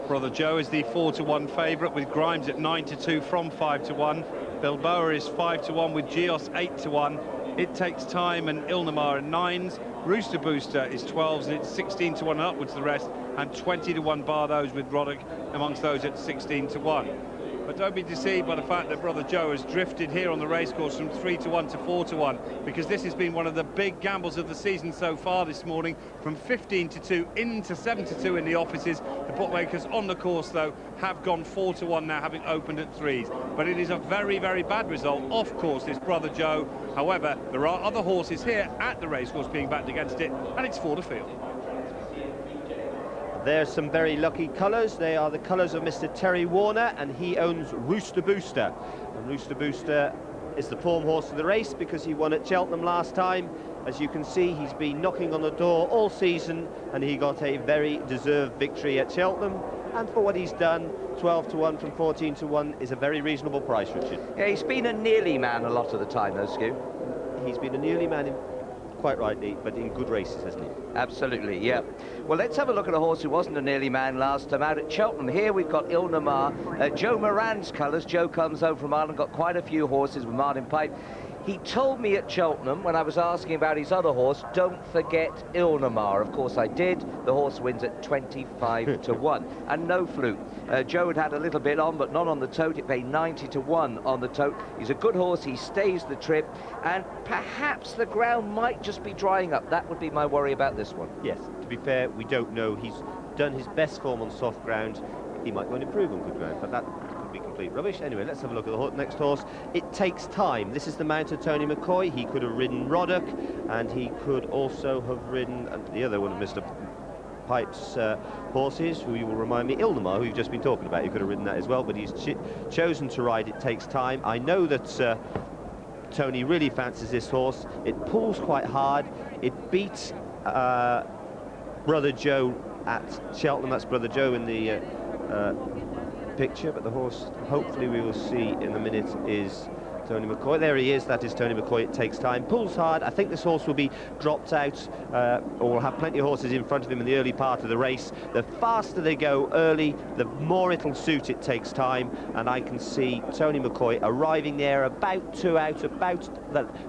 Brother Joe is the 4-1 favourite, with Grimes at 9-2 from 5-1. Bilboa is 5-1 with Geos 8-1. It Takes Time and Ilnamar at 9s. Rooster Booster is 12s, and it's 16-1 and upwards the rest, and 20-1 bar those with Roddick amongst those at 16-1. But don't be deceived by the fact that Brother Joe has drifted here on the racecourse from 3-1 to 4-1, because this has been one of the big gambles of the season so far this morning, from 15-2 into 7-2 in the offices. The bookmakers on the course, though, have gone 4-1 now, having opened at 3s. But it is a very, very bad result off course, this Brother Joe. However, there are other horses here at the racecourse being backed against it, and it's for the field. There's some very lucky colours. They are the colours of Mr. Terry Warner, and he owns Rooster Booster. And Rooster Booster is the form horse of the race because he won at Cheltenham last time. As you can see, he's been knocking on the door all season, and he got a very deserved victory at Cheltenham. And for what he's done, 12-1 from 14-1 is a very reasonable price, Richard. Yeah, he's been a nearly man a lot of the time, though, Skew. He's been a nearly man in, quite rightly, but in good races, hasn't he? Absolutely, yeah. Well, let's have a look at a horse who wasn't a nearly man last time out at Cheltenham. Here we've got Il Namar, Joe Moran's colours. Joe comes home from Ireland, got quite a few horses with Martin Pipe. He told me at Cheltenham, when I was asking about his other horse, don't forget Il Namar. Of course I did. The horse wins at 25-1. And no fluke. Joe had had a little bit on, but not on the tote. It paid 90-1 on the tote. He's a good horse. He stays the trip. And perhaps the ground might just be drying up. That would be my worry about this one. Yes, to be fair, we don't know. He's done his best form on soft ground. He might go and improve on good ground, but that could be complete rubbish. Anyway, let's have a look at the next horse. It Takes Time. This is the mount of Tony McCoy. He could have ridden Roddick, and he could also have ridden the other one of Mr. Pipe's horses, who you will remind me, Il Namar, who you've just been talking about. He could have ridden that as well, but he's chosen to ride It Takes Time. I know that Tony really fancies this horse. It pulls quite hard. It beats Brother Joe at Cheltenham. That's Brother Joe in the picture, but the horse, hopefully we will see in a minute, is Tony McCoy. There he is. That is Tony McCoy. It takes time. Pulls hard. I think this horse will be dropped out, or will have plenty of horses in front of him in the early part of the race. The faster they go early, the more it'll suit. It takes time, and I can see Tony McCoy arriving there about 2 out,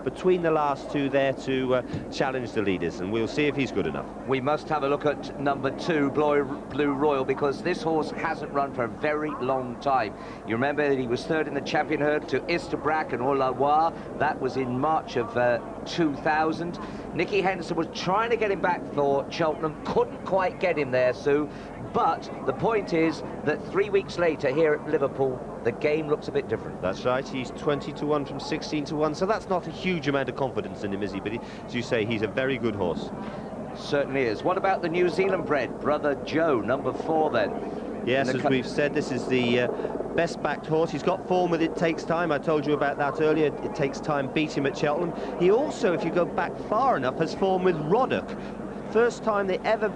between the last two there to challenge the leaders, and we'll see if he's good enough. We must have a look at number 2, Blue Royal, because this horse hasn't run for a very long time. You remember that he was third in the champion herd to Istabrac and Olawa. That was in March of 2000. Nicky Henderson was trying to get him back for Cheltenham, couldn't quite get him there, Sue. But the point is that 3 weeks later here at Liverpool, the game looks a bit different. That's right. He's 20-1 from 16-1, so that's not a huge amount of confidence in him, is he? But as you say, he's a very good horse. Certainly is. What about the New Zealand bred, Brother Joe, number 4 then? Yes, as we've said, this is the best-backed horse. He's got form with It Takes Time. I told you about that earlier. It Takes Time beat him at Cheltenham. He also, if you go back far enough, has form with Roddick. First time they ever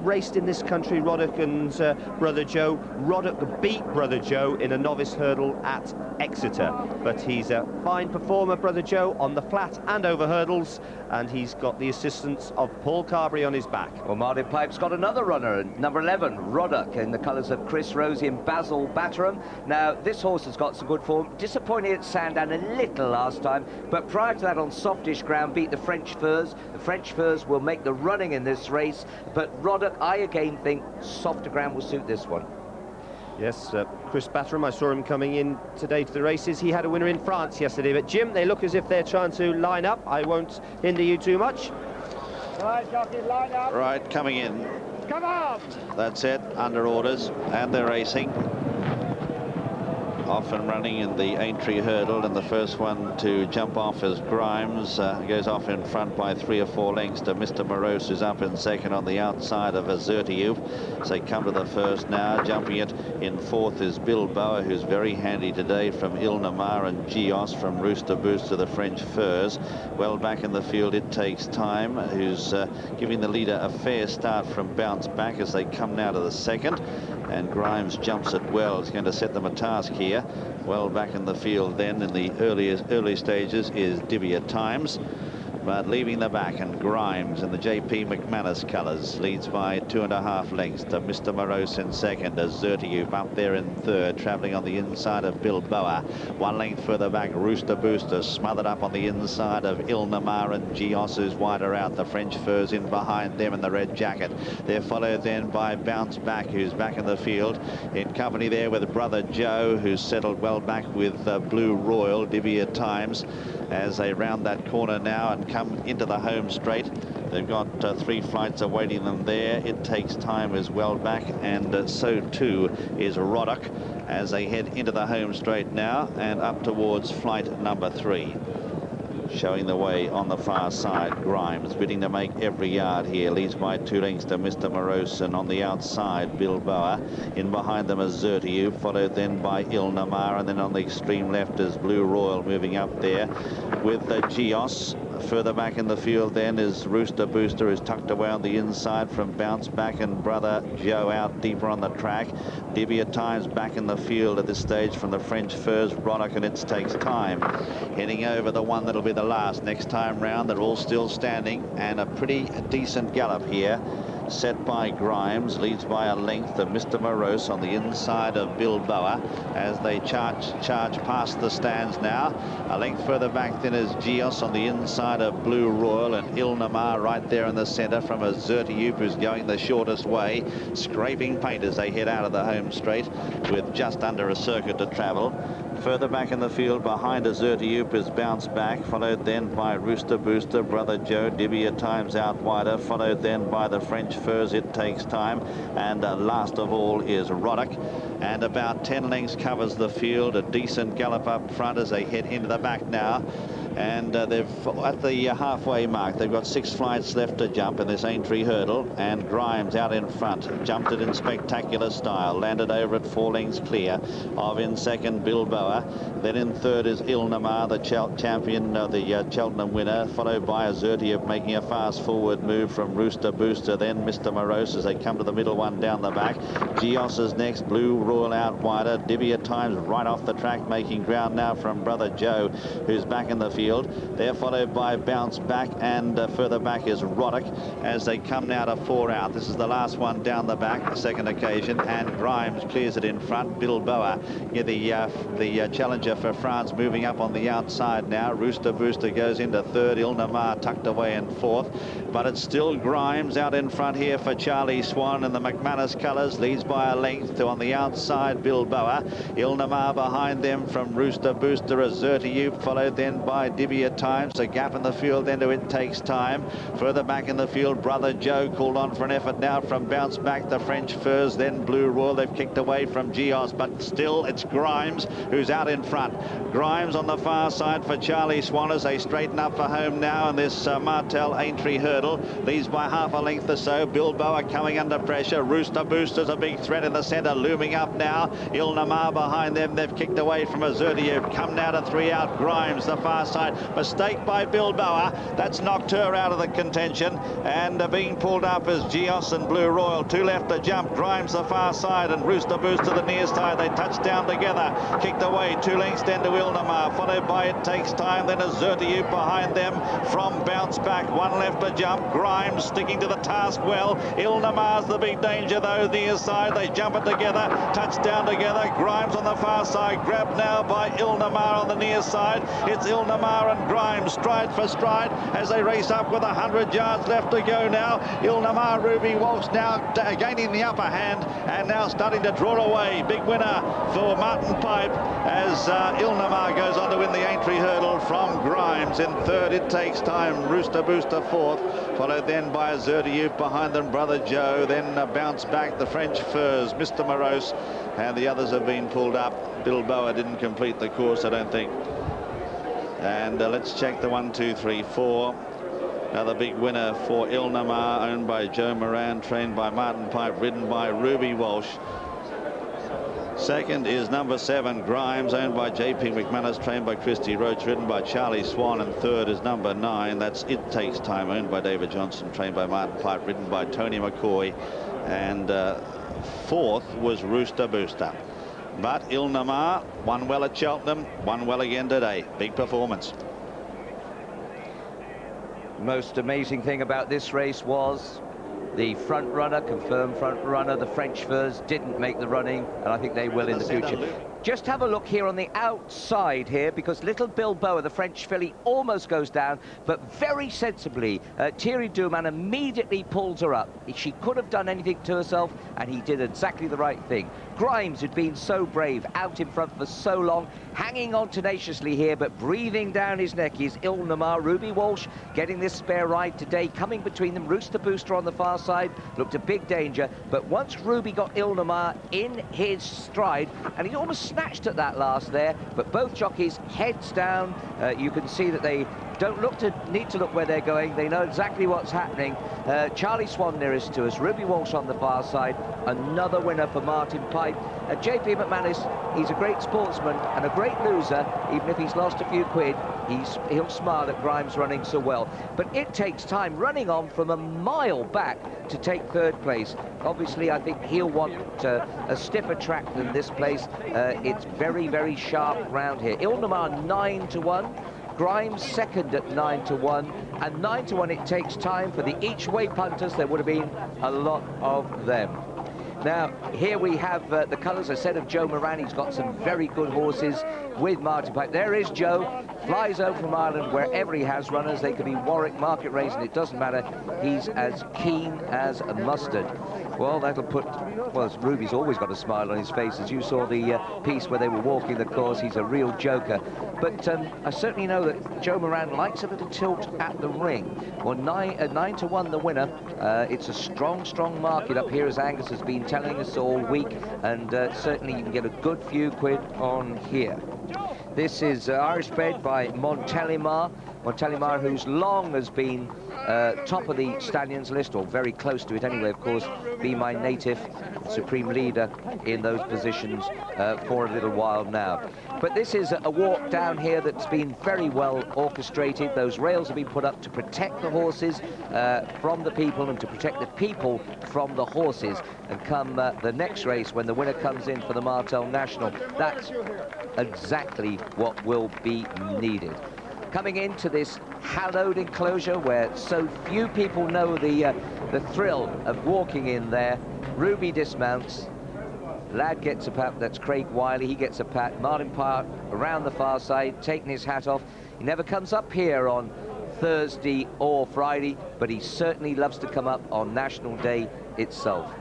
raced in this country, Roddick and Brother Joe. Roddick beat Brother Joe in a novice hurdle at Exeter. But he's a fine performer, Brother Joe, on the flat and over hurdles, and he's got the assistance of Paul Carberry on his back. Well, Martin Pipe's got another runner, number 11, Roddick, in the colours of Chris Rosie and Basil Batteram. Now, this horse has got some good form. Disappointed at Sandown a little last time, but prior to that on softish ground, beat the French Furs. The French Furs will make the running in this race, but Roddick, I again think softer ground will suit this one. Yes, Chris Batteram, I saw him coming in today to the races. He had a winner in France yesterday. But Jim, they look as if they're trying to line up. I won't hinder you too much. Right, jockey, line up. Right, coming in. Come on! That's it, under orders, and they're racing. Off and running in the Aintree hurdle, and the first one to jump off is Grimes. Goes off in front by 3 or 4 lengths to Mr. Morose, who's up in second on the outside of Azertiou. So they come to the first now. Jumping it in fourth is Bilbao, who's very handy today from Il Namar, and Gios from Rooster Booster, the French Furs. Well back in the field, It Takes Time, who's giving the leader a fair start from Bounce Back as they come now to the second. And Grimes jumps it well. It's going to set them a task here. Well back in the field then in the early stages is Divya Times. But leaving the back, and Grimes in the J.P. McManus colours leads by 2.5 lengths to Mr. Morose in second. Azertiou up there in third, travelling on the inside of Bilbao. 1 length further back, Rooster Booster smothered up on the inside of Il Namar, and Gios is wider out. The French Furs in behind them in the red jacket. They're followed then by Bounce Back, who's back in the field in company there with Brother Joe, who's settled well back with Blue Royal. Divya Times as they round that corner now and come into the home straight. They've got 3 flights awaiting them there. It Takes Time is well back, and so too is Roddick as they head into the home straight now and up towards flight number 3. Showing the way on the far side, Grimes bidding to make every yard here, leads by 2 lengths to Mr. Morose, and on the outside Bilbao. In behind them is Azertiou, followed then by Il Namar, and then on the extreme left is Blue Royal moving up there with Gios. Further back in the field then is Rooster Booster, who's tucked away on the inside from Bounce Back, and Brother Joe out deeper on the track. Divya Times back in the field at this stage from the French Furs, Roddick, and It Takes Time. Heading over the one that'll be the last next time round. They're all still standing, and a pretty decent gallop here. Set by Grimes, leads by a length of Mr. Morose on the inside of Bilbao as they charge past the stands now. A length further back then is Gios on the inside of Blue Royal, and Il Namar right there in the centre from Azertiou, who's going the shortest way. Scraping paint as they head out of the home straight with just under a circuit to travel. Further back in the field behind Azertiou is Bounce Back, followed then by Rooster Booster, Brother Joe. Divya Times out wider, followed then by the French Furs, It Takes Time, and last of all is Roddick. And about 10 lengths covers the field. A decent gallop up front as they head into the back now. And they've at the halfway mark. They've got 6 flights left to jump in this Aintree hurdle, and Grimes out in front, jumped it in spectacular style, landed over at 4 lengths clear of in second Bilboa. Then in third is Ilnamar, the champion, the Cheltenham winner, followed by Azertiev making a fast forward move from Rooster Booster, then Mr. Morose as they come to the middle one down the back. Geos is next, Blue Royal out wider, Divya Times right off the track making ground now from Brother Joe, who's back in the field. They're followed by Bounce Back, and further back is Roddick as they come now to 4 out. This is the last one down the back, the second occasion, and Grimes clears it in front. Bilboa, the challenger for France, moving up on the outside now. Rooster Booster goes into third, Ilnamar tucked away in fourth, but it's still Grimes out in front here for Charlie Swan in the McManus colours, leads by a length to on the outside Bilboa. Ilnamar behind them from Rooster Booster, Azertiev, followed then by Divya Times. A gap in the field then to It Takes Time. Further back in the field, Brother Joe called on for an effort now from Bounce Back, the French Furs, then Blue Royal. They've kicked away from Geos, but still it's Grimes who's out in front. Grimes on the far side for Charlie Swan as they straighten up for home now in this Martel Aintree hurdle. Leads by half a length or so. Bilboa coming under pressure. Rooster Booster's a big threat in the centre, looming up now. Ilnamar behind them. They've kicked away from Azertiev. Come now to 3 out. Grimes, the far side. Mistake by Bilboa. That's knocked her out of the contention. And being pulled up is Geos and Blue Royal. 2 left to jump. Grimes the far side and Rooster Booster the near side. They touch down together. Kicked away. 2 lengths then to Ilnamar. Followed by It Takes Time. Then Azertiev behind them from Bounce Back. 1 left to jump. Grimes sticking to the task well. Ilnamar's the big danger though. Near side. They jump it together. Touch down together. Grimes on the far side. Grabbed now by Ilnamar on the near side. It's Ilnamar and Grimes stride for stride as they race up with 100 yards left to go now. Ilnamar, Ruby Walsh now gaining the upper hand and now starting to draw away. Big winner for Martin Pipe as Ilnamar goes on to win the Aintree hurdle from Grimes. In third, It Takes Time. Rooster Booster fourth, followed then by Azertiev, behind them Brother Joe, then Bounce Back, the French Furs, Mr. Morose, and the others have been pulled up. Bilboa didn't complete the course, I don't think. And let's check the 1, 2, 3, 4. Another big winner for Ilnamar, owned by Joe Moran, trained by Martin Pipe, ridden by Ruby Walsh. Second is number 7, Grimes, owned by J.P. McManus, trained by Christy Roach, ridden by Charlie Swan. And third is number 9, that's It Takes Time, owned by David Johnson, trained by Martin Pipe, ridden by Tony McCoy. And fourth was Rooster Booster. But Ilnamar won well at Cheltenham, won well again today. Big performance. Most amazing thing about this race was the front runner, confirmed front runner, the French Furs, didn't make the running, and I think they will in the future. Just have a look here on the outside here, because little Bilboa, the French filly, almost goes down, but very sensibly, Thierry Duman immediately pulls her up. She could have done anything to herself, and he did exactly the right thing. Grimes had been so brave, out in front for so long, hanging on tenaciously here, but breathing down his neck is Ilnamar. Ruby Walsh getting this spare ride today, coming between them. Rooster Booster on the far side looked a big danger, but once Ruby got Ilnamar in his stride, and he almost snatched at that last there, but both jockeys heads down. You can see that they don't need to look where they're going. They know exactly what's happening. Charlie Swan nearest to us, Ruby Walsh on the far side. Another winner for Martin Pipe. J.P. McManus, he's a great sportsman and a great loser. Even if he's lost a few quid, he'll smile at Grimes running so well. But It Takes Time, running on from a mile back to take third place. Obviously, I think he'll want a stiffer track than this place. It's very, very sharp round here. Ilnamar 9-1. Grimes second at 9-1, and 9-1 It Takes Time. For the each-way punters, there would have been a lot of them. Now, here we have the colours, I said, of Joe Moran. He's got some very good horses with Martin Pipe. There is Joe, flies over from Ireland wherever he has runners. They could be Warwick, Market Race, and it doesn't matter. He's as keen as a mustard. Well, that'll put... Well, Ruby's always got a smile on his face. As you saw the piece where they were walking the course, he's a real joker. But I certainly know that Joe Moran likes a little tilt at the ring. Well, 9-1 the winner. It's a strong, strong market up here, as Angus has been telling us all week, and certainly you can get a good few quid on here. This is Irish bred by Montélimar. Montélimar, who's long has been top of the stallions list, or very close to it anyway, of course. Be My Native, supreme leader in those positions for a little while now. But this is a walk down here that's been very well orchestrated. Those rails have been put up to protect the horses from the people and to protect the people from the horses. And come the next race, when the winner comes in for the Martel National, that's exactly what will be needed. Coming into this hallowed enclosure where so few people know the thrill of walking in there, Ruby dismounts. Lad gets a pat, that's Craig Wiley, he gets a pat. Martin Park around the far side, taking his hat off. He never comes up here on Thursday or Friday, but he certainly loves to come up on National Day itself.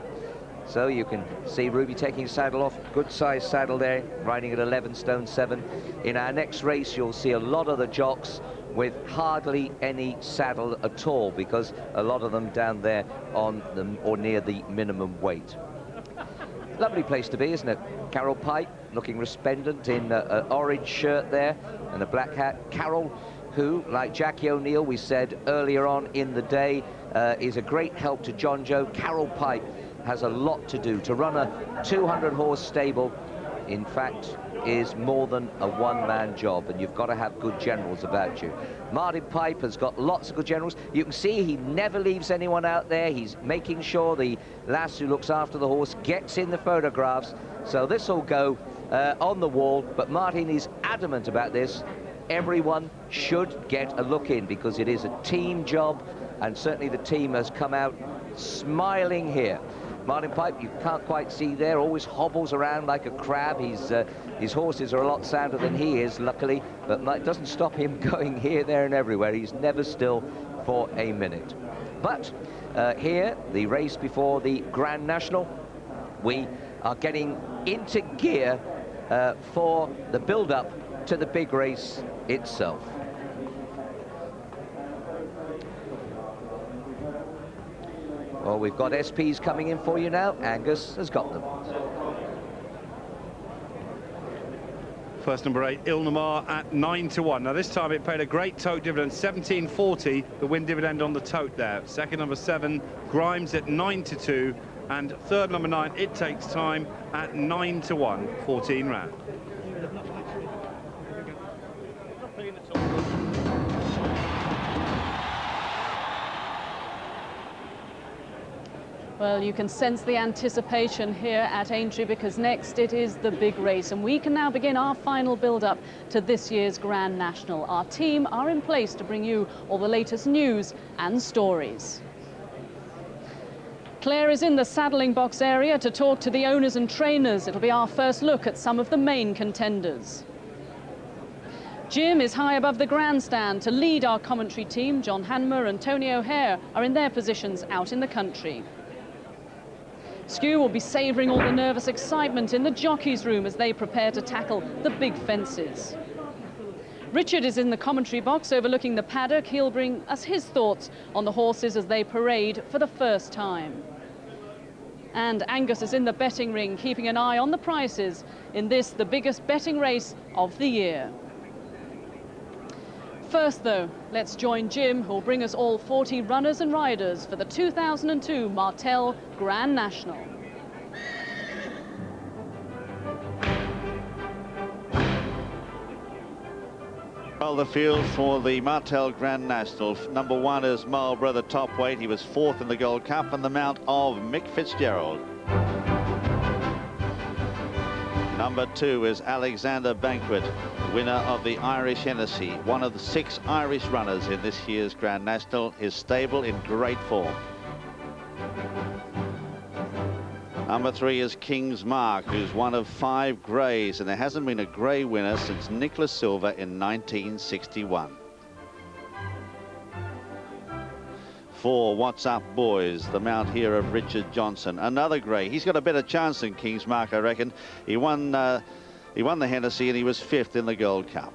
So you can see Ruby taking his saddle off, good size saddle there, riding at 11 stone 7. In our next race, you'll see a lot of the jocks with hardly any saddle at all, because a lot of them down there on the, or near the minimum weight. Lovely place to be, isn't it? Carol Pipe, looking resplendent in an orange shirt there and a black hat. Carol, who, like Jackie O'Neill, we said earlier on in the day, is a great help to John Joe. Carol Pipe has a lot to do. To run a 200-horse stable, in fact, is more than a one-man job, and you've got to have good generals about you. Martin Pipe has got lots of good generals. You can see he never leaves anyone out there. He's making sure the lass who looks after the horse gets in the photographs. So this will go on the wall, but Martin is adamant about this. Everyone should get a look in, because it is a team job, and certainly the team has come out smiling here. Martin Pipe, you can't quite see there, always hobbles around like a crab. His horses are a lot sounder than he is, luckily, but it doesn't stop him going here, there and everywhere. He's never still for a minute. But here, the race before the Grand National, we are getting into gear for the build-up to the big race itself. Well, we've got SPs coming in for you now. Angus has got them. First, number 8, Ilnamar at 9-1. Now, this time it paid a great tote dividend, 17.40, the win dividend on the tote there. Second, number 7, Grimes at 9-2. And third, number 9, It Takes Time at 9-1, 14 round. Well, you can sense the anticipation here at Aintree, because next it is the big race, and we can now begin our final build-up to this year's Grand National. Our team are in place to bring you all the latest news and stories. Claire is in the saddling box area to talk to the owners and trainers. It'll be our first look at some of the main contenders. Jim is high above the grandstand to lead our commentary team. John Hanmer and Tony O'Hare are in their positions out in the country. Skew will be savouring all the nervous excitement in the jockeys' room as they prepare to tackle the big fences. Richard is in the commentary box overlooking the paddock. He'll bring us his thoughts on the horses as they parade for the first time. And Angus is in the betting ring, keeping an eye on the prices in this, the biggest betting race of the year. First, though, let's join Jim, who'll bring us all 40 runners and riders for the 2002 Martel Grand National. Well, the field for the Martel Grand National. Number 1 is Marlborough, the top weight. He was 4th in the Gold Cup, and the mount of Mick Fitzgerald. Number 2 is Alexander Banquet, winner of the Irish Hennessy, one of the 6 Irish runners in this year's Grand National. His stable in great form. Number 3 is King's Mark, who's one of 5 greys, and there hasn't been a grey winner since Nicholas Silver in 1961. 4, What's Up Boys, the mount here of Richard Johnson, another grey. He's got a better chance than King's Mark, I reckon. He won the Hennessy, and he was 5th in the Gold Cup.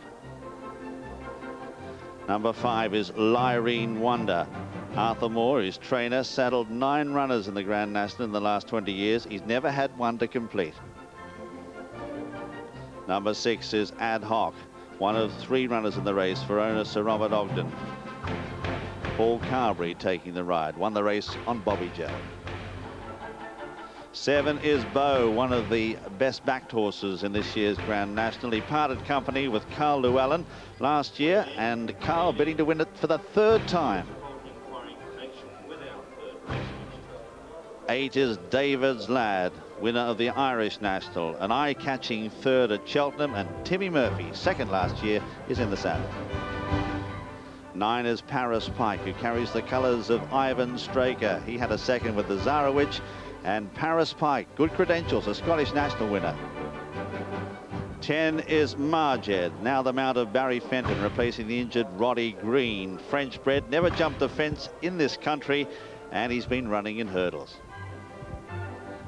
Number 5 is Lyrene Wonder. Arthur Moore, his trainer, saddled 9 runners in the Grand National in the last 20 years. He's never had one to complete. Number 6 is Ad Hoc. one of 3 runners in the race for owner Sir Robert Ogden. Paul Carberry taking the ride, won the race on Bobby Joe. 7 is Beau, one of the best backed horses in this year's Grand National. He parted company with Carl Lllwelllyn last year, and Carl bidding to win it for the 3rd time. 8 is David's Lad, winner of the Irish National, an eye-catching 3rd at Cheltenham, and Timmy Murphy, 2nd last year, is in the saddle. 9 is Paris Pike, who carries the colours of Ivan Straker. He had a 2nd with the Zarowich, and Paris Pike, good credentials, a Scottish National winner. 10 is Marjed, now the mount of Barry Fenton, replacing the injured Roddy Green. French bred, never jumped a fence in this country, and he's been running in hurdles.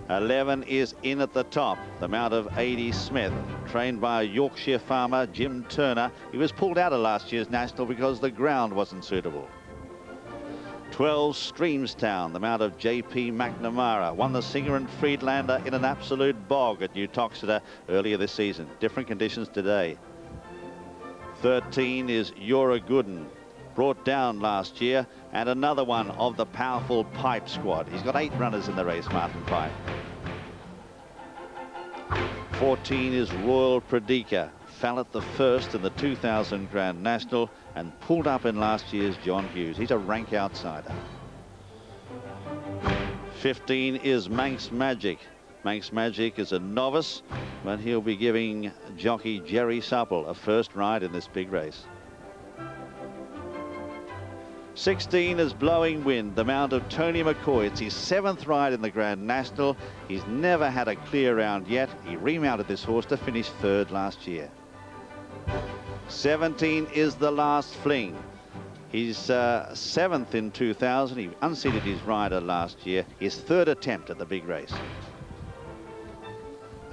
11 is In at the Top, the mount of A.D. Smith, trained by Yorkshire farmer Jim Turner. He was pulled out of last year's National because the ground wasn't suitable. 12 Streamstown, the mount of J.P. McNamara, won the Singer and Friedlander in an absolute bog at New Toxeter earlier this season. Different conditions today. 13 is You're a Good'un, brought down last year, and another one of the powerful Pipe squad. He's got 8 runners in the race, Martin Pipe. 14 is Royal Predica, fell at the first in the 2000 Grand National and pulled up in last year's John Hughes. He's a rank outsider. 15 is Manx Magic. Manx Magic is a novice, but he'll be giving jockey Jerry Supple a 1st ride in this big race. 16 is Blowing Wind, the mount of Tony McCoy. It's his 7th ride in the Grand National. He's never had a clear round yet. He remounted this horse to finish 3rd last year. 17 is The Last Fling. He's 7th in 2000. He unseated his rider last year. His 3rd attempt at the big race.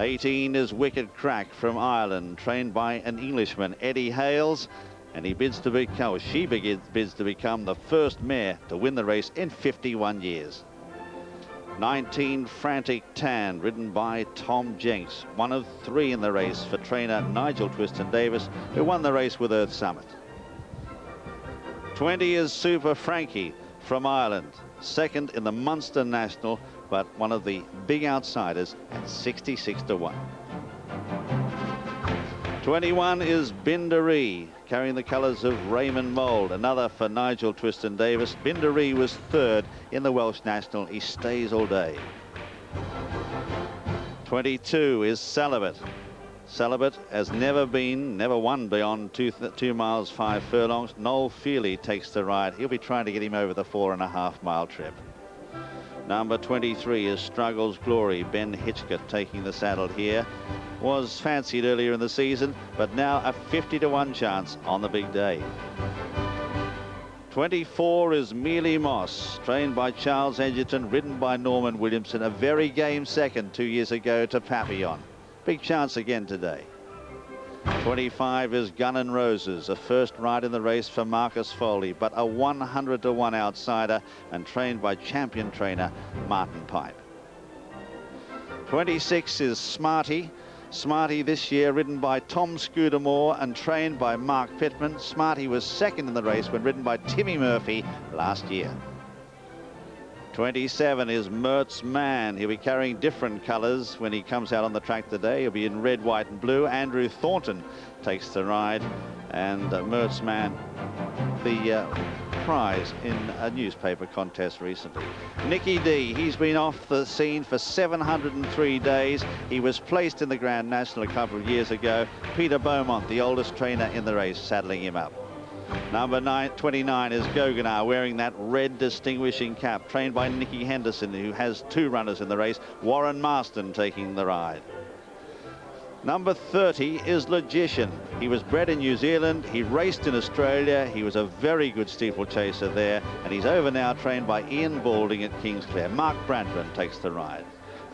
18 is Wicked Crack from Ireland, trained by an Englishman, Eddie Hales, and he bids to become, or she bids to become, the 1st mare to win the race in 51 years. 19 Frantic Tan, ridden by Tom Jenks, one of 3 in the race for trainer Nigel Twiston Davies, who won the race with Earth Summit. 20 is Super Frankie from Ireland, 2nd in the Munster National, but one of the big outsiders at 66 to 1. 21 is Bindaree, carrying the colours of Raymond Mould, another for Nigel Twiston Davies. Bindaree was 3rd in the Welsh National. He stays all day. 22 is Celibate. Celibate has never won beyond 2 miles 5 furlongs. Noel Feely takes the ride. He'll be trying to get him over the 4.5 mile trip. Number 23 is Struggles Glory. Ben Hitchcock taking the saddle here. Was fancied earlier in the season, but now a 50 to 1 chance on the big day. 24 is Mealy Moss, trained by Charles Edgerton, ridden by Norman Williamson, a very game 2nd 2 years ago to Papillon. Big chance again today. 25 is Gun and Roses, a 1st ride in the race for Marcus Foley, but a 100 to 1 outsider and trained by champion trainer Martin Pipe. 26 is Smarty. Smarty this year ridden by Tom Scudamore and trained by Mark Pittman. Smarty was 2nd in the race when ridden by Timmy Murphy last year. 27 is Mertz Man. He'll be carrying different colours when he comes out on the track today. He'll be in red, white and blue. Andrew Thornton takes the ride, and Mertz Man, the prize in a newspaper contest recently. Nicky D, he's been off the scene for 703 days. He was placed in the Grand National a couple of years ago. Peter Beaumont, the oldest trainer in the race, saddling him up. Number 29 is Goganar, wearing that red distinguishing cap, trained by Nicky Henderson, who has 2 runners in the race. Warren Marston taking the ride. Number 30 is Logician. He was bred in New Zealand. He raced in Australia. He was a very good steeplechaser there, and he's over now, trained by Ian Balding at Kingsclere. Mark Brandman takes the ride.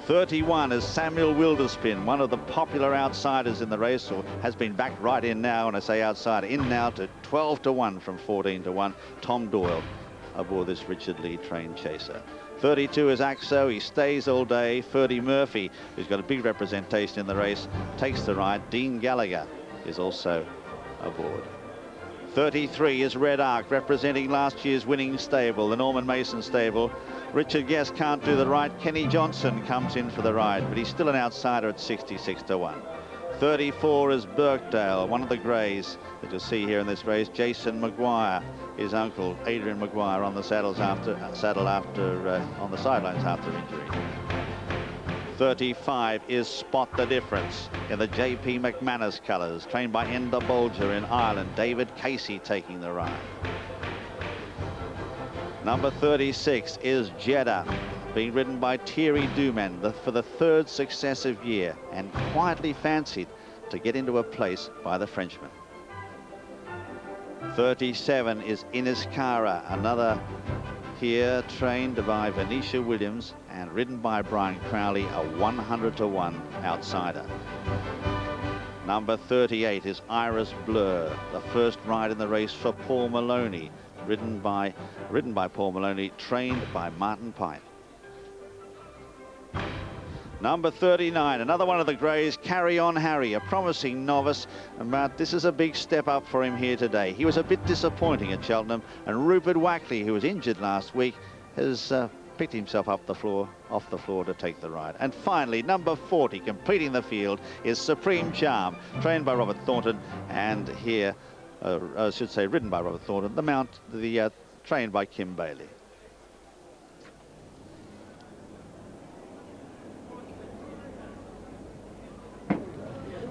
31 is Samuel Wilderspin, one of the popular outsiders in the race, or has been backed right in now, and I say outsider, in now to 12 to 1 from 14 to 1. Tom Doyle aboard this Richard Lee trained chaser. 32 is Axo. He stays all day. Ferdy Murphy, who's got a big representation in the race, takes the ride. Dean Gallagher is also aboard. 33 is Red Arc, representing last year's winning stable, the Norman Mason stable. Richard Guest can't do the right. Kenny Johnson comes in for the ride, but he's still an outsider at 66 to 1. 34 is Birkdale, one of the greys that you'll see here in this race. Jason Maguire, his uncle Adrian Maguire, on the saddle after on the sidelines after injury. 35 is Spot the Difference in the J.P. McManus colours, trained by Enda Bolger in Ireland. David Casey taking the ride. Number 36 is Jeddah, being ridden by Thierry Dumen for the third successive year, and quietly fancied to get into a place by the Frenchman. 37 is Iniscara, another here trained by Venetia Williams and ridden by Brian Crowley, a 100 to 1 outsider. Number 38 is Iris Blur, the first ride in the race for Paul Maloney, ridden by Paul Maloney, trained by Martin Pipe. Number 39, another one of the greys, Carry On Harry, a promising novice, but this is a big step up for him here today. He was a bit disappointing at Cheltenham, and Rupert Wackley, who was injured last week, has picked himself up off the floor to take the ride. And finally, number 40, completing the field, is Supreme Charm, trained by Robert Thornton, and here, I should say, ridden by Robert Thornton, trained by Kim Bailey.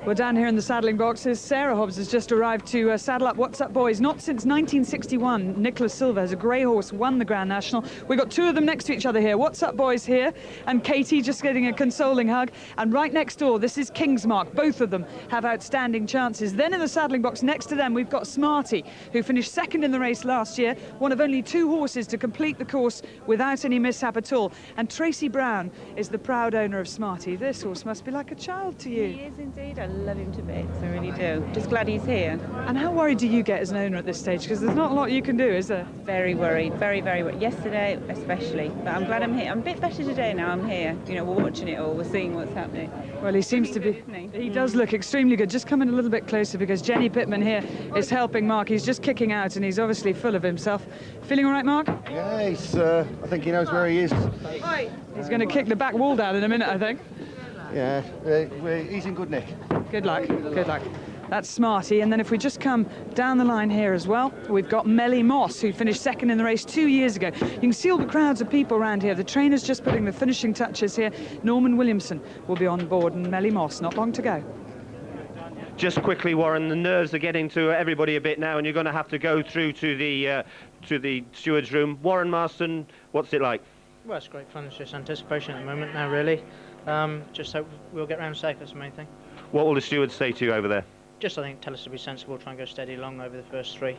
We're down here in the saddling boxes. Sarah Hobbs has just arrived to saddle up. What's up, boys? Not since 1961. Nicholas Silva has a grey horse, won the Grand National. We've got two of them next to each other here. What's up, boys, here? And Katie just getting a consoling hug. And right next door, this is Kingsmark. Both of them have outstanding chances. Then in the saddling box next to them, we've got Smarty, who finished second in the race last year, one of only two horses to complete the course without any mishap at all. And Tracy Brown is the proud owner of Smarty. This horse must be like a child to you. He is indeed. I love him to bits, I really do. Just glad he's here. And how worried do you get as an owner at this stage? Because there's not a lot you can do, is there? Very worried, very, very worried. Yesterday, especially. But I'm glad I'm here. I'm a bit better today now. I'm here. You know, we're watching it all. We're seeing what's happening. Well, he seems to be. He does look extremely good. Just come in a little bit closer because Jenny Pittman here is helping Mark. He's just kicking out and he's obviously full of himself. Feeling all right, Mark? Yeah, I think he knows where he is. He's going to kick the back wall down in a minute, I think. Yeah, he's in good nick. Good luck, good luck. That's Smarty. And then if we just come down the line here as well, we've got Melly Moss, who finished second in the race 2 years ago. You can see all the crowds of people around here. The trainer's just putting the finishing touches here. Norman Williamson will be on board, and Melly Moss, not long to go. Just quickly, Warren, the nerves are getting to everybody a bit now, and you're going to have to go through to the steward's room. Warren Marston, what's it like? Well, it's great fun. It's just anticipation at the moment now, really. Just hope we'll get round safe, that's the main thing. What will the stewards say to you over there? Just, I think, tell us to be sensible, try and go steady along over the first three.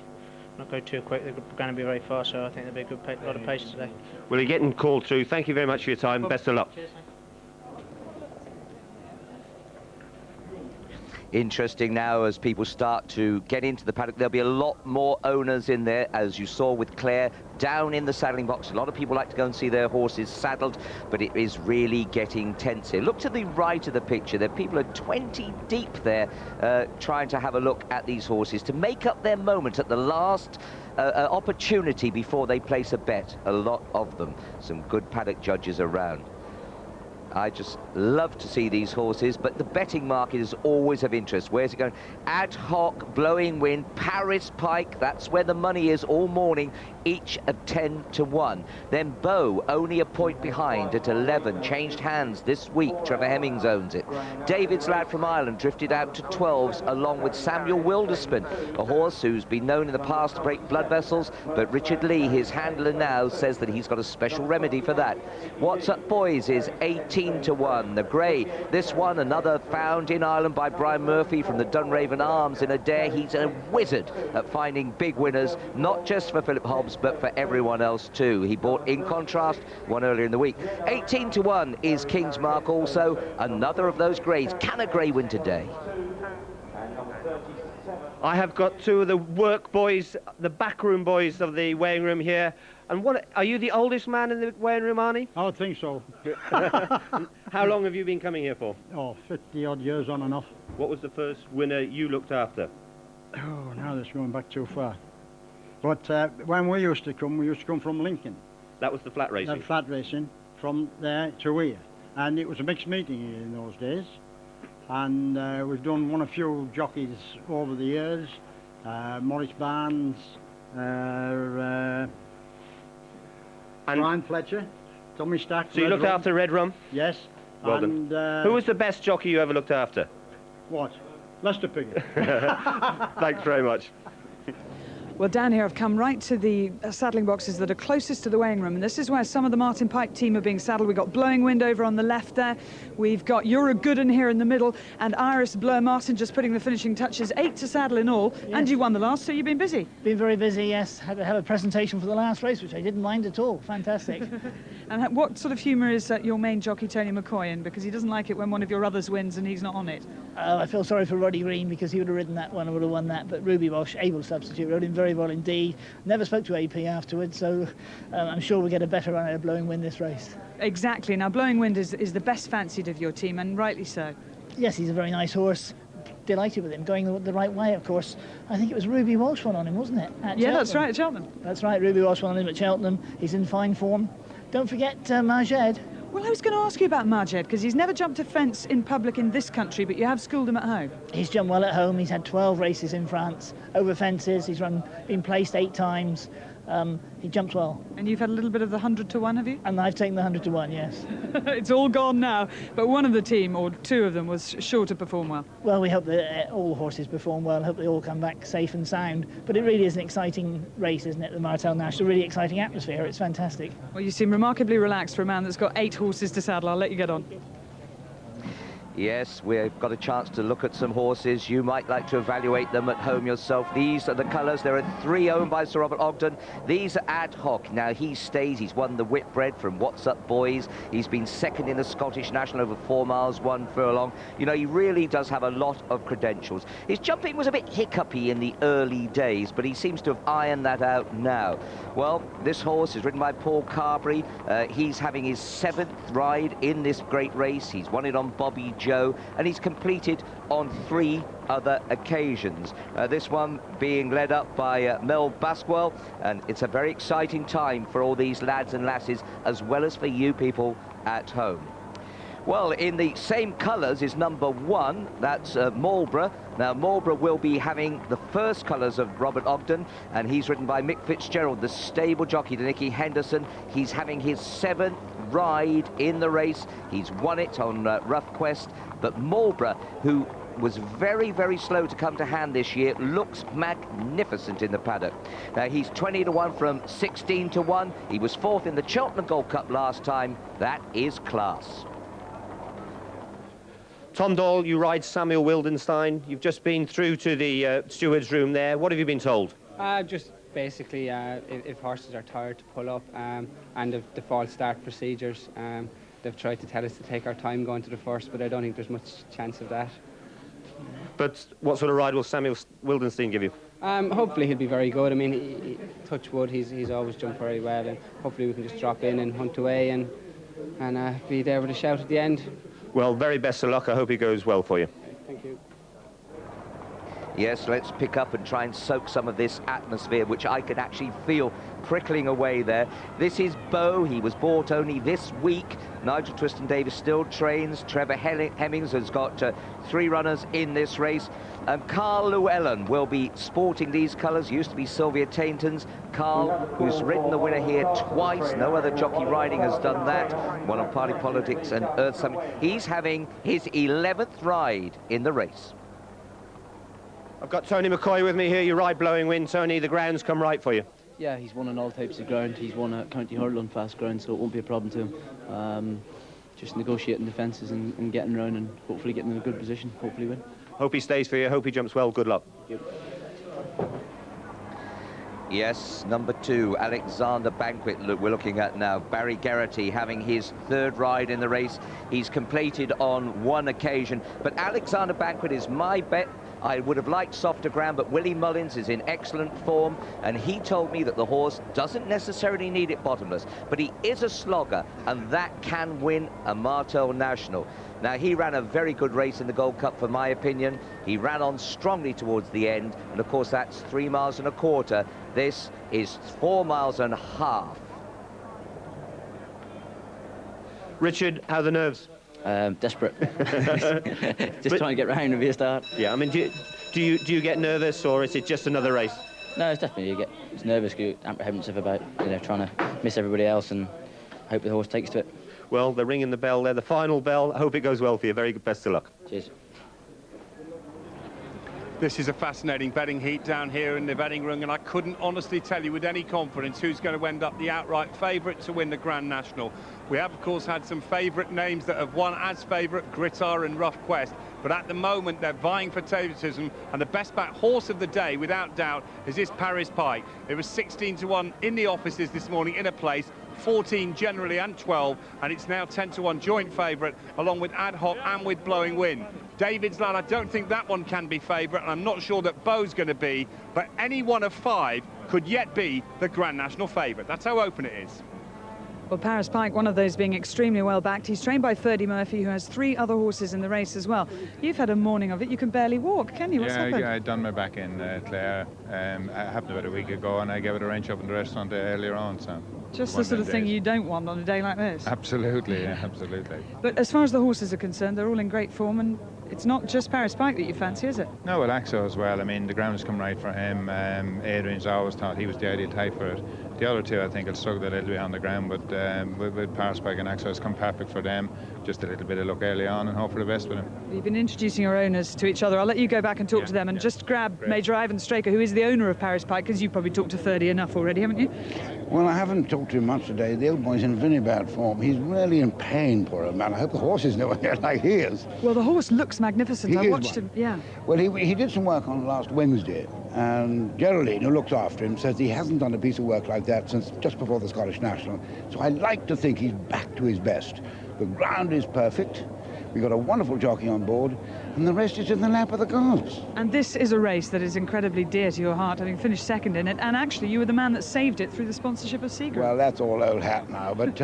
Not go too quick, they're going to be very fast, so I think there'll be a good lot of pace today. Well, you're getting called through. Thank you very much for your time. Best of luck. Cheers, Interesting now as people start to get into the paddock. There'll be a lot more owners in there, as you saw with Claire down in the saddling box. A lot of people like to go and see their horses saddled, but it is really getting tense here. Look to the right of the picture. There people are 20 deep there trying to have a look at these horses to make up their moment at the last opportunity before they place a bet. A lot of them. Some good paddock judges around. I just love to see these horses, but the betting market is always of interest. Where's it going? Ad Hoc, Blowing Wind, Paris Pike, that's where the money is all morning, each at 10 to 1. Then Beau, only a point behind at 11, changed hands this week. Trevor Hemmings owns it. David's Lad from Ireland drifted out to 12s, along with Samuel Wilderspoon, a horse who's been known in the past to break blood vessels, but Richard Lee, his handler now, says that he's got a special remedy for that. What's Up Boys is 18 to 1. The grey, this one, another found in Ireland by Brian Murphy from the Dunraven Arms in Adair. He's a wizard at finding big winners, not just for Philip Hobbs, but for everyone else too. He bought In Contrast, one earlier in the week. 18 to 1 is Kingsmark also, another of those greys. Can a grey win today? I have got two of the work boys, the backroom boys of the weighing room here. And what, are you the oldest man in the weighing room, Arnie? I would think so. How long have you been coming here for? Oh, 50 odd years on and off. What was the first winner you looked after? Oh, now that's going back too far. But when we used to come from Lincoln. That was the flat racing? That flat racing, from there to here. And it was a mixed meeting here in those days. And we've done a few jockeys over the years. Maurice Barnes, Brian Fletcher, Tommy Stack. So you looked after Red Rum? Yes. Well and, done. Who was the best jockey you ever looked after? What? Lester Piggott. Thanks very much. Well, down here I've come right to the saddling boxes that are closest to the weighing room, and this is where some of the Martin Pike team are being saddled. We've got Blowing Wind over on the left there, we've got You're Good in here in the middle, and Iris Blur Martin just putting the finishing touches. 8 to saddle in all, yes. And you won the last, so you've been busy. Been very busy, yes. Had to have a presentation for the last race, which I didn't mind at all. Fantastic. And what sort of humour is your main jockey, Tony McCoy, in? Because he doesn't like it when one of your others wins and he's not on it. I feel sorry for Roddy Green, because he would have ridden that one and would have won that, but Ruby Walsh, able to substitute, rode him very well indeed. Never spoke to AP afterwards, so I'm sure we'll get a better run out of Blowing Wind this race. Exactly. Now, Blowing Wind is the best fancied of your team, and rightly so. Yes, he's a very nice horse. Delighted with him, going the right way, of course. I think it was Ruby Walsh won on him, wasn't it? At yeah, Cheltenham. That's right, at Cheltenham. That's right, Ruby Walsh won on him at Cheltenham. He's in fine form. Don't forget Majed. Well, I was going to ask you about Majed, because he's never jumped a fence in public in this country, but you have schooled him at home. He's jumped well at home. He's had 12 races in France, over fences. He's been placed 8 times. He jumps well. And you've had a little bit of the 100 to 1, have you? And I've taken the 100 to 1, yes. It's all gone now, but one of the team, or 2 of them, was sure to perform well. Well, we hope that all the horses perform well. Hope they all come back safe and sound. But it really is an exciting race, isn't it, the Martel National? Really exciting atmosphere. It's fantastic. Well, you seem remarkably relaxed for a man that's got 8 horses to saddle. I'll let you get on. Yes, we've got a chance to look at some horses. You might like to evaluate them at home yourself. These are the colours. There are 3 owned by Sir Robert Ogden. These are ad hoc. Now, he stays. He's won the Whitbread from What's Up Boys. He's been second in the Scottish National over 4 miles, 1 furlong. You know, he really does have a lot of credentials. His jumping was a bit hiccupy in the early days, but he seems to have ironed that out now. Well, this horse is ridden by Paul Carberry. He's having his 7th ride in this great race. He's won it on Bobby Joe, and he's completed on 3 other occasions. This one being led up by Mel Baskwell, and it's a very exciting time for all these lads and lasses, as well as for you people at home. Well, in the same colours is number 1, that's Marlborough. Now, Marlborough will be having the first colours of Robert Ogden, and he's ridden by Mick Fitzgerald, the stable jockey to Nicky Henderson. He's having his 7th ride in the race. He's won it on Rough Quest, but Marlborough, who was very, very slow to come to hand this year, looks magnificent in the paddock. Now, he's 20 to 1 from 16 to 1. He was 4th in the Cheltenham Gold Cup last time. That is class. Tom Doyle, you ride Samuel Wildenstein. You've just been through to the steward's room there. What have you been told? Just basically, if horses are tired to pull up and the false start procedures, they've tried to tell us to take our time going to the first, but I don't think there's much chance of that. But what sort of ride will Samuel Wildenstein give you? Hopefully he'll be very good. I mean, touch wood, he's always jumped very well, and hopefully we can just drop in and hunt away and be there with a shout at the end. Well, very best of luck. I hope it goes well for you. Thank you. Yes, let's pick up and try and soak some of this atmosphere, which I could actually feel prickling away there. This is Beau. He was bought only this week. Nigel Twiston Davies still trains. Trevor Hemmings has got 3 runners in this race. And Carl Lllwelllyn will be sporting these colours. Used to be Sylvia Tainton's. Carl, who's ridden the winner here twice. No other jockey riding has done that. One on Party Politics and Earth Summit. He's having his 11th ride in the race. I've got Tony McCoy with me here. You ride Blowing Wind, Tony. The ground's come right for you. Yeah, he's won on all types of ground. He's won a county hurdle on fast ground, so it won't be a problem to him. Just negotiating the fences and getting around and hopefully getting in a good position, hopefully win. Hope he stays for you. Hope he jumps well. Good luck. Thank you. Yes, number 2, Alexander Banquet, we're looking at now. Barry Geraghty having his 3rd ride in the race. He's completed on 1 occasion, but Alexander Banquet is my bet. I would have liked softer ground, but Willie Mullins is in excellent form, and he told me that the horse doesn't necessarily need it bottomless, but he is a slogger, and that can win a Martel National. Now, he ran a very good race in the Gold Cup, for my opinion. He ran on strongly towards the end, and of course that's 3 miles and a quarter. This is 4 miles and a half. Richard, how are the nerves? Desperate. Just trying to get round and be a start. Yeah, I mean, do you get nervous, or is it just another race? No, it's definitely you get nervous, you get apprehensive about trying to miss everybody else and hope the horse takes to it. Well, they're ringing the bell there, the final bell. I hope it goes well for you. Very good, best of luck. Cheers. This is a fascinating betting heat down here in the betting ring, and I couldn't honestly tell you with any confidence who's going to end up the outright favourite to win the Grand National. We have, of course, had some favourite names that have won as favourite, Grittar and Rough Quest, but at the moment they're vying for favoritism, and the best back horse of the day, without doubt, is this Paris Pike. It was 16-1 in the offices this morning in a place, 14 generally and 12, and it's now 10-1 joint favourite, along with Ad Hoc and with Blowing Wind. David's Lad, I don't think that one can be favourite, and I'm not sure that Beau's going to be, but any one of 5 could yet be the Grand National favourite. That's how open it is. Well, Paris Pike, one of those being extremely well backed. He's trained by Ferdy Murphy, who has 3 other horses in the race as well. You've had a morning of it. You can barely walk, can you? What's happened? Yeah, I'd done my back in, Claire. It happened about a week ago, and I gave it a wrench up in the restaurant earlier on. So just the sort of thing you don't want on a day like this. Absolutely, yeah, absolutely. But as far as the horses are concerned, they're all in great form, and it's not just Paris Pike that you fancy, is it? No, well, Axo as well. I mean, the ground has come right for him. Adrian's always thought he was the ideal type for it. The other 2, I think, will struggle a little bit on the ground, but with Paris Pike and Axo, it's come perfect for them. Just a little bit of luck early on, and hope for the best with him. You've been introducing your owners to each other. I'll let you go back and talk to them, and just grab Major Ivan Straker, who is the owner of Paris Pike, because you've probably talked to Ferdy enough already, haven't you? Well, I haven't talked to him much today. The old boy's in very bad form. He's really in pain, poor old man. I hope the horse is nowhere near like he is. Well, the horse looks magnificent. I watched him, yeah. Well, he did some work on last Wednesday, and Geraldine, who looks after him, says he hasn't done a piece of work like that since just before the Scottish National. So I like to think he's back to his best. The ground is perfect. We've got a wonderful jockey on board, and the rest is in the lap of the gods. And this is a race that is incredibly dear to your heart, having finished second in it, and actually you were the man that saved it through the sponsorship of Seagram. Well, that's all old hat now, but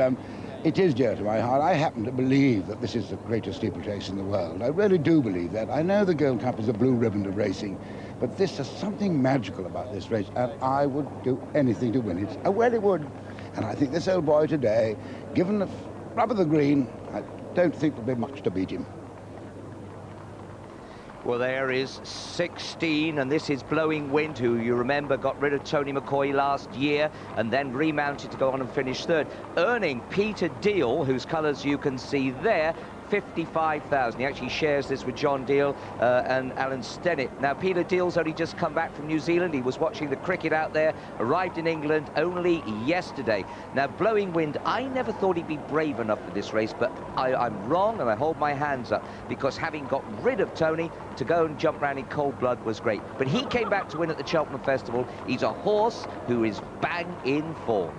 it is dear to my heart. I happen to believe that this is the greatest steeplechase in the world. I really do believe that. I know the Gold Cup is a blue ribbon of racing, but this is something magical about this race, and I would do anything to win it. I really would. And I think this old boy today, given the rub of the green, I don't think there'll be much to beat him. Well, there is 16, and this is Blowing Wind, who you remember got rid of Tony McCoy last year and then remounted to go on and finish 3rd, earning Peter Deal, whose colours you can see there, 55,000. He actually shares this with John Deal and Alan Stennett. Now, Peter Deal's only just come back from New Zealand. He was watching the cricket out there, arrived in England only yesterday. Now, Blowing Wind, I never thought he'd be brave enough for this race, but I'm wrong, and I hold my hands up, because having got rid of Tony, to go and jump round in cold blood was great. But he came back to win at the Cheltenham Festival. He's a horse who is bang in form.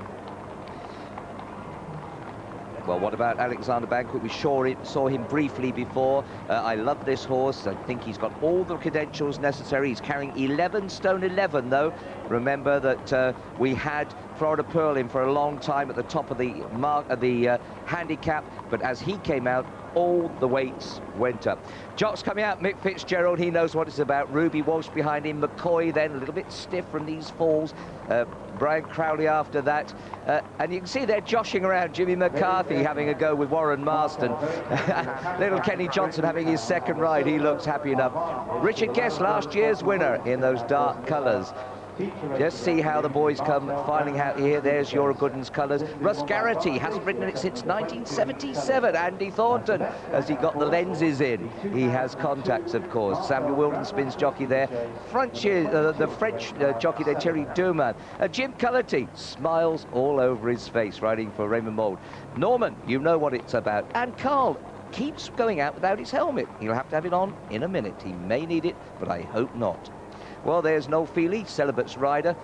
Well, what about Alexander Banquet? We saw him briefly before. I love this horse. I think he's got all the credentials necessary. He's carrying 11 stone 11, though. Remember that we had Florida Pearl in for a long time at the top of the handicap, but as he came out, all the weights went up. Jock's coming out, Mick Fitzgerald, he knows what it's about. Ruby Walsh behind him, McCoy then, a little bit stiff from these falls. Brian Crowley after that. And you can see they're joshing around. Jimmy McCarthy having a go with Warren Marston. Little Kenny Johnson having his second ride. He looks happy enough. Richard Guest, last year's winner in those dark colours. Just see how the boys come filing out here. There's Youra Gooden's colours. Russ Garrity hasn't ridden it since 1977. Andy Thornton, as he got the lenses in. He has contacts, of course. Samuel Wilton spins jockey there. The French jockey there, Thierry Dumas. Jim Culloty smiles all over his face, riding for Raymond Mould. Norman, you know what it's about. And Carl keeps going out without his helmet. He'll have to have it on in a minute. He may need it, but I hope not. Well, there's Noel Feely, celibate's rider,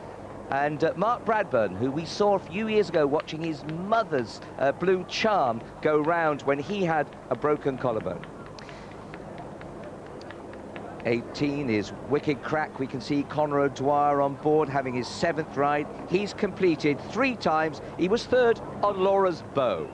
and Mark Bradburn, who we saw a few years ago watching his mother's Blue Charm go round when he had a broken collarbone. 18 is Wicked Crack. We can see Conrad Dwyer on board having his 7th ride. He's completed 3 times. He was 3rd on Laura's Beau.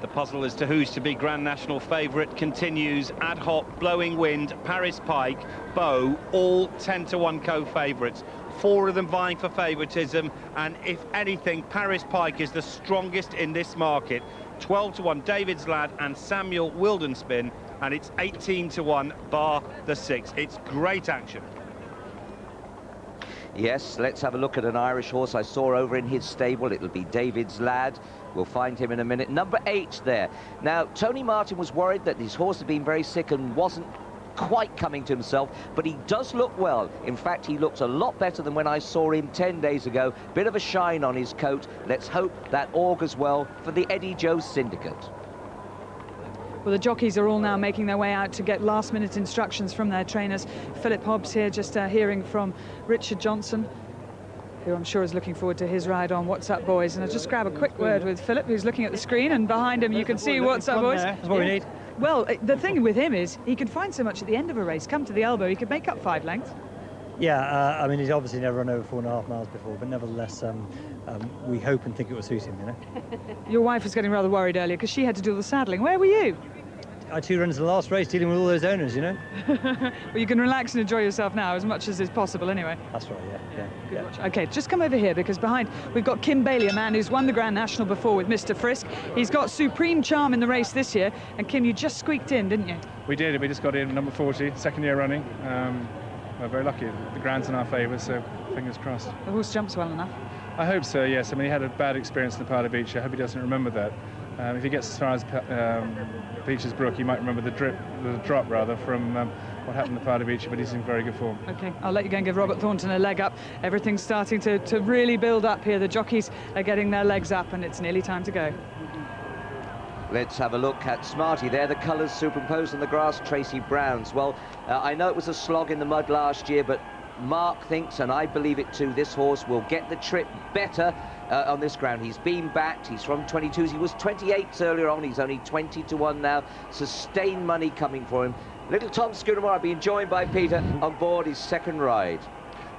The puzzle as to who's to be Grand National favourite continues. Ad Hoc, Blowing Wind, Paris Pike, Beau, all 10-to-1 co-favourites. 4 of them vying for favouritism, and if anything, Paris Pike is the strongest in this market. 12-to-1 David's Lad and Samuel Wildenspin, and it's 18-to-1 bar the 6. It's great action. Yes, let's have a look at an Irish horse I saw over in his stable. It'll be David's Lad. We'll find him in a minute. Number 8 there. Now, Tony Martin was worried that his horse had been very sick and wasn't quite coming to himself, but he does look well. In fact, he looks a lot better than when I saw him 10 days ago. Bit of a shine on his coat. Let's hope that augurs well for the Eddie Joe Syndicate. Well, the jockeys are all now making their way out to get last-minute instructions from their trainers. Philip Hobbs here, just hearing from Richard Johnson, who I'm sure is looking forward to his ride on What's Up Boys. And I'll just grab a quick word with Philip, who's looking at the screen, and behind him you can see What's Up Boys. That's what we need. Well, the thing with him is he can find so much at the end of a race. Come to the elbow, he could make up 5 lengths. Yeah, I mean, he's obviously never run over 4.5 miles before, but nevertheless, we hope and think it will suit him, you know. Your wife was getting rather worried earlier because she had to do all the saddling. Where were you? I 2 runs the last race dealing with all those owners, you know. Well, you can relax and enjoy yourself now as much as is possible anyway. That's right, yeah. Okay, just come over here because behind we've got Kim Bailey, a man who's won the Grand National before with Mr. Frisk. He's got supreme charm in the race this year. And Kim, you just squeaked in, didn't you? We did. We just got in number 40, 2nd year running. We're very lucky. The ground's in our favour, so fingers crossed. The horse jumps well enough. I hope so, yes. I mean, he had a bad experience in the Party Beach. I hope he doesn't remember that. If he gets as far as Beaches Brook, he might remember the drop from what happened in the Party Beach, but he's in very good form. Okay, I'll let you go and give Robert Thornton a leg up. Everything's starting to really build up here. The jockeys are getting their legs up, and it's nearly time to go. Let's have a look at Smarty there. The colours superimposed on the grass, Tracy Brown's. Well, I know it was a slog in the mud last year, but Mark thinks, and I believe it too, this horse will get the trip better on this ground. He's been backed. He's from 22s. He was 28s earlier on. He's only 20-to-1 now. Sustained money coming for him. Little Tom Scudamore being joined by Peter on board his 2nd ride.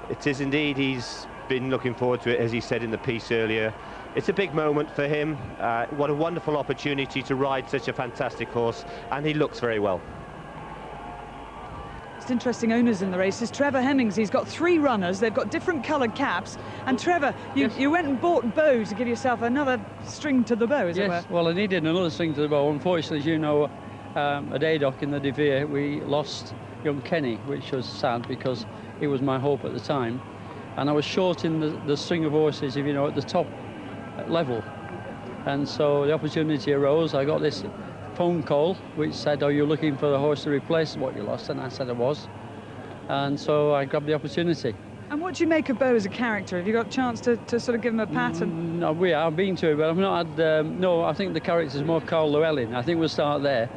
It is indeed. He's been looking forward to it, as he said in the piece earlier. It's a big moment for him. What a wonderful opportunity to ride such a fantastic horse, and he looks very well. Interesting owners in the races. Trevor Hemmings, he's got 3 runners. They've got different coloured caps. And Trevor, you went and bought Beau to give yourself another string to the bow, as it were. Yes, well, I needed another string to the bow. Unfortunately, as you know, at Aydock in the De Vere, we lost young Kenny, which was sad because he was my hope at the time. And I was short in the string of horses, if you know, at the top level. And so the opportunity arose. I got this phone call which said, "Are you looking for a horse to replace what you lost?" And I said I was, and so I grabbed the opportunity. And what do you make of Beau as a character? Have you got a chance to sort of give him a pat? And... No, I've been to it, but I've not had no, I think the character's more Carl Lllwelllyn. I think we'll start there.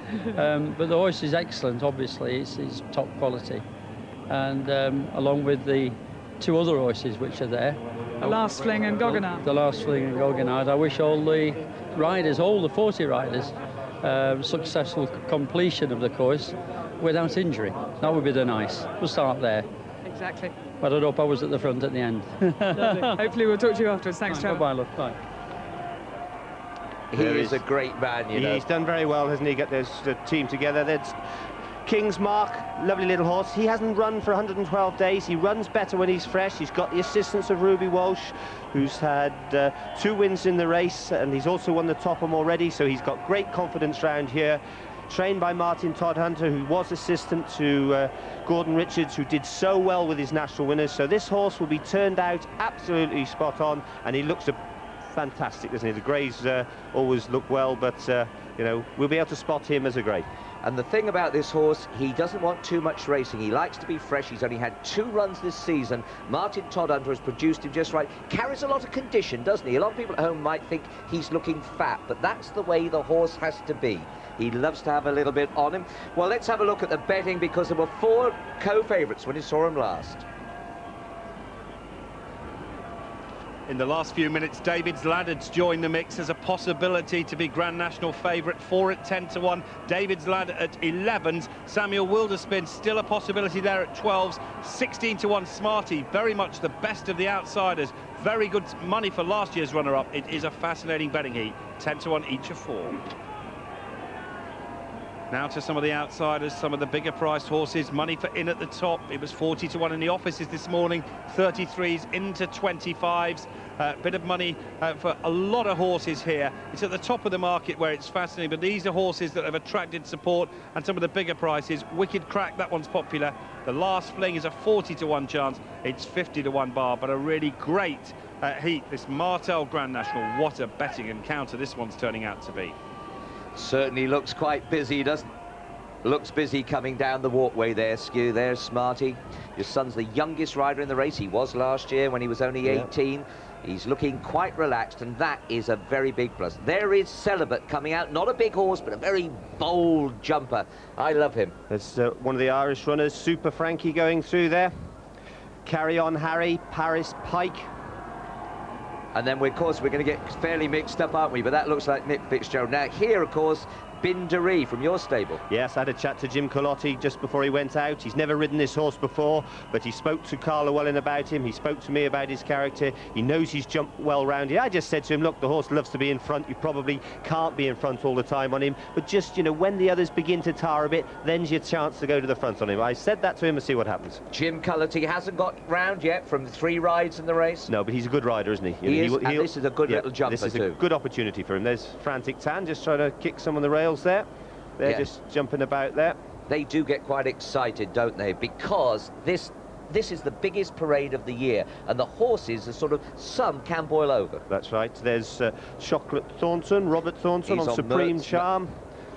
But the horse is excellent, obviously. It's top quality, and along with the 2 other horses which are there, the Last Fling and Goggenard. The Last Fling and Goggenard. I wish all the riders, all the 40 riders, successful completion of the course without injury. That would be the nice. We'll start there. Exactly. But I'd hope I was at the front at the end. Hopefully we'll talk to you afterwards. Thanks, Trevor. Bye-bye, love. Bye. He is a great man, you know. He's done very well, hasn't he? Got this team together. That's King's Mark, lovely little horse. He hasn't run for 112 days. He runs better when he's fresh. He's got the assistance of Ruby Walsh, who's had 2 wins in the race, and he's also won the Topham already, so he's got great confidence round here. Trained by Martin Todhunter, who was assistant to Gordon Richards, who did so well with his national winners. So this horse will be turned out absolutely spot on, and he looks fantastic, doesn't he? The greys always look well, but you know, we'll be able to spot him as a grey. And the thing about this horse, he doesn't want too much racing. He likes to be fresh. He's only had 2 runs this season. Martin Todhunter has produced him just right. Carries a lot of condition, doesn't he? A lot of people at home might think he's looking fat, but that's the way the horse has to be. He loves to have a little bit on him. Well, let's have a look at the betting, because there were 4 co-favourites when we saw him last. In the last few minutes, David's Laddard's joined the mix as a possibility to be Grand National favourite. 4 at 10 to 1. David's Laddard at 11s. Samuel Wilderspin still a possibility there at 12s. 16 to 1 Smarty, very much the best of the outsiders. Very good money for last year's runner-up. It is a fascinating betting heat. 10 to 1 each of 4. Now to some of the outsiders, some of the bigger priced horses. Money for in at the top. It was 40 to 1 in the offices this morning. 33s into 25s. Bit of money for a lot of horses here. It's at the top of the market where it's fascinating, but these are horses that have attracted support, and some of the bigger prices. Wicked Crack, that one's popular. The Last Fling is a 40 to 1 chance. It's 50 to 1 bar, but a really great heat. This Martel Grand National, what a betting encounter this one's turning out to be. Certainly looks quite busy, doesn't? Looks busy coming down the walkway there, Skew. There's Smarty. Your son's the youngest rider in the race. He was last year when he was only 18. He's looking quite relaxed, and that is a very big plus. There is Celibate coming out. Not a big horse, but a very bold jumper. I love him. There's one of the Irish runners, Super Frankie, going through there. Carry On Harry, Paris Pike. And then, of course, we're going to get fairly mixed up, aren't we? But that looks like Nick Fitzgerald. Now, here, of course, Bindaree from your stable. Yes, I had a chat to Jim Culloty just before he went out. He's never ridden this horse before, but he spoke to Carl Lllwelllyn about him. He spoke to me about his character. He knows he's jumped well round here. I just said to him, look, the horse loves to be in front. You probably can't be in front all the time on him, but just, you know, when the others begin to tire a bit, then's your chance to go to the front on him. I said that to him and see what happens. Jim Culloty hasn't got round yet from the 3 rides in the race. No, but he's a good rider, isn't he? He is, and this is a good little jumper, this is too. a good opportunity for him. There's Frantic Tan just trying to kick some on the rails there. They're just jumping about there. They do get quite excited, don't they? Because this is the biggest parade of the year, and the horses are sort of, some can boil over. That's right. There's Chocolate Thornton, Robert Thornton on Supreme Charm.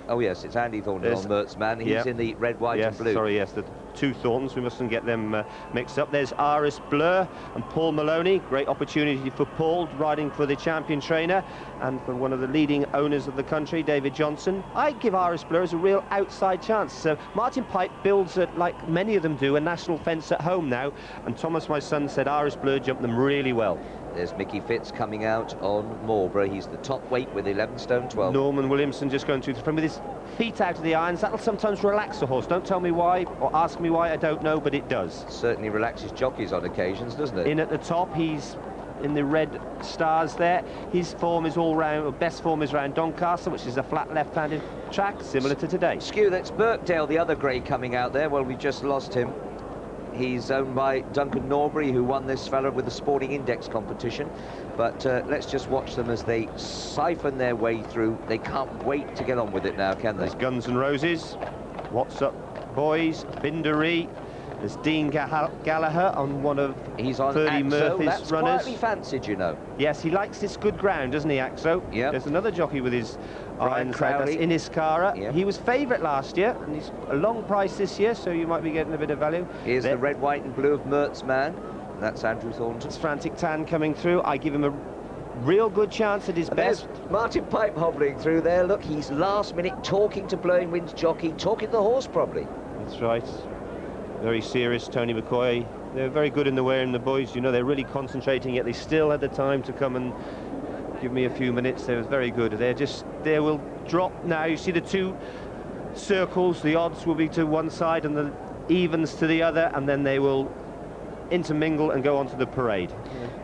Oh yes, it's Andy Thornton on Mertzman. He's in the red, white and blue. Sorry, yes, the 2 Thorntons, we mustn't get them mixed up. There's Aris Blur and Paul Maloney. Great opportunity for Paul, riding for the champion trainer and for one of the leading owners of the country, David Johnson. I give Aris Blur as a real outside chance. So Martin Pipe builds it, like many of them do, a national fence at home now, and Thomas, my son, said Aris Blur jumped them really well. There's Mickey Fitz coming out on Marlborough. He's the top weight with 11 stone 12. Norman Williamson just going through the front with his feet out of the irons. That'll sometimes relax a horse. Don't tell me why or ask me why, I don't know, but it does. Certainly relaxes jockeys on occasions, doesn't it? In at the top, he's in the red stars there. His form is all round, or best form is round Doncaster, which is a flat left-handed track, similar to today. Skew, that's Birkdale, the other grey coming out there. Well, we just lost him. He's owned by Duncan Norbury, who won this fella with the Sporting Index competition. But let's just watch them as they siphon their way through. They can't wait to get on with it now, can they? There's Guns N' Roses, What's Up Boys, Bindaree. There's Dean Gallagher on one of 30 Murphy's That's runners. Quietly fancied, you know. Yes, he likes this good ground, doesn't he, Axo? Yeah. There's another jockey with his irons out. Crowley. That's Iniscara. Yep. He was favourite last year, and he's a long price this year, so you might be getting a bit of value. Here's the red, white and blue of Mertzman. That's Andrew Thornton. It's Frantic Tan coming through. I give him a real good chance at his best. There's Martin Pipe hobbling through there. Look, he's last minute talking to Blowing Wind's jockey, talking to the horse probably. That's right. Very serious, Tony McCoy. They're very good in the wearing, the boys. You know, they're really concentrating, yet they still had the time to come and give me a few minutes. They were very good. They will drop now. You see the 2 circles. The odds will be to one side and the evens to the other, and then they will intermingle and go onto the parade.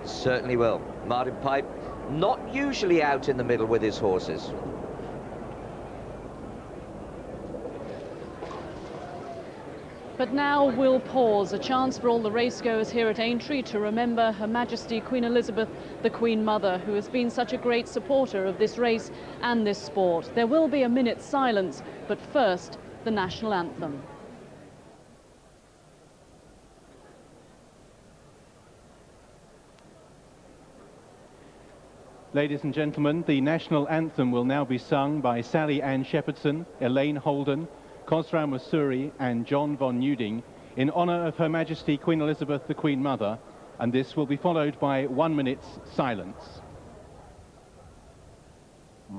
Certainly will. Martin Pipe, not usually out in the middle with his horses. But now we'll pause, a chance for all the racegoers here at Aintree to remember Her Majesty Queen Elizabeth, the Queen Mother, who has been such a great supporter of this race and this sport. There will be a minute's silence, but first, the national anthem. Ladies and gentlemen, the national anthem will now be sung by Sally Ann Shepherdson, Elaine Holden, Khosrow Masuri and John von Nuding in honour of Her Majesty Queen Elizabeth, the Queen Mother, and this will be followed by 1 minute's silence. Oh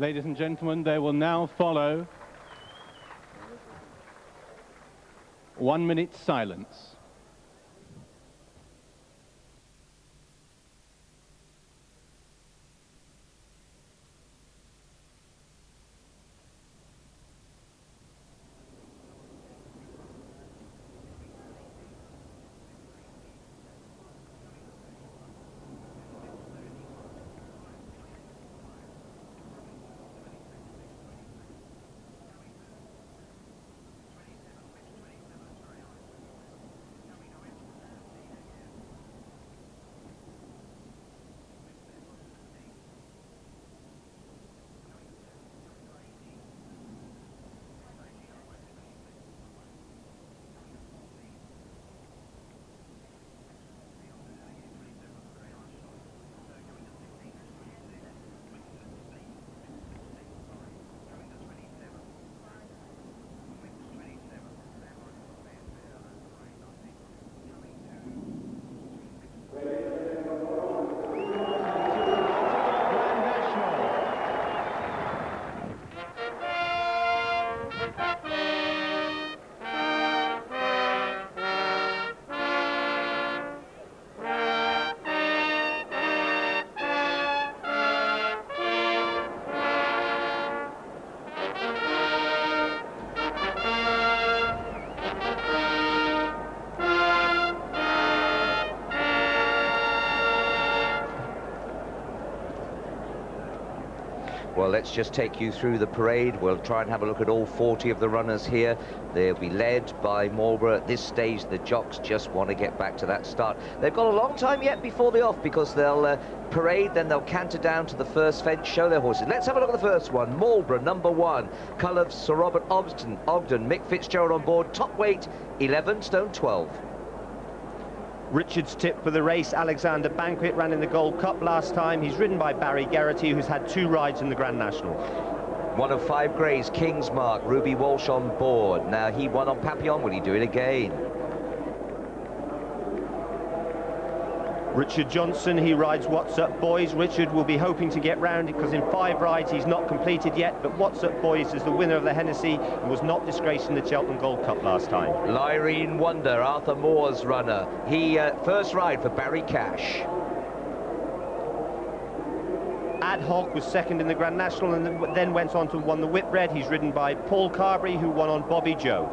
Ladies and gentlemen, there will now follow 1 minute silence. Well, let's just take you through the parade. We'll try and have a look at all 40 of the runners here. They'll be led by Marlborough. At this stage, the jocks just want to get back to that start. They've got a long time yet before they're off, because they'll parade, then they'll canter down to the first fence, show their horses. Let's have a look at the first one. Marlborough, number 1. Colour of Sir Robert Ogden. Mick Fitzgerald on board. Top weight, 11 stone 12. Richard's tip for the race, Alexander Banquet, ran in the Gold Cup last time. He's ridden by Barry Geraghty, who's had 2 rides in the Grand National. 1 of 5 greys, Kingsmark, Ruby Walsh on board. Now, he won on Papillon. Will he do it again? Richard Johnson, he rides What's Up Boys. Richard will be hoping to get round it, because in 5 rides he's not completed yet, but What's Up Boys is the winner of the Hennessy and was not disgraced in the Cheltenham Gold Cup last time. Lyrene Wonder, Arthur Moore's runner. He first ride for Barry Cash. Ad Hoc was second in the Grand National and then went on to win the Whitbread. He's ridden by Paul Carberry, who won on Bobby Joe.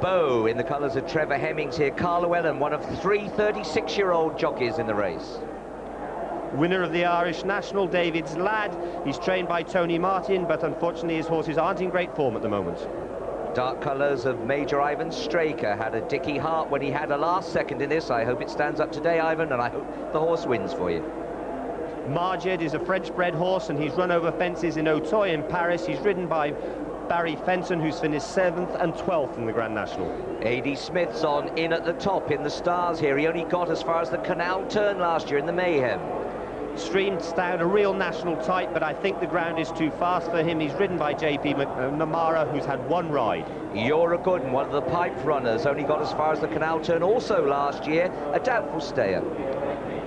Beau in the colours of Trevor Hemmings here. Carl Lllwelllyn, one of 3 36-year-old jockeys in the race. Winner of the Irish National, David's Lad. He's trained by Tony Martin, but unfortunately his horses aren't in great form at the moment. Dark colours of Major Ivan Straker. Had a dicky heart when he had a last second in this. I hope it stands up today, Ivan, and I hope the horse wins for you. Marjed is a French-bred horse, and he's run over fences in Auteuil in Paris. He's ridden by Barry Fenton, who's finished 7th and 12th in the Grand National. A.D. Smith's on in at the top in the stars here. He only got as far as the Canal Turn last year in the Mayhem. Streamed down a real national type, but I think the ground is too fast for him. He's ridden by J.P. Namara, who's had 1 ride. You're a good one of the pipe runners. Only got as far as the Canal Turn also last year. A doubtful stayer.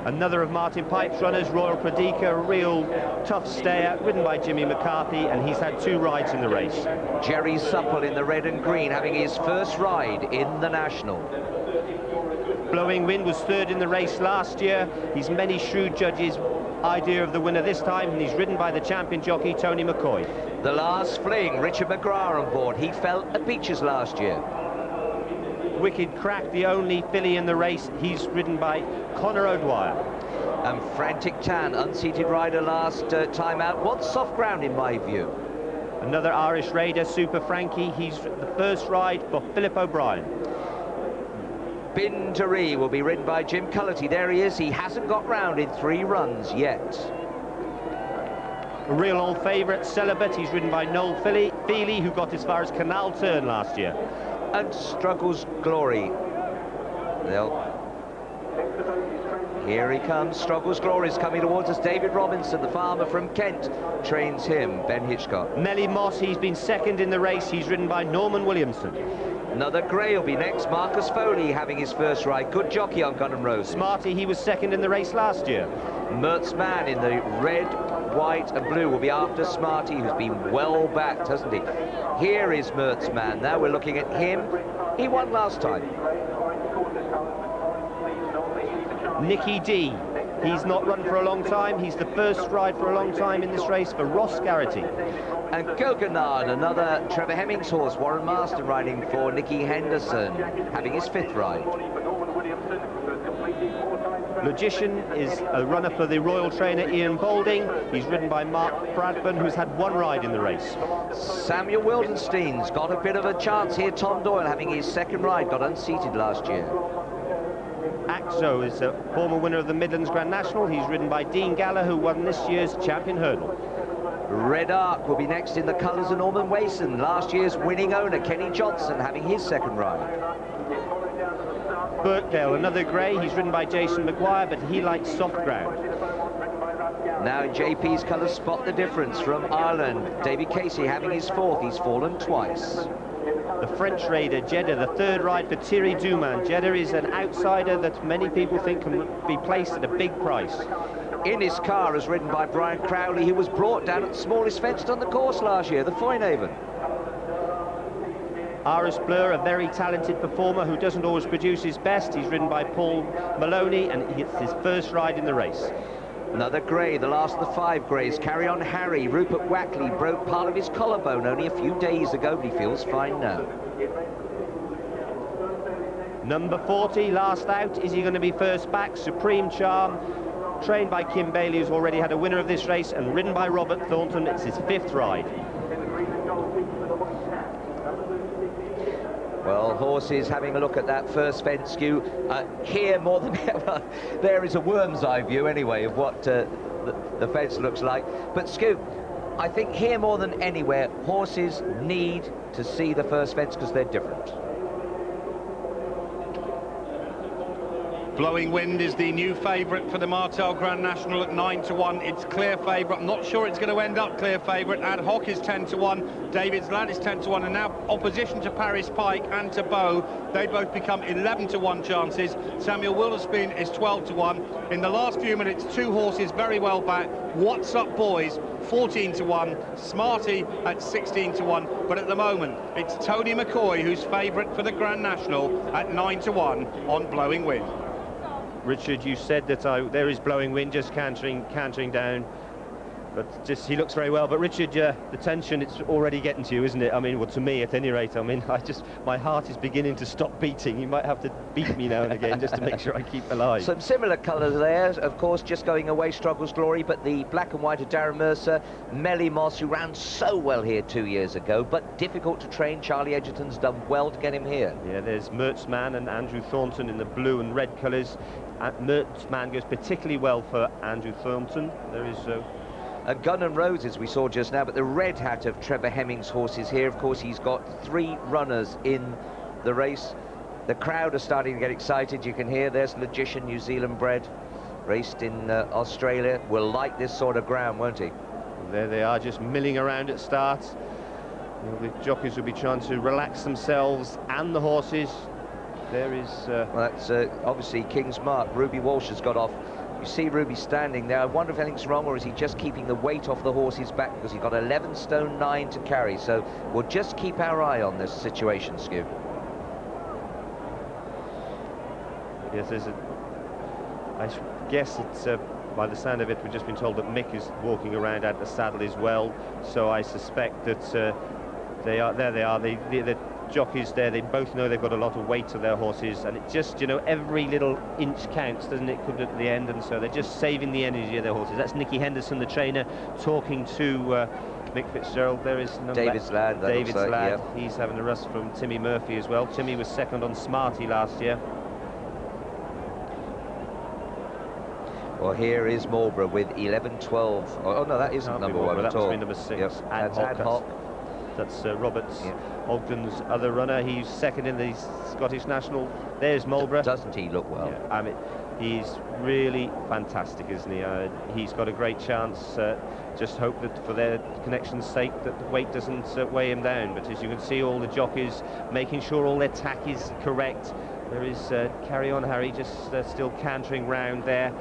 Another of Martin Pipe's runners, Royal Pradika, a real tough stayer, ridden by Jimmy McCarthy, and he's had 2 rides in the race. Jerry Supple in the red and green, having his first ride in the National. Blowing Wind was 3rd in the race last year. He's many shrewd judges' idea of the winner this time, and he's ridden by the champion jockey, Tony McCoy. The Last Fling, Richard McGrath on board. He fell at Beeches last year. Wicked Crack, the only filly in the race. He's ridden by Conor O'Dwyer. And Frantic Tan, unseated rider last time out. Wants soft ground in my view. Another Irish raider, Super Frankie. He's the first ride for Philip O'Brien. Bindaree will be ridden by Jim Culloty. There he is. He hasn't got round in 3 runs yet. A real old favourite, Celibate. He's ridden by Noel Feely, who got as far as Canal Turn last year. And Struggles Glory. Here he comes. Struggles Glory is coming towards us. David Robinson, the farmer from Kent, trains him. Ben Hitchcock. Melly Moss, he's been 2nd in the race. He's ridden by Norman Williamson. Another grey will be next. Marcus Foley having his first ride. Good jockey on Gun and Roses. Smarty, he was second in the race last year. Mertzman in the red, white and blue will be after Smarty, who's been well backed, hasn't he? Here is Mertzman. Now we're looking at him. He won last time. Nicky D. He's not run for a long time. He's the first ride for a long time in this race for Ross Garrity. And Guggenard, another Trevor Hemmings horse. Warren Marston riding for Nicky Henderson, having his 5th ride. Logician is a runner for the Royal Trainer Ian Boulding. He's ridden by Mark Bradburn, who's had 1 ride in the race. Samuel Wildenstein's got a bit of a chance here. Tom Doyle having his 2nd ride, got unseated last year. Axo is a former winner of the Midlands Grand National. He's ridden by Dean Galler, who won this year's Champion Hurdle. Red Arc will be next in the colours of Norman Wason. Last year's winning owner, Kenny Johnson, having his 2nd ride. Birkdale, another grey. He's ridden by Jason Maguire, but he likes soft ground. Now in JP's colours, spot the difference from Ireland. David Casey having his 4th. He's fallen twice. The French raider, Jeddah, the 3rd ride for Thierry Dumas. Jeddah is an outsider that many people think can be placed at a big price. In his car is ridden by Brian Crowley, who was brought down at the smallest fence on the course last year, the Foynhaven. Aris Blur, a very talented performer who doesn't always produce his best. He's ridden by Paul Maloney, and he gets his 1st ride in the race. Another grey, the last of the 5 greys. Carry On Harry. Rupert Wackley broke part of his collarbone only a few days ago, but he feels fine now. Number 40, last out. Is he going to be first back? Supreme Charm, trained by Kim Bailey, who's already had a winner of this race, and ridden by Robert Thornton. It's his 5th ride. Well, horses having a look at that first fence skew. Here more than ever, there is a worm's eye view anyway of what the fence looks like. But Scoop, I think here more than anywhere, horses need to see the first fence because they're different. Blowing Wind is the new favourite for the Martel Grand National at 9-1. It's clear favourite. I'm not sure it's going to end up clear favourite. Ad Hoc is 10-1. David's Lad is 10-1. And now opposition to Paris Pike and to Beau. They both become 11-1 chances. Samuel Wildenstein is 12-1. In the last few minutes, 2 horses very well back. What's Up Boys, 14-1. Smarty at 16-1. But at the moment, it's Tony McCoy who's favourite for the Grand National at 9-1 on Blowing Wind. Richard, you said that there is Blowing Wind just cantering down, but just he looks very well. But Richard, the tension, it's already getting to you, isn't it? I mean, well, to me at any rate. I mean, my heart is beginning to stop beating. You might have to beat me now and again just to make sure I keep alive. Some similar colours there, of course, just going away, Struggles Glory, but the black and white of Darren Mercer, Melly Moss, who ran so well here 2 years ago, but difficult to train. Charlie Edgerton's done well to get him here. Yeah, there's Mertzman and Andrew Thornton in the blue and red colours. Mertzman goes particularly well for Andrew Thornton. There is a Gun and Roses we saw just now, but the red hat of Trevor Hemmings' horse is here. Of course, he's got 3 runners in the race. The crowd are starting to get excited. You can hear there's Logician, New Zealand bred, raced in Australia. Will like this sort of ground, won't he? There they are, just milling around at start. You know, the jockeys will be trying to relax themselves and the horses. There is... Well, that's obviously King's Mark. Ruby Walsh has got off. You see Ruby standing there. I wonder if anything's wrong, or is he just keeping the weight off the horse's back because he's got 11 stone 9 to carry. So we'll just keep our eye on this situation, Stu. Yes, I guess it's... by the sound of it, we've just been told that Mick is walking around at the saddle as well. So I suspect that they are... There they are. The jockeys there, they both know they've got a lot of weight to their horses, and it just, you know, every little inch counts, doesn't it, at the end, and so they're just saving the energy of their horses. That's Nicky Henderson, the trainer, talking to Mick Fitzgerald. There is David's lad. David's lad. Yeah. He's having a rust from Timmy Murphy as well. Timmy was second on Smarty last year. Well, here is Marlborough with 11-12. Oh no, that isn't number 1 that at all. That must be number 6. Yep, that's Ad Hoc. That's Roberts Ogden's other runner. He's second in the Scottish National. There's Marlborough. Doesn't he look well? Yeah, I mean, he's really fantastic, isn't he? He's got a great chance. Just hope that for their connection's sake that the weight doesn't weigh him down. But as you can see, all the jockeys making sure all their tack is correct. There is Carry On Harry just still cantering round there.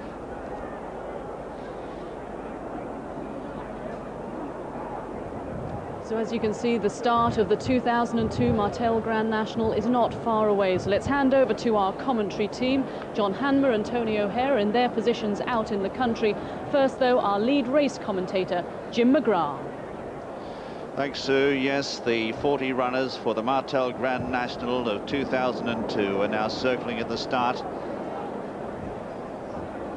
So as you can see, the start of the 2002 Martel Grand National is not far away. So let's hand over to our commentary team, John Hanmer and Tony O'Hare in their positions out in the country. First, though, our lead race commentator, Jim McGrath. Thanks, Sue. Yes, the 40 runners for the Martel Grand National of 2002 are now circling at the start.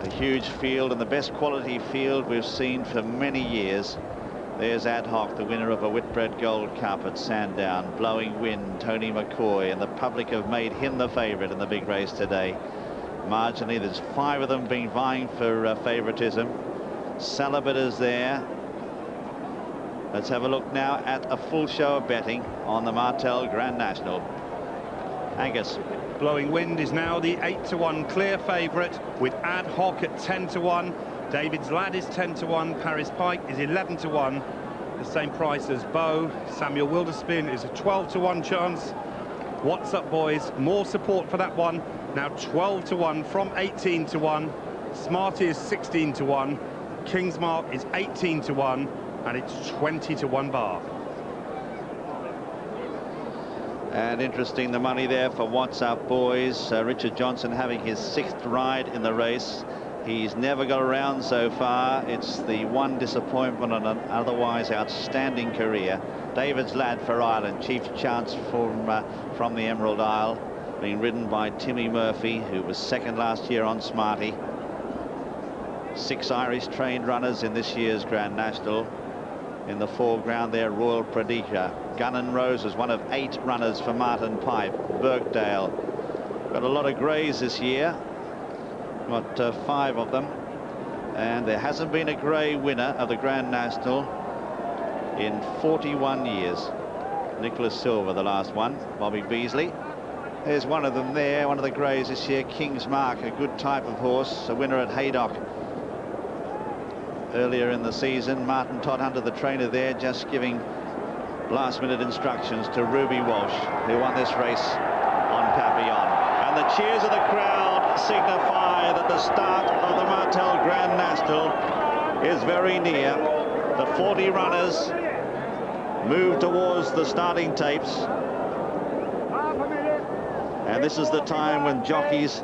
A huge field, and the best quality field we've seen for many years. There's Ad Hoc, the winner of a Whitbread Gold Cup at Sandown. Blowing Wind, Tony McCoy, and the public have made him the favourite in the big race today. Marginally, there's 5 of them being vying for favouritism. Celibate is there. Let's have a look now at a full show of betting on the Martel Grand National. Angus. Blowing Wind is now the 8-to-1 clear favourite, with Ad Hoc at 10-to-1. David's Lad is 10-to-1. Paris Pike is 11-to-1. The same price as Beau. Samuel Wilderspin is a 12-to-1 chance. What's Up Boys? More support for that one. Now 12-to-1 from 18-to-1. Smarty is 16-to-1. Kingsmark is 18-to-1. And it's 20-to-1 bar. And interesting, the money there for What's Up Boys. Richard Johnson having his 6th ride in the race. He's never got around so far. It's the one disappointment on an otherwise outstanding career. David's Lad for Ireland, chief chance from the Emerald Isle, being ridden by Timmy Murphy, who was 2nd last year on Smarty. 6 Irish trained runners in this year's Grand National. In the foreground there, Royal Pradisha. Gun and Roses, one of 8 runners for Martin Pipe. Birkdale. Got a lot of greys this year. Got 5 of them. And there hasn't been a grey winner of the Grand National in 41 years. Nicholas Silver, the last one. Bobby Beasley. There's one of them there, one of the greys this year. Kingsmark, a good type of horse, a winner at Haydock earlier in the season. Martin Todhunter, the trainer there, just giving last-minute instructions to Ruby Walsh, who won this race on Papillon. And the cheers of the crowd signify that the start of the Martel Grand National is very near. The 40 runners move towards the starting tapes. And this is the time when jockeys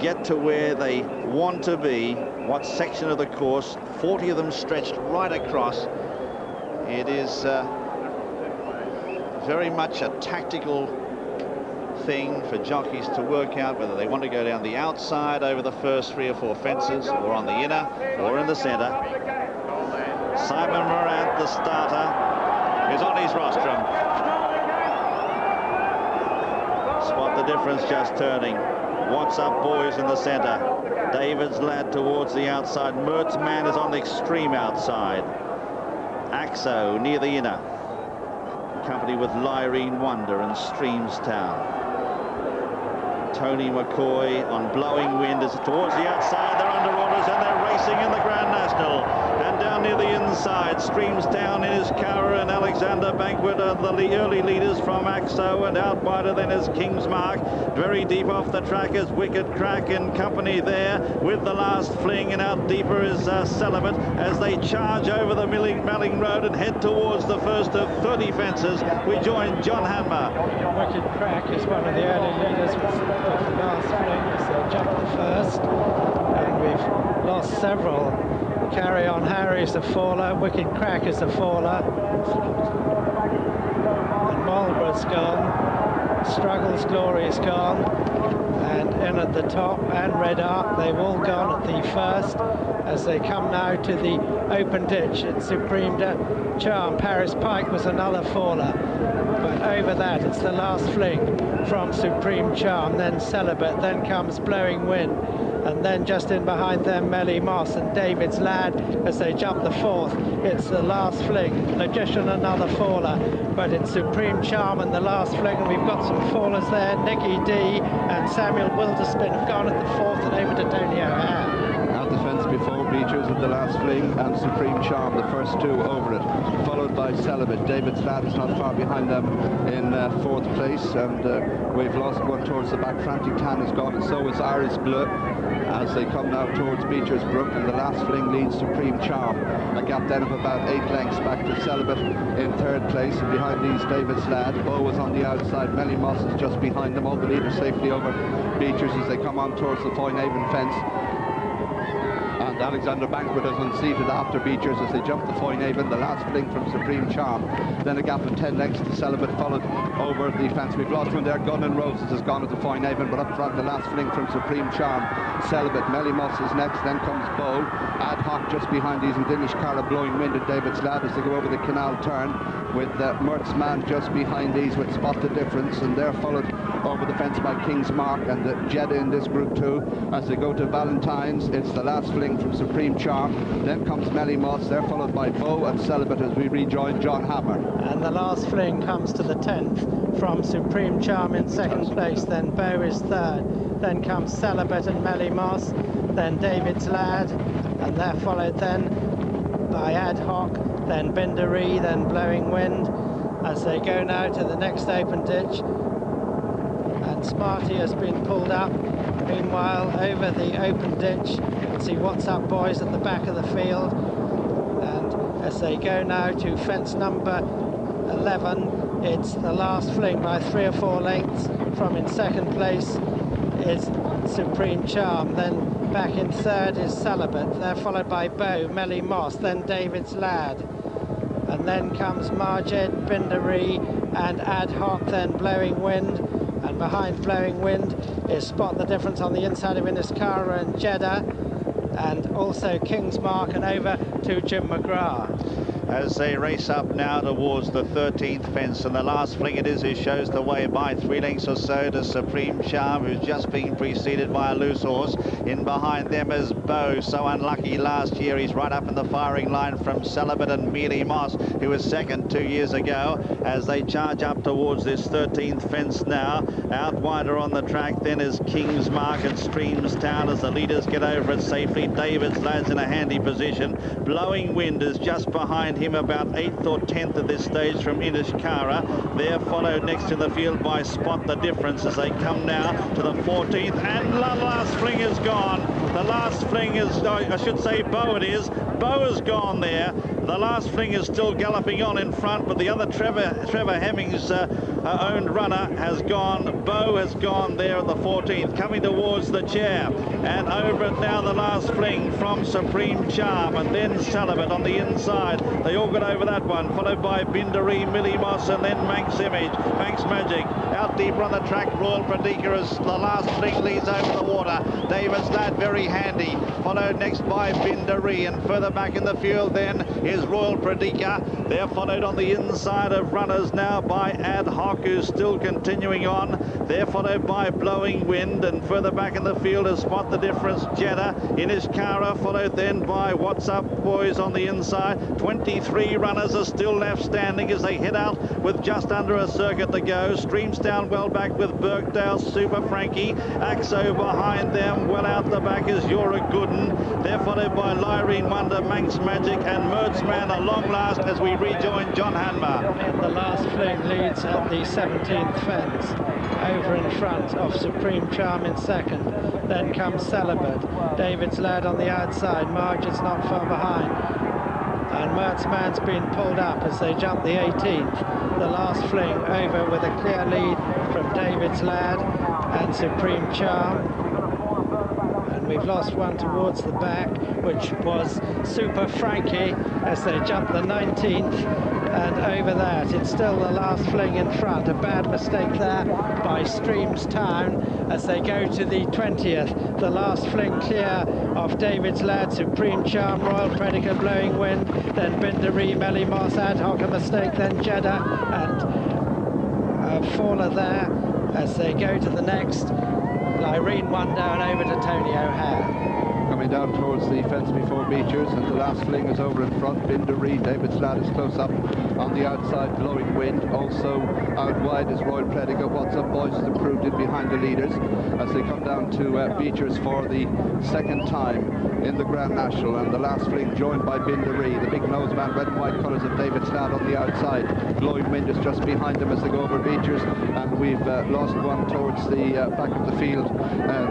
get to where they want to be. What section of the course? 40 of them stretched right across. It is very much a tactical thing for jockeys to work out whether they want to go down the outside over the first 3 or 4 fences, or on the inner, or in the centre. Simon Morant, the starter, is on his rostrum. Spot the difference just turning. What's Up Boys in the centre. David's Lad towards the outside. Mert's Man is on the extreme outside. Axo near the inner, accompanied with Lyrene Wonder and Streamstown. Tony McCoy on Blowing Wind is towards the outside. They're under orders and they're racing in the Grand National. And down near the inside, Streamstown in his car, and Alexander Banquet are the early leaders from Axo, and out wider then is Kingsmark. Very deep off the track is Wicked Crack in company there with the last fling, and out deeper is Celibate as they charge over the Melling Road and head towards the first of 30 fences. We join John Hanmer. Wicked Crack is one of the early leaders with the last fling as they jump the first, and we've lost several. Carry On Harry is the faller, Wicked Crack is the faller, and Marlborough's gone, Struggles Glory is gone, and in at the top and Red Arc, they've all gone at the first as they come now to the open ditch at Supreme Charm. Paris Pike was another faller, but over that it's the last fling from Supreme Charm, then Celibate, then comes Blowing Wind, And then just in behind them, Melly Moss and David's Lad as they jump the fourth. It's the last fling. Logician, another faller, but it's Supreme Charm and the last fling. And we've got some fallers there. Nicky D and Samuel Wilderspin have gone at the fourth and over to Tony O'Hare. Out the fence before Beechers at the last fling, and Supreme Charm, the first two over it, followed by Celibate. David's Lad is not far behind them in fourth place, and we've lost one towards the back. Frantic Tan is gone, and so is Iris Bleu as they come now towards Beechers Brook, and the last fling leads Supreme Charm. A gap then of about 8 lengths back to Celibate in third place, and behind these David's Lad. Beau is on the outside, Melly Moss is just behind them, all the leaders safely over Beechers as they come on towards the Foynehaven fence. And Alexander Banquet is unseated after Beechers as they jump the Foynehaven. The last fling from Supreme Charm. Then a gap of 10 lengths to Celibate, followed over the fence. We've lost one there. Gun and Roses has gone at the Foynehaven, but up front the last fling from Supreme Charm. Celibate, Melly Moss is next, then comes Beau. Ad Hoc just behind these, and Dinish Cara Blowing Wind and David's Lad as they go over the canal turn, with Mertz Man just behind these with Spot the Difference, and they're followed over the fence by King's Mark and Jeddah in this group too. As they go to Valentine's, it's the last fling from Supreme Charm. Then comes Melly Moss. They're followed by Beau and Celibate as we rejoin John Hammer. And the last fling comes to the 10th from Supreme Charm in second place. Then Beau is third. Then comes Celibate and Melly Moss. Then David's Lad. And they're followed then by Ad Hoc. Then Bindaree. Then Blowing Wind. As they go now to the next open ditch. And Smarty has been pulled up. Meanwhile, over the open ditch, see What's Up Boys at the back of the field. And as they go now to fence number 11, it's the last fling by 3 or 4 lengths. From in second place is Supreme Charm. Then back in third is Celibate. They're followed by Beau, Melly Moss, then David's Lad. And then comes Marged, Bindaree and Ad Hoc, then Blowing Wind. And behind Blowing Wind is Spot the Difference on the inside of Inniscarra and Jeddah, and also King's Mark, and over to Jim McGrath. As they race up now towards the 13th fence, and the last fling it is who shows the way by 3 lengths or so to Supreme Charm, who's just been preceded by a loose horse. In behind them is Beau, so unlucky last year. He's right up in the firing line from Celibate and Melly Moss, who was second 2 years ago, as they charge up towards this 13th fence now. Out wider on the track then is King's Mark and Streamstown as the leaders get over it safely. David's Lad's in a handy position. Blowing Wind is just behind him, about 8th or 10th at this stage from Inniscarra. They're followed next in the field by Spot the Difference as they come now to the 14th, and the last fling is gone. The last fling is, I should say Beau it is. Beau is gone there. The last fling is still galloping on in front, but the other Trevor Hemmings owned runner has gone. Beau has gone there at the 14th, coming towards the chair, and over it now the last fling from Supreme Charm, and then Celibate on the inside. They all got over that one, followed by Bindaree, Melly Moss, and then Manx Image, Manx Magic. Out deeper on the track, Royal Pradika as the last fling leads over the water. David's Lad very handy, followed next by Bindaree, and further back in the field then is Royal Pradika. They're followed on the inside of runners now by Ad Hoc, who's still continuing on. They're followed by Blowing Wind, and further back in the field is Spot the Difference, Jeddah. Inniscarra followed then by What's Up Boys on the inside. 23 runners are still left standing as they head out with just under a circuit to go. Streamstown well back with Birkdale, Super Frankie. Axo behind them, well out the back is You're a Good 'Un. They're followed by Lyrene Wonder, Manx Magic, and Mertzman at long last as we rejoin John Hanmer. The last fling leads at the 17th fence, over in front of Supreme Charm in second. Then comes Celibate, David's Lad on the outside, Margid's not far behind. And Mertzman's been pulled up as they jump the 18th. The last fling over with a clear lead from David's Lad and Supreme Charm. And we've lost one towards the back, which was Super Frankie as they jump the 19th. And over that, it's still the last fling in front. A bad mistake there by Streamstown as they go to the 20th. The last fling clear of David's Lad, Supreme Charm, Royal Predica, Blowing Wind, then Bindaree, Melly Moss, Ad Hoc, a mistake, then Jeddah, and a faller there as they go to the next. Irene won down over to Tony O'Hare. Coming down towards the fence before Beechers, and the last fling is over in front. Bindaree, David's lad, is close up on the outside, blowing wind. Also out wide is Royal Predica. What's Up Boys has improved in behind the leaders as they come down to Beechers for the second time in the Grand National. And the last fling joined by Bindaree, the big nose man, red and white colours of David's lad on the outside. Blowing wind is just behind them as they go over Beechers, and we've lost one towards the back of the field.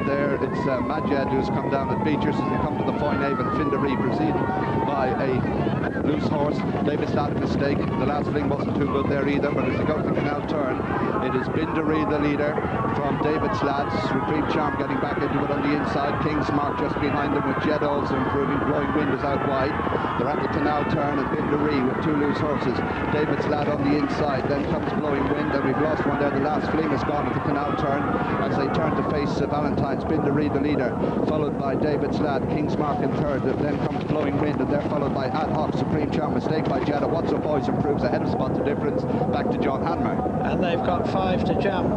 There it's Majed who's come down at Beechers as they come to the Foyne and Bindaree preceded by a loose horse. David's lad a mistake. The last fling wasn't too good there either, but as they go to the canal turn, it is Bindaree the leader from David's lads. Supreme Charm getting back into it on the inside. King's Mark just behind them with Jed also improving. Blowing wind is out wide. They're at the canal turn and Bindaree with two loose horses. David's lad on the inside. Then comes Blowing Wind, and we've lost one there. The last fling has gone at the canal turn as they turn to face Valentine's. Bindaree the leader, followed by David's lad. King's Mark in third. Then comes Blowing Wind, and they're followed by Ad Hoc. Supreme Charm, mistake by Jed. What's Up Boys improves ahead of Spot the Difference. Back to John Hanmer. And they've got 5 to jump,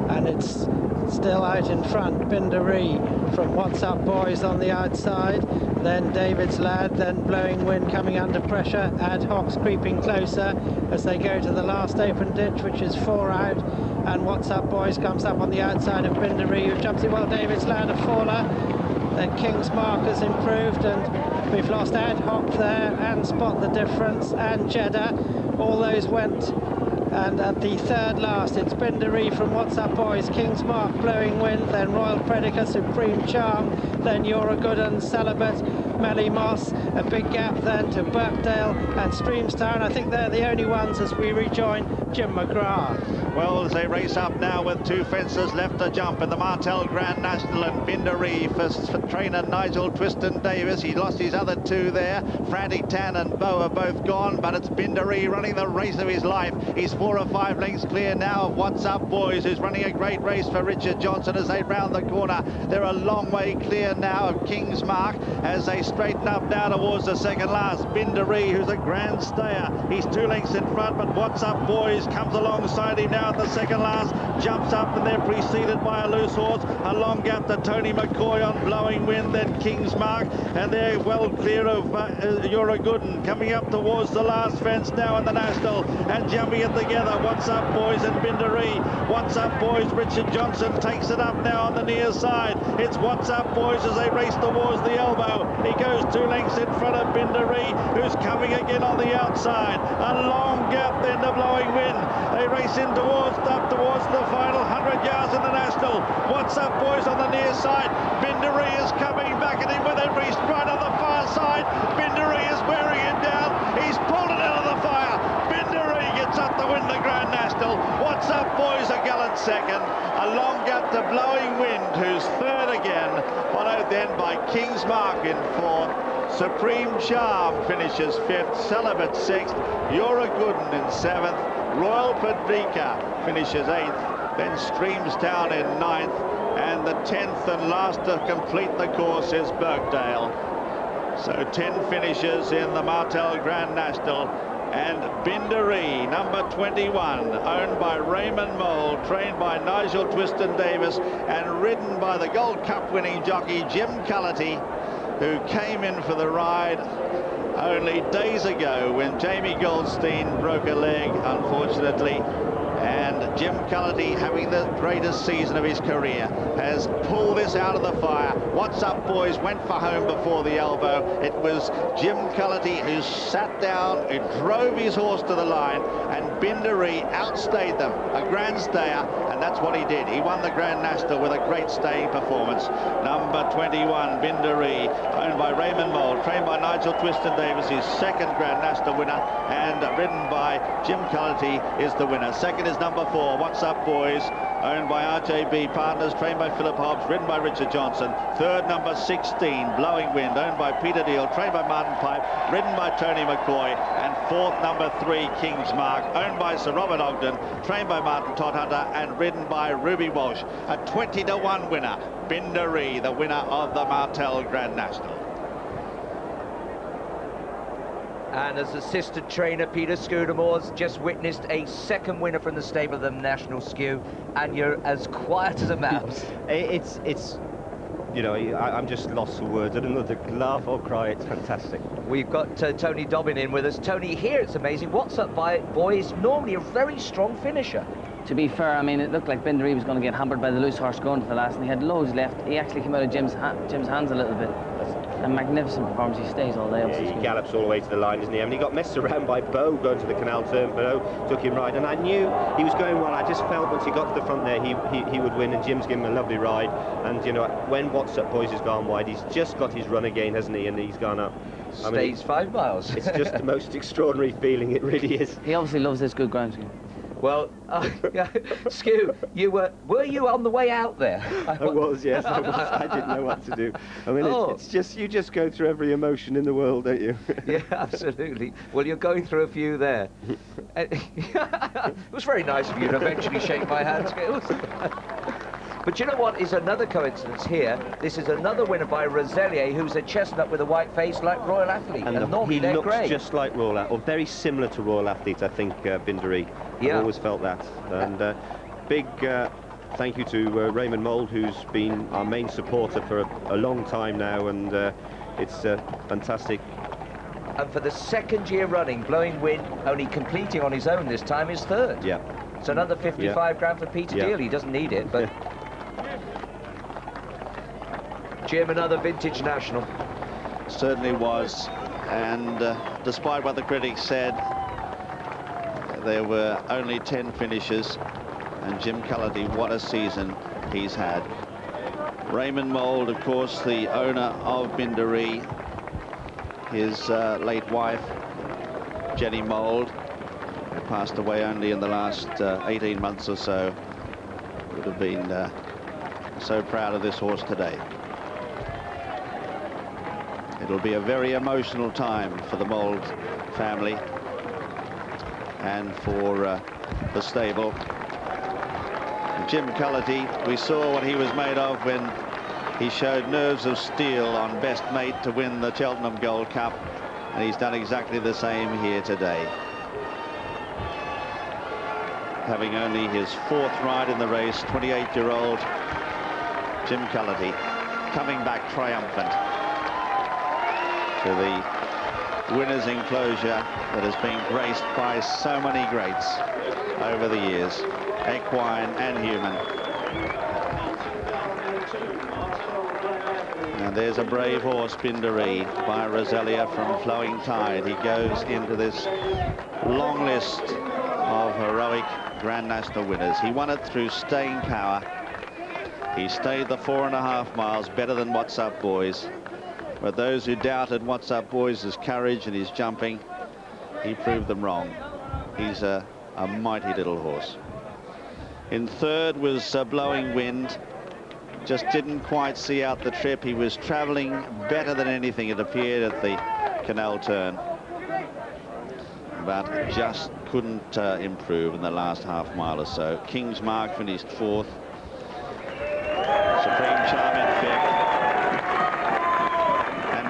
and it's still out in front. Bindaree from What's Up Boys on the outside, then David's lad, then Blowing Wind coming under pressure. Ad Hoc's creeping closer as they go to the last open ditch, which is 4 out, and What's Up Boys comes up on the outside of Bindaree, who jumps in well. David's lad a faller, then King's Mark has improved, and we've lost Ad Hoc there, and Spot the Difference, and Jeddah. All those went. And at the third last, it's Bindaree from What's Up Boys, King's Mark, Blowing Wind, then Royal Predica, Supreme Charm, then You're a Good Un, Celibate, Melly Moss, a big gap then to Birkdale and Streamstown. I think they're the only ones as we rejoin Jim McGrath. Well, as they race up now with 2 fences left to jump in the Martel Grand National, and Bindaree for trainer Nigel Twiston Davies. He lost his other 2 there. Frantic Tan and Beau are both gone, but it's Bindaree running the race of his life. He's 4 or 5 lengths clear now of What's Up Boys, who's running a great race for Richard Johnson as they round the corner. They're a long way clear now of King's Mark as they straighten up now towards the second last. Bindaree, who's a grand stayer, he's 2 lengths in front, but What's Up Boys comes alongside him now at the second last, jumps up, and they're preceded by a loose horse. A long gap to Tony McCoy on Blowing Wind, then King's Mark, and they're well clear of You're a Good Un. Coming up towards the last fence now in the National, and jumping it together, What's Up Boys and Bindaree. What's Up Boys, Richard Johnson takes it up now on the near side. It's What's Up Boys as they race towards the elbow. He goes 2 lengths in front of Bindaree, who's coming again on the outside. A long gap then to Blowing Wind. They race in towards the final 100 yards in the National. What's Up Boys on the near side. Bindaree is coming back at him with every stride on the far side. Bindaree is wearing him down. He's pulled it out of the fire. Bindaree gets up to win the Grand National. What's Up Boys a gallant second. A long gap to Blowing Wind, who's third again, followed then by King's Mark in 4th. Supreme Charm finishes 5th, Celibate 6th, You're a Good Un in 7th, Royal Predica finishes 8th, then Streamstown in 9th, and the 10th and last to complete the course is Birkdale. So 10 finishes in the Martel Grand National, and Bindaree, number 21, owned by Raymond Mole, trained by Nigel Twiston Davies, and ridden by the Gold Cup winning jockey Jim Culloty, who came in for the ride only days ago when Jamie Goldstein broke a leg, unfortunately. And Jim Culloty, having the greatest season of his career, has pulled this out of the fire. What's Up Boys went for home before the elbow. It was Jim Culloty who sat down, who drove his horse to the line, and Bindaree outstayed them, a grand stayer, and that's what he did. He won the Grand National with a great staying performance. Number 21, Bindaree, owned by Raymond Mole, trained by Nigel Twiston Davies, his 2nd Grand National winner, and ridden by Jim Culloty is the winner. Second is number 4, What's Up Boys, owned by RJB Partners, trained by Philip Hobbs, ridden by Richard Johnson. Third, number 16, Blowing Wind, owned by Peter Deal, trained by Martin Pipe, ridden by Tony McCoy. And 4th, number 3, King's Mark, owned by Sir Robert Ogden, trained by Martin Todhunter, and ridden by Ruby Walsh. A 20-to-1 winner, Bindaree, the winner of the Martel Grand National. And as assistant trainer, Peter Scudamore's just witnessed a second winner from the stable of the National Skew, and you're as quiet as a mouse. It's you know, I'm just lost for words. I don't know whether to laugh or cry. It's fantastic. We've got Tony Dobbin in with us. Tony, here it's amazing. What's Up Boy is normally a very strong finisher. To be fair, I mean, it looked like Bindaree was going to get hampered by the loose horse going to the last, and he had loads left. He actually came out of Jim's hands a little bit. A magnificent performance. He stays all day. Yeah, he gallops all the way to the line, doesn't he? I mean, he got messed around by Beau going to the canal turn. Beau took him right, and I knew he was going well. I just felt once he got to the front there, he would win, and Jim's given him a lovely ride. And, you know, when What's Up Boys has gone wide, he's just got his run again, hasn't he? And he's gone up. I mean, Stays 5 miles. It's just the most extraordinary feeling, it really is. He obviously loves this good ground scheme. Well, Skew, were you on the way out there? I was, yes, I was. I didn't know what to do. I mean, it's just, you just go through every emotion in the world, don't you? Yeah, absolutely. Well, you're going through a few there. It was very nice of you to eventually shake my hand, Skills. But you know what is another coincidence here? This is another winner by Rosellier, who's a chestnut with a white face like Royal Athlete. And normally he looks grey. just like Royal Athlete, or very similar to Royal Athlete, I think, Bindaree. Yeah. I've always felt that. And big thank you to Raymond Mould, who's been our main supporter for a long time now, and it's fantastic. And for the second year running, Blowing Wind, only completing on his own this time, is third. Yeah. It's another 55 grand for Peter Deal. He doesn't need it, but... Jim, another vintage national. Certainly was, and despite what the critics said, there were only 10 finishes, and Jim Culloty, what a season he's had. Raymond Mould, of course, the owner of Bindaree, his late wife, Jenny Mould, who passed away only in the last 18 months or so, would have been so proud of this horse today. It'll be a very emotional time for the Mould family and for the stable. Jim Culloty, we saw what he was made of when he showed nerves of steel on Best Mate to win the Cheltenham Gold Cup, and he's done exactly the same here today. Having only his 4th ride in the race, 28-year-old Jim Culloty coming back triumphant to the winner's enclosure that has been graced by so many greats over the years, equine and human. And there's a brave horse, Bindaree, by Rosellier from Flowing Tide. He goes into this long list of heroic Grand National winners. He won it through staying power. He stayed the 4.5 miles better than What's Up Boys. But those who doubted What's Up Boys' courage and his jumping, he proved them wrong. He's a mighty little horse. In 3rd was Blowing Wind. Just didn't quite see out the trip. He was travelling better than anything, it appeared, at the canal turn, but just couldn't improve in the last half mile or so. King's Mark finished 4th. Supreme Charm in 5th.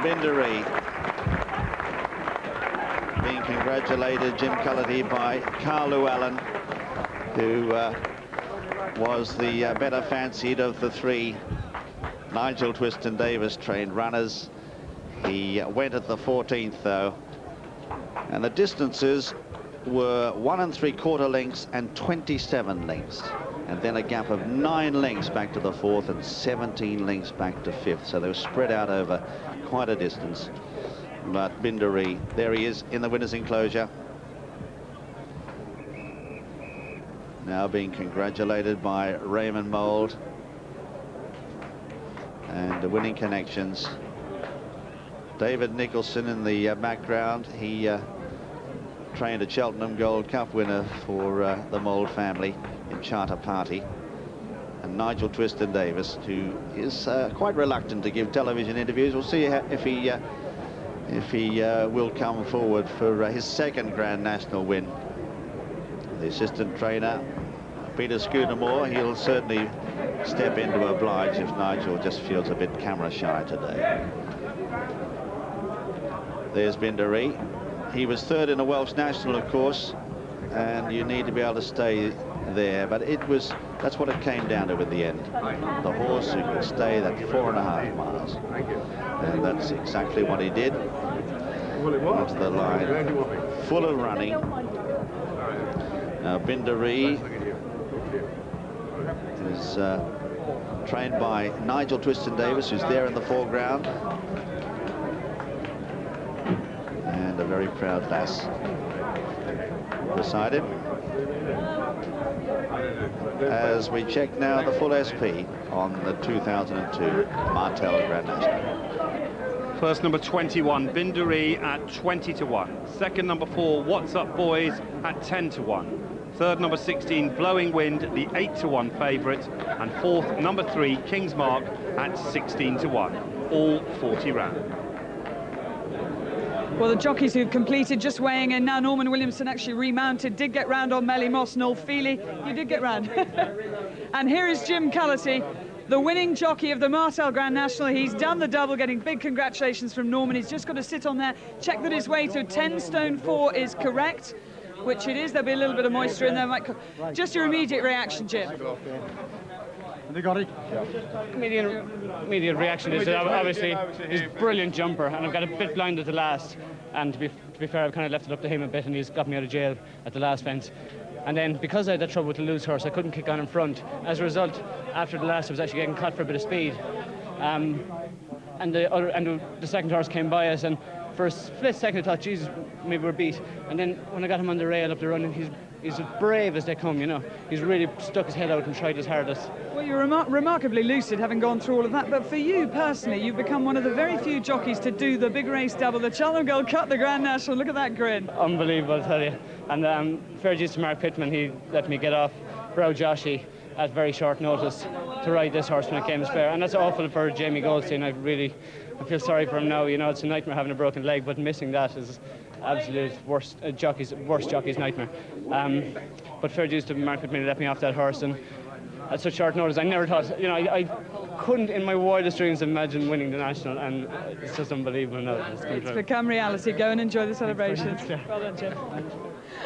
Bindaree being congratulated, Jim Culloty, by Carl Lllwelllyn, who was the better fancied of the 3 Nigel Twiston Davies trained runners. He went at the 14th though, and the distances were 1 3/4 lengths and 27 lengths, and then a gap of 9 lengths back to the 4th and 17 lengths back to 5th, so they were spread out over quite a distance. But Bindaree, there he is in the winner's enclosure, now being congratulated by Raymond Mould and the winning connections. David Nicholson in the background. He trained a Cheltenham Gold Cup winner for the Mould family in Charter Party. And Nigel Twiston Davies, who is quite reluctant to give television interviews. We'll see if he will come forward for his 2nd Grand National win. The assistant trainer, Peter Scudamore, he'll certainly step in to oblige if Nigel just feels a bit camera shy today. There's Bindaree. He was third in a Welsh National, of course, and you need to be able to stay there. But that's what it came down to in the end. The horse who could stay that 4.5 miles. And that's exactly what he did. Onto the line, full of running. Now Bindaree is trained by Nigel Twiston Davies, who's there in the foreground. And a very proud lass beside him. As we check now the full SP on the 2002 Martel Grand National. First number 21, Bindaree at 20 to 1. Second number 4, What's Up Boys at 10 to 1. Third number 16, Blowing Wind, the 8 to 1 favourite. And fourth, number 3, King's Mark at 16 to 1. All 40 round. Well, the jockeys who've completed just weighing in now. Norman Williamson actually remounted, did get round on Melly Moss. Noel Feely, you did get round. And here is Jim Culloty, the winning jockey of the Martel Grand National. He's done the double, getting big congratulations from Norman. He's just got to sit on there, check that his weight of 10 stone 4 is correct, which it is. There'll be a little bit of moisture in there. Just your immediate reaction, Jim. They got it? Immediate reaction is obviously he's a brilliant jumper, and I've got a bit blind at the last, and to be fair, I've kind of left it up to him a bit, and he's got me out of jail at the last fence. And then because I had that trouble with the loose horse, I couldn't kick on in front. As a result, after the last, I was actually getting caught for a bit of speed. And the second horse came by us, and for a split second I thought, Jesus, maybe we're beat. And then when I got him on the rail up the run, he's as brave as they come, you know. He's really stuck his head out and tried his hardest. Well, you're remarkably lucid, having gone through all of that. But for you personally, you've become one of the very few jockeys to do the big race double, the Cheltenham Gold Cup, the Grand National. Look at that grin. Unbelievable, I tell you. And fair dues to Mark Pittman, he let me get off Brow Joshy at very short notice to ride this horse when it came to spare. And that's awful for Jamie Goldstein. I feel sorry for him now. You know, it's a nightmare having a broken leg, but missing that is absolute worst jockey's nightmare. But fair dues to Mark Pittman, he let me off that horse, and at such short notice, I never thought, you know, I couldn't in my wildest dreams imagine winning the National, and it's just unbelievable now. It's become reality. Go and enjoy the celebrations. Well done, Jim.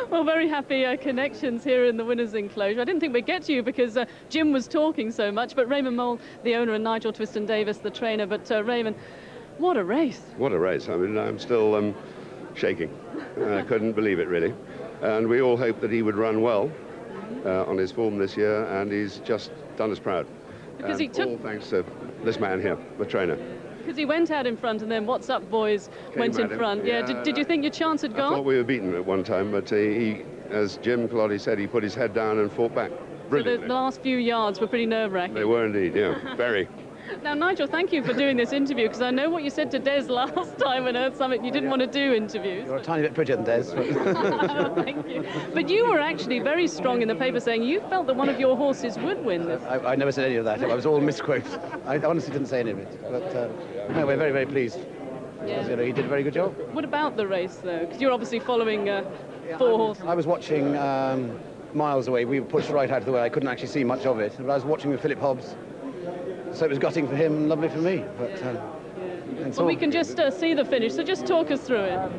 Well, very happy connections here in the winners' enclosure. I didn't think we'd get to you because Jim was talking so much, but Raymond Mole, the owner, and Nigel Twiston Davies, the trainer. But Raymond, what a race. What a race. I mean, I'm still shaking. I couldn't believe it, really. And we all hoped that he would run well on his form this year, and he's just done us proud. Because all thanks to this man here, the trainer. Because he went out in front, and then What's Up Boys went in front. Yeah. Did you think your chance had gone? I thought we were beaten at one time, but he, as Jim Culloty said, he put his head down and fought back brilliantly. So the last few yards were pretty nerve-wracking. They were indeed, yeah, very. Now, Nigel, thank you for doing this interview, because I know what you said to Des last time at Earth Summit. You didn't want to do interviews. You're a tiny bit prettier than Des. Thank you. But you were actually very strong in the paper saying you felt that one of your horses would win this. I never said any of that. I was all misquotes. I honestly didn't say any of it. But no, we're very, very pleased. Yeah. You know, he did a very good job. What about the race, though? Because you're obviously following 4 horses. I was watching miles away. We were pushed right out of the way. I couldn't actually see much of it. But I was watching with Philip Hobbs. So it was gutting for him and lovely for me. But well, we can just see the finish, so just talk us through it.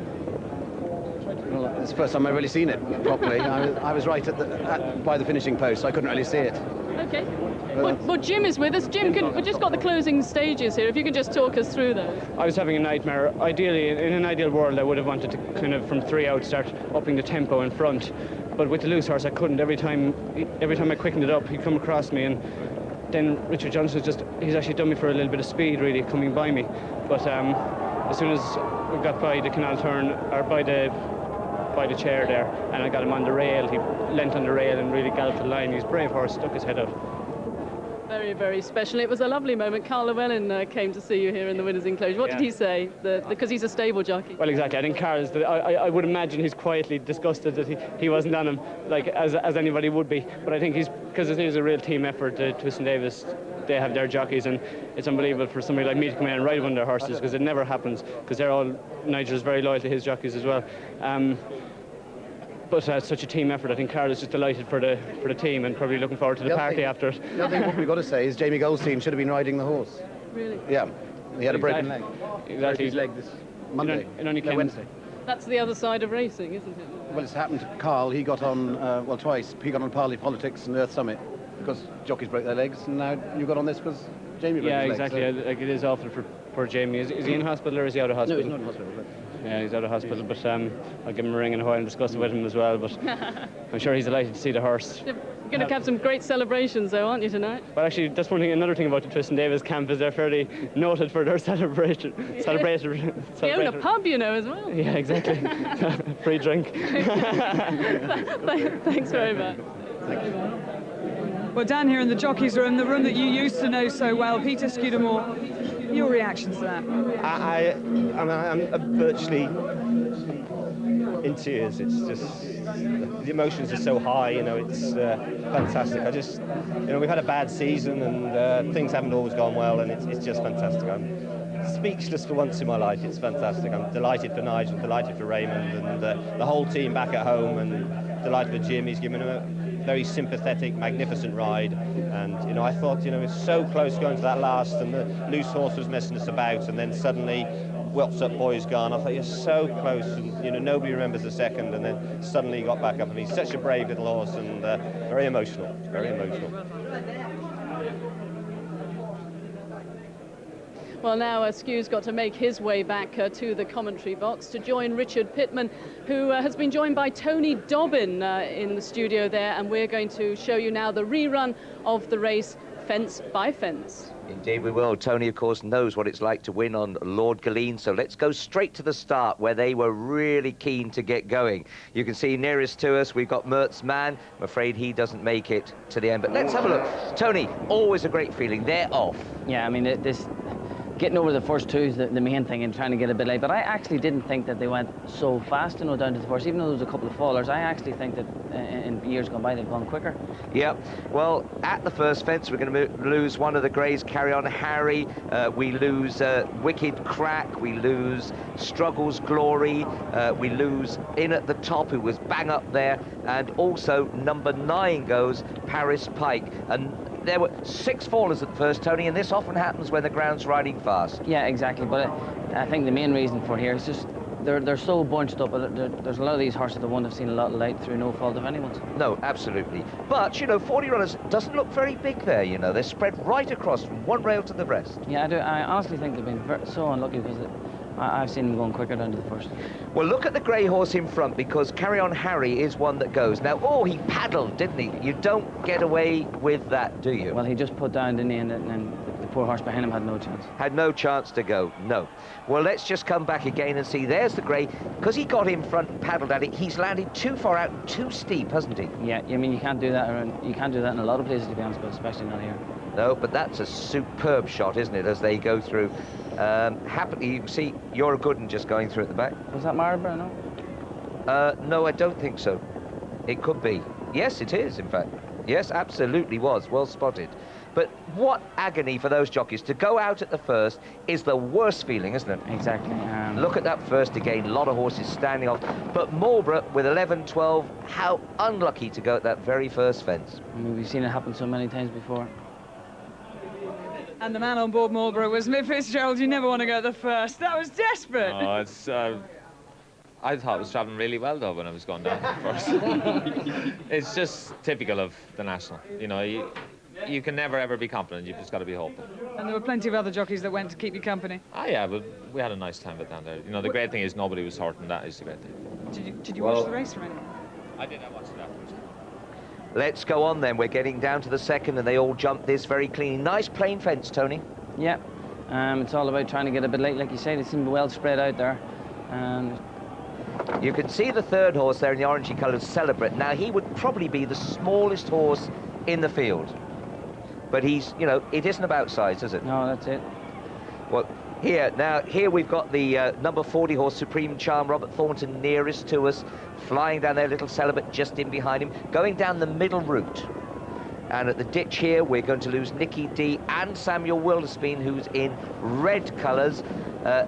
Well, it's the first time I've really seen it properly. I was right by the finishing post, so I couldn't really see it. Okay. Well, Jim is with us. Jim, we've just got the closing stages here. If you could just talk us through those. I was having a nightmare. Ideally, in an ideal world, I would have wanted to kind of from 3 out start upping the tempo in front. But with the loose horse, I couldn't. Every time I quickened it up, he'd come across me, and then Richard Johnson he's actually done me for a little bit of speed, really, coming by me. But as soon as we got by the canal turn, or by the chair there, and I got him on the rail, he leant on the rail and really galloped the line. He's a brave horse, stuck his head out. Very, very special. It was a lovely moment. Carl Lllwelllyn came to see you here in the winners' enclosure. What did he say? Because he's a stable jockey. Well, exactly. I think Carl's. I would imagine he's quietly disgusted that he wasn't on him, like as anybody would be. But I think because it is a real team effort. Twiston Davies, they have their jockeys, and it's unbelievable for somebody like me to come in and ride one of their horses, because it never happens. Because Nigel's very loyal to his jockeys as well. But it's such a team effort. I think Carl is just delighted for the team, and probably looking forward to the party after it. The other thing what we've got to say is Jamie Goldstein should have been riding the horse. Really? Yeah. He had a broken leg. Exactly. His leg this Monday. It only came, Wednesday. That's the other side of racing, isn't it? Well, it's happened to Carl. He got on, well, twice. He got on Party Politics and Earth Summit because jockeys broke their legs, and now you got on this because Jamie broke his legs. Yeah, exactly. Like, it is awful for Jamie. Is he in hospital or is he out of hospital? No, he's not in hospital. Yeah, he's out of hospital, but I'll give him a ring in a while and discuss it with him as well. But I'm sure he's delighted to see the horse. You're going to have some great celebrations, though, aren't you, tonight? But actually, that's one thing. Another thing about the Twiston Davies camp is they're fairly noted for their celebration. They own a pub, you know, as well. Yeah, exactly. Free drink. Thanks very much. Well, down here in the jockeys' room, the room that you used to know so well, Peter Scudamore, your reactions to that? I'm virtually in tears. It's just, the emotions are so high, you know, it's fantastic. We've had a bad season and things haven't always gone well, and it's just fantastic. I'm speechless for once in my life. It's fantastic. I'm delighted for Nigel, delighted for Raymond, and the whole team back at home, and delighted for Jim. He's given him a very sympathetic, magnificent ride, and you know, I thought, you know, it's so close going to that last, and the loose horse was messing us about, and then suddenly What's Up Boy's gone. I thought, you're so close, and you know, nobody remembers the second, and then suddenly he got back up, and he's such a brave little horse, and very emotional, very emotional. Well, now Skew's got to make his way back to the commentary box to join Richard Pittman, who has been joined by Tony Dobbin in the studio there, and we're going to show you now the rerun of the race, fence by fence. Indeed we will. Tony, of course, knows what it's like to win on Lord Galeen, so let's go straight to the start where they were really keen to get going. You can see nearest to us, we've got Mert's Man. I'm afraid he doesn't make it to the end, but let's have a look. Tony, always a great feeling. They're off. Yeah, I mean, getting over the first two is the main thing and trying to get a bit late. But I actually didn't think that they went so fast, you know, down to the first. Even though there was a couple of fallers, I actually think that in years gone by they've gone quicker. Yeah, well, at the first fence, we're going to lose one of the greys, Carry On Harry. We lose Wicked Crack. We lose Struggles Glory. We lose In at the Top, who was bang up there. And also, number 9 goes Paris Pike. And there were 6 fallers at first, Tony, and this often happens when the ground's riding fast. Yeah, exactly. But I think the main reason for here is just they're so bunched up. There's a lot of these horses that wouldn't have seen a lot of light through no fault of anyone's. No, absolutely. But, you know, 40 runners doesn't look very big there, you know. They're spread right across from one rail to the rest. Yeah, I do. I honestly think they've been so unlucky because I've seen them going quicker down to the first. Well, look at the grey horse in front, because Carry On Harry is one that goes. Now, oh, he paddled, didn't he? You don't get away with that, do you? Well, he just put down, didn't he? And the poor horse behind him had no chance. Had no chance to go, no. Well, let's just come back again and see. There's the grey. Because he got in front and paddled at it, he's landed too far out, too steep, hasn't he? Yeah, I mean, you can't do that in a lot of places, to be honest, but especially not here. No, but that's a superb shot, isn't it, as they go through. Happily, you see, you're a good one just going through at the back. Was that Marlborough, no? No, I don't think so. It could be. Yes, it is, in fact. Yes, absolutely was. Well spotted. But what agony for those jockeys. To go out at the first is the worst feeling, isn't it? Exactly. Look at that first again. A lot of horses standing off. But Marlborough with 11, 12, how unlucky to go at that very first fence. I mean, we've seen it happen so many times before. And the man on board Marlborough was Mick Fitzgerald. You never want to go at the first. That was desperate. Oh, it's... I thought it was travelling really well, though, when I was going down first. It's just typical of the National. You know, you can never, ever be confident. You've just got to be hopeful. And there were plenty of other jockeys that went to keep you company. Ah, yeah, but we had a nice time down there. You know, the great thing is nobody was hurt, and that is the great thing. Did you watch the race from anyone? I did. I watched it afterwards. Let's go on then. We're getting down to the second, and they all jump this very clean. Nice plain fence, Tony. Yeah. It's all about trying to get a bit late, like you said. It seemed well spread out there. You can see the third horse there in the orangey coloured Celebrate. Now, he would probably be the smallest horse in the field. But he's, you know, it isn't about size, is it? No, that's it. Well, here we've got the number 40 horse, Supreme Charm, Robert Thornton, nearest to us, flying down there, little Celebrate just in behind him, going down the middle route. And at the ditch here, we're going to lose Nicky D and Samuel Wilderspoon, who's in red colours.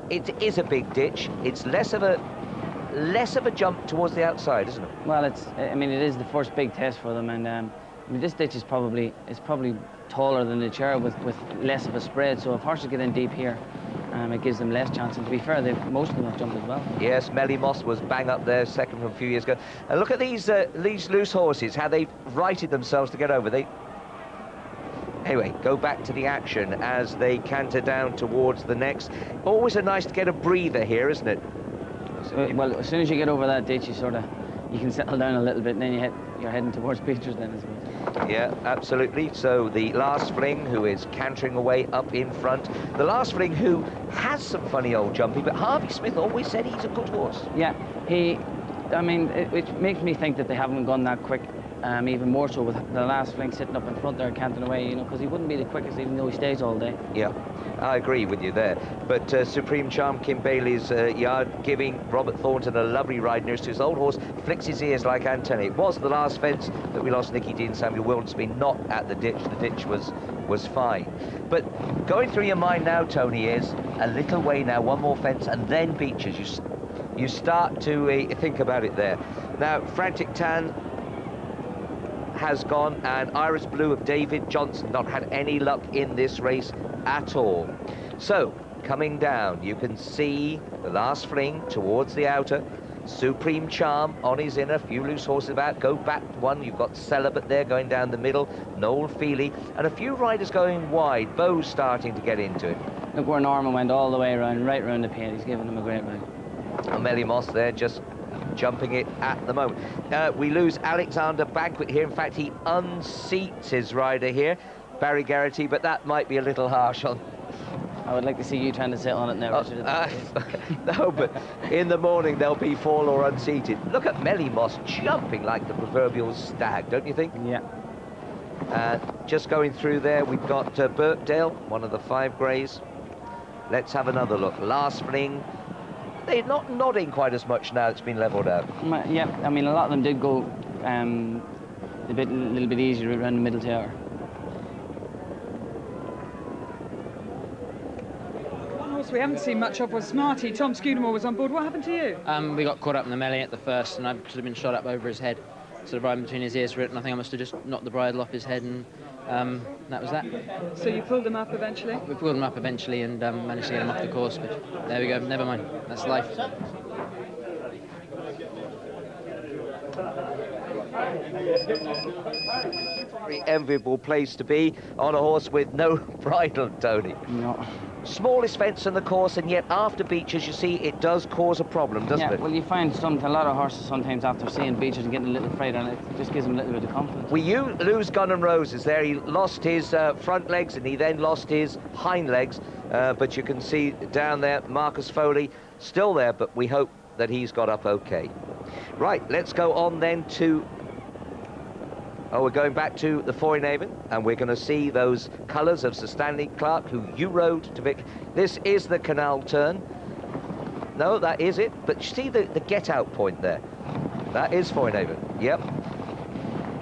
It is a big ditch. It's less of a jump towards the outside, isn't it? Well, I mean, it is the first big test for them, and I mean, this ditch is probably taller than the chair with less of a spread. So if horses get in deep here, it gives them less chance. And to be fair, most of them have jumped as well. Yes, Melly Moss was bang up there, second from a few years ago. And look at these loose horses, how they've righted themselves to get over. Anyway, go back to the action as they canter down towards the next. Always nice to get a breather here, isn't it? Well, as soon as you get over that ditch, you can settle down a little bit, and then you're heading towards Beechers then as well. Yeah, absolutely. So the Last Fling, who is cantering away up in front. The Last Fling, who has some funny old jumping, but Harvey Smith always said he's a good horse. Yeah, it makes me think that they haven't gone that quick. Even more so with the Last Fling sitting up in front there, canting away, because he wouldn't be the quickest even though he stays all day. Yeah, I agree with you there. But Supreme Charm, Kim Bailey's yard, giving Robert Thornton a lovely ride nearest to his old horse, flicks his ears like antennae. It was the last fence that we lost Nicky Dean, Samuel Wildenstein, not at the ditch. The ditch was fine. But going through your mind now, Tony, is a little way now, one more fence, and then Beechers. You start to think about it there. Now, Frantic Tan has gone, and Iris Blue of David Johnson not had any luck in this race at all. So coming down, you can see the Last Fling towards the outer, Supreme Charm on his inner, a few loose horses about, go back one, you've got Celibate there going down the middle, Noel Feely, and a few riders going wide. Beau starting to get into it. Look where Norman went all the way around, right round the pin. He's giving him a great ride. And Melly Moss there just jumping it at the moment. We lose Alexander Banquet here. In fact, he unseats his rider here, Barry Garrity, but that might be a little harsh on... I would like to see you trying to sit on it now, Richard. No, but in the morning they'll be fall or unseated. Look at Melly Moss jumping like the proverbial stag, don't you think? Yeah. Just going through there, we've got Birkdale, one of the 5 greys. Let's have another look. Last Fling. They're not nodding quite as much now it's been levelled out. Yeah, I mean, a lot of them did go a little bit easier around the middle tower. One horse we haven't seen much of was Smarty. Tom Scudamore was on board. What happened to you? We got caught up in the melee at the first, and I should have been shot up over his head. Sort of right between his ears for it, and I think I must have just knocked the bridle off his head, and that was that. So you pulled him up eventually? We pulled him up eventually and managed to get him off the course, but there we go, never mind, that's life. Very enviable place to be on a horse with no bridle, Tony. No. Smallest fence in the course, and yet after Beechers, you see, it does cause a problem, doesn't it? Well, you find a lot of horses sometimes after seeing Beechers and getting a little afraid, and it just gives them a little bit of confidence. We lose Gun and Roses there. He lost his front legs, and he then lost his hind legs. But you can see down there, Marcus Foley still there, but we hope that he's got up okay. Right, let's go on then to... we're going back to the Foynaven, and we're going to see those colours of Sir Stanley Clark, who you rode to Vic. This is the canal turn. No, that is it. But you see the get-out point there. That is Foynaven. Yep.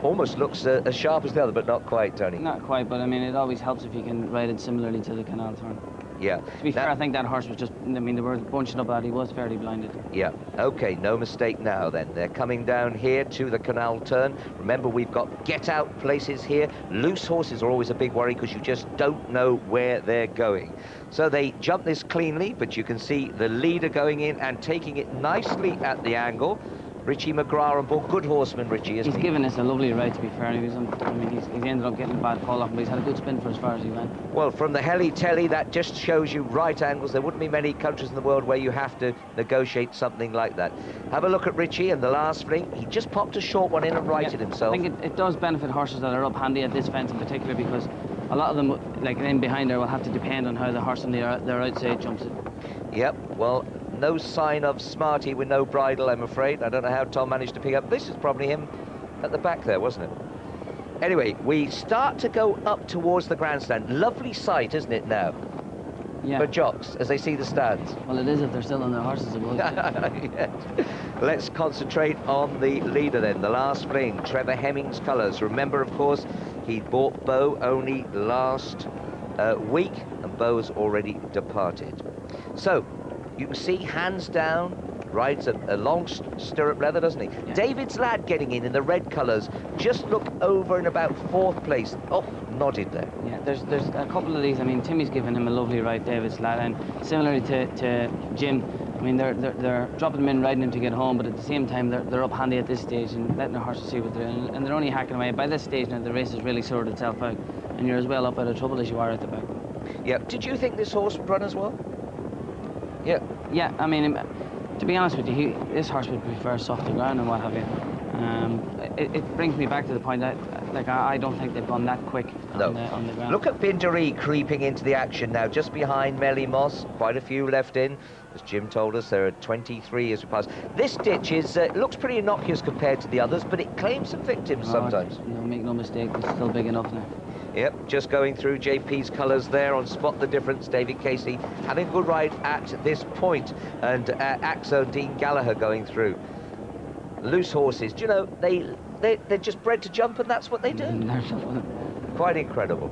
Almost looks as sharp as the other, but not quite, Tony. Not quite, but I mean, it always helps if you can ride it similarly to the canal turn. Yeah. To be fair, I think that horse was just, I mean, they were bunching up out, he was fairly blinded. Yeah, okay, no mistake now then. They're coming down here to the canal turn. Remember, we've got get-out places here. Loose horses are always a big worry because you just don't know where they're going. So they jump this cleanly, but you can see the leader going in and taking it nicely at the angle. Richie McGrath on board. Good horseman, Richie, isn't he? He's given us a lovely ride, to be fair. He's ended up getting a bad fall off, but he's had a good spin for as far as he went. Well, from the heli-telly, that just shows you right angles. There wouldn't be many countries in the world where you have to negotiate something like that. Have a look at Richie and the Last Fling. He just popped a short one in and righted himself. I think it does benefit horses that are up handy at this fence in particular, because a lot of them, like in behind there, will have to depend on how the horse on their outside jumps it. Yep, well, no sign of Smarty with no bridle, I'm afraid. I don't know how Tom managed to pick up. This is probably him at the back there, wasn't it? Anyway, we start to go up towards the grandstand. Lovely sight, isn't it, now? Yeah. For jocks, as they see the stands. Well, it is if they're still on their horses. It was. Yes. Let's concentrate on the leader then, the Last Fling, Trevor Hemmings colours. Remember, of course, he bought Beau only last week, and Beau's already departed. So, you can see, hands down, rides a long stirrup leather, doesn't he? Yeah. David's Lad getting in the red colours. Just look over in about 4th place. Oh, nodded there. Yeah, there's a couple of these. I mean, Timmy's given him a lovely ride, David's lad, and similarly to Jim. I mean, they're dropping him in, riding him to get home, but at the same time, they're up handy at this stage and letting their horses see what they're in, and they're only hacking away. By this stage now, the race has really sorted itself out, and you're as well up out of trouble as you are at the back. Yeah. Did you think this horse would run as well? Yeah. Yeah. I mean, to be honest with you, this horse would prefer softer ground and what have you. It brings me back to the point that, like, I don't think they've gone that quick on the ground. Look at Bindaree creeping into the action now, just behind Melly Moss. Quite a few left in. As Jim told us, there are 23 as we pass. This ditch is looks pretty innocuous compared to the others, but it claims some victims sometimes. No, make no mistake, it's still big enough now. Yep, just going through JP's colours there on Spot the Difference. David Casey having a good ride at this point, and Axo and Dean Gallagher going through. Loose horses, do you know, they're just bred to jump, and that's what they do. Quite incredible.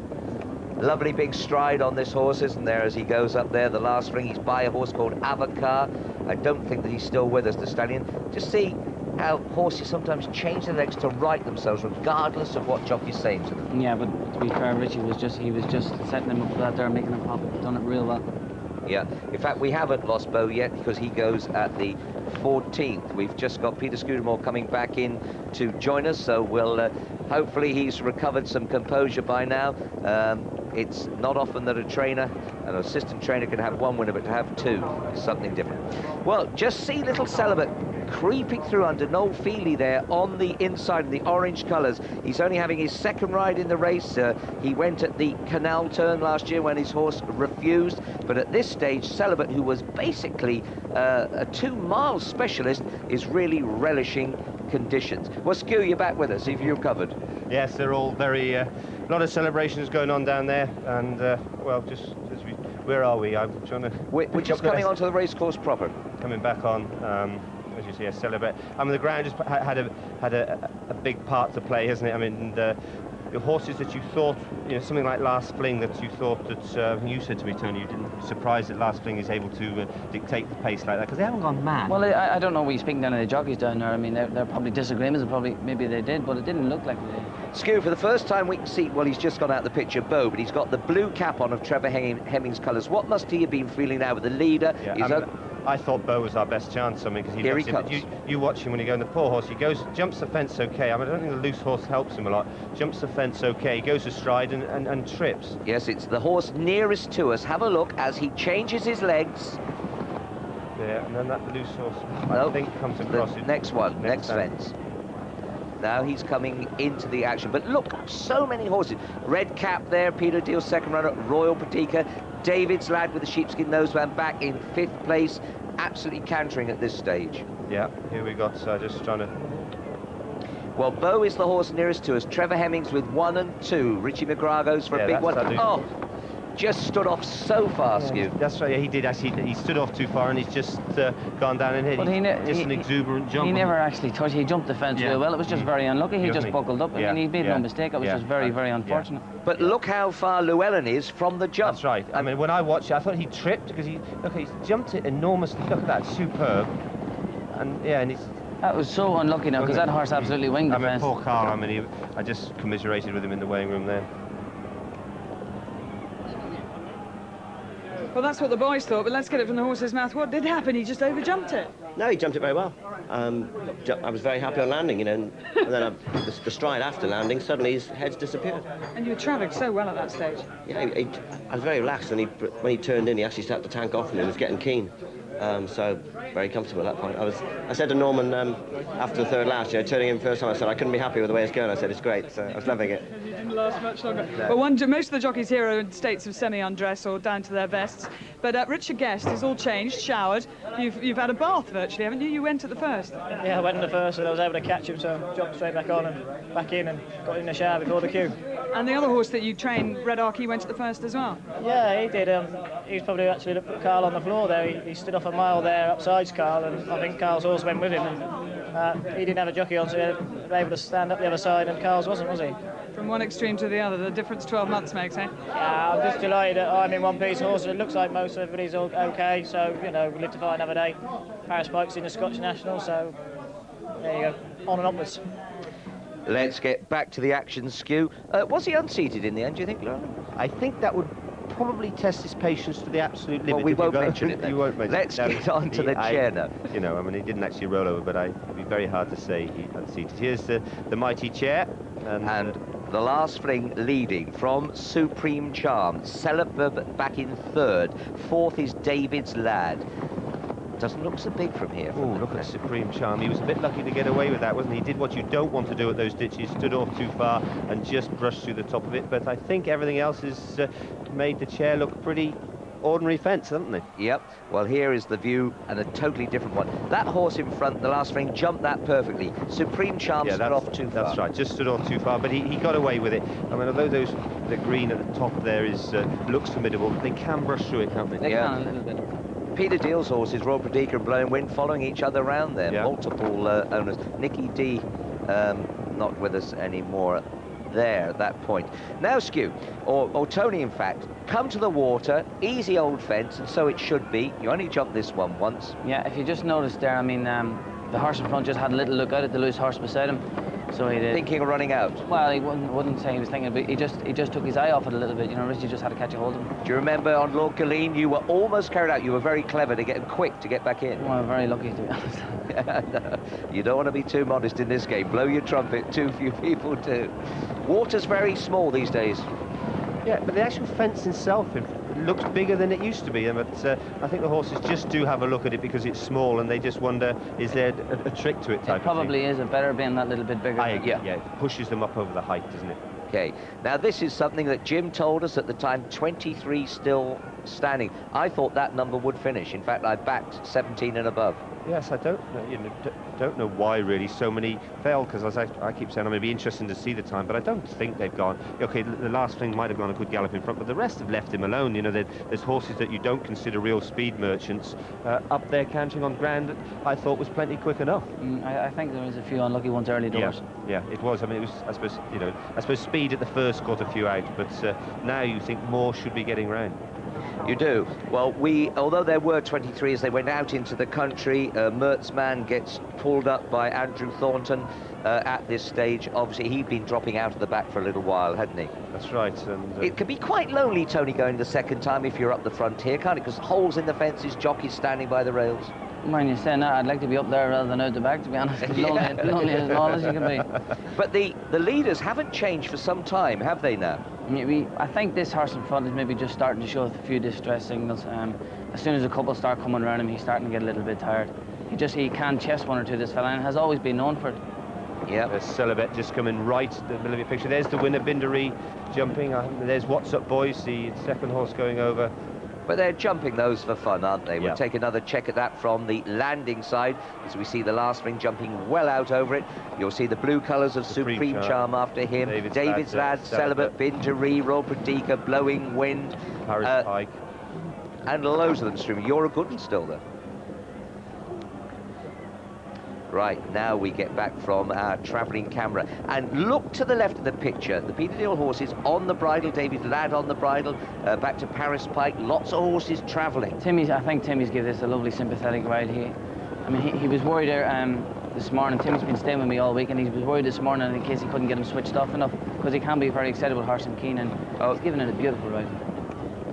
Lovely big stride on this horse, isn't there, as he goes up there. The last ring, he's by a horse called Avocar. I don't think that he's still with us, the stallion. Just see how horses sometimes change their legs to right themselves, regardless of what jockey's saying to them. Yeah, but to be fair, Richie was just setting him up for that there, making him pop. Done it real well. Yeah, in fact, we haven't lost Beau yet because he goes at the 14th. We've just got Peter Scudamore coming back in to join us, so we'll hopefully he's recovered some composure by now. It's not often that an assistant trainer can have one winner, but to have two is something different. Well, just see little Celibate creeping through under Noel Feely there on the inside of the orange colours. He's only having his second ride in the race. He went at the Canal Turn last year when his horse refused, but at this stage, Celibate, who was basically a 2-mile specialist, is really relishing conditions. Well, Skew, you're back with us. Have you recovered? Yes, they're all very... a lot of celebrations going on down there, and, well, just as we... Where are we? I'm trying to... We're just coming onto the racecourse proper. Coming back on, as you see, a Celibate. I mean, the ground just had a big part to play, hasn't it? I mean, the horses that you thought, you know, something like Last Fling that you thought that, you said to me, Tony, you didn't surprised that Last Fling is able to dictate the pace like that, because they haven't gone mad. Well, I don't know what you're speaking down to the jockeys down there. I mean, they're probably disagreements, and probably maybe they did, but it didn't look like they did. Skew, for the first time we can see, well, he's just gone out the picture, Beau, but he's got the blue cap on of Trevor Hemmings' colours. What must he have been feeling now with the leader? Yeah, I thought Beau was our best chance, I mean, because Here he comes. You watch him when he goes, the poor horse, he goes, jumps the fence okay. I mean, I don't think the loose horse helps him a lot. Jumps the fence okay, he goes astride and trips. Yes, it's the horse nearest to us. Have a look as he changes his legs. Yeah, and then that loose horse, I think, comes across it. Next one, next fence. Now he's coming into the action. But look, so many horses. Red Cap there, Peter Deal's second runner, Royal Patika. David's lad with the sheepskin noseband back in 5th place, absolutely cantering at this stage. Yeah, here we got, just trying to... Well, Beau is the horse nearest to us. Trevor Hemmings with 1 and 2. Richie McGrath goes for a big one. Oh, just stood off so far, Skew. That's right, yeah, he did actually. He stood off too far and he's just gone down and hit. But just an exuberant jump. He never actually touched. He jumped the fence real well. It was just very unlucky. He just buckled up. I mean, he made no mistake. It was just very, very unfortunate. But look how far Llewellyn is from the jump. That's right. I mean, when I watched it, I thought he tripped because he's jumped it enormously. Look at that, superb. And yeah, and he's... That was so unlucky now because that horse absolutely winged the fence. Poor Carl. I mean, I just commiserated with him in the weighing room there. Well, that's what the boys thought, but let's get it from the horse's mouth. What did happen? He just overjumped it. No, he jumped it very well. I was very happy on landing, you know, and then the stride after landing, suddenly his head's disappeared. And you were travelling so well at that stage. Yeah, I was very relaxed, and when he turned in, he actually started to tank off, and he was getting keen. So very comfortable at that point. I said to Norman after the third last, you know, turning in first time, I said I couldn't be happy with the way it's going. I said it's great, so I was loving it. It didn't last much longer. No. Well, most of the jockeys here are in states of semi-undress or down to their vests. But Richard Guest is all changed, showered. You've had a bath virtually, haven't you? You went at the first. Yeah, I went in the first, and I was able to catch him, so I jumped straight back on and back in and got in the shower before the queue. And the other horse that you trained, Red Ark, he went at the first as well. Yeah, he did. He was probably actually put Carl on the floor there. He stood off a mile there upsides Carl, and I think Carl's horse went with him. And, he didn't have a jockey on, so he was able to stand up the other side, and Carl's wasn't, was he? From one extreme to the other, the difference 12 months makes, eh? Yeah, I'm just delighted that I'm in one piece horse. It looks like most everybody's all okay, so, you know, we live to fight another day. Paris Pike's in the Scotch National, so there you go, on and upwards. Let's get back to the action, Skew. Was he unseated in the end, do you think, Llewellyn? I think that would probably test his patience to the absolute limit. Well, we won't mention it then. You won't mention Let's it. get on to the chair now. You know, I mean, he didn't actually roll over, but it'd be very hard to say he unseated. Here's the mighty chair. And the last fling leading from Supreme Charm. Celibate back in third. Fourth is David's Lad. Doesn't look so big from here. Oh, look at Supreme Charm. He was a bit lucky to get away with that, wasn't he? He did what you don't want to do at those ditches, stood off too far and just brushed through the top of it. But I think everything else has made the chair look pretty ordinary fence, haven't they? Yep. Well, here is the view, and a totally different one. That horse in front, the last ring, jumped that perfectly. Supreme Charm stood off too far. That's right, just stood off too far, but he got away with it. I mean, although the green at the top there is looks formidable, they can brush through it, can't they? They can a little bit. Peter Deal's horses, Royal Pradika and Blowing Wind, following each other around there. Multiple owners. Nicky D, not with us anymore there at that point. Now, Skew, or Tony, in fact, come to the water, easy old fence, and so it should be. You only jumped this one once. Yeah, if you just noticed there, I mean, the horse in front just had a little look out at the loose horse beside him. So he did. Thinking of running out? Well, he wouldn't say he was thinking, but he just took his eye off it a little bit. You know, Richie just had to catch a hold of him. Do you remember on Lord Galene, you were almost carried out. You were very clever to get him quick to get back in. Well, I'm very lucky, to be honest. No, you don't want to be too modest in this game. Blow your trumpet, too few people do. Water's very small these days. Yeah, but the actual fence itself looks bigger than it used to be. But I think the horses just do have a look at it because it's small, and they just wonder, is there a trick to it? It probably is. It better being that little bit bigger. Yeah, it pushes them up over the height, doesn't it? Okay, now this is something that Jim told us at the time, 23 still standing. I thought that number would finish. In fact, I backed 17 and above. Yes, I don't know why really so many fell, because as I keep saying, I'm going to be interested to see the time, but I don't think they've gone. Okay, the last thing might have gone a good gallop in front, but the rest have left him alone. You know, there's horses that you don't consider real speed merchants up there cantering on ground that I thought was plenty quick enough. I think there was a few unlucky ones early doors. Yeah, it was. I mean, it was. I suppose speed at the first got a few out, but now you think more should be getting round. You do. Well, although there were 23 as they went out into the country, Mertzman gets pulled up by Andrew Thornton at this stage. Obviously, he'd been dropping out of the back for a little while, hadn't he? That's right. And it can be quite lonely, Tony, going the second time if you're up the front here, can't it? Because holes in the fences, jockeys standing by the rails. Mind you saying that, I'd like to be up there rather than out the back, to be honest. Lonely as long as you can be. But the leaders haven't changed for some time, have they now? I think this horse in front is maybe just starting to show a few distress signals. As soon as a couple start coming around him, he's starting to get a little bit tired. He can chest one or two, this fella, and has always been known for it. Yeah, there's Celibate just coming right in the middle of your picture. There's the winner, Bindaree, jumping. There's What's Up Boys, the second horse going over. But they're jumping those for fun, aren't they? We'll take another check at that from the landing side, as we see the last ring jumping well out over it. You'll see the blue colours of Supreme Charm after him. David's Lad, Celibate, Bindaree, Royal Pradika, Blowing Wind. Paris Pike. And loads of them streaming. You're a good one still, though. Right, now we get back from our travelling camera. And look to the left of the picture. The Peter Deal horses on the bridle, David Ladd on the bridle, back to Paris Pike. Lots of horses travelling. I think Timmy's give this a lovely sympathetic ride here. I mean, he was worried there this morning. Timmy's been staying with me all week, and he was worried this morning in case he couldn't get him switched off enough, because he can be a very excitable horse and keen, and he's giving it a beautiful ride.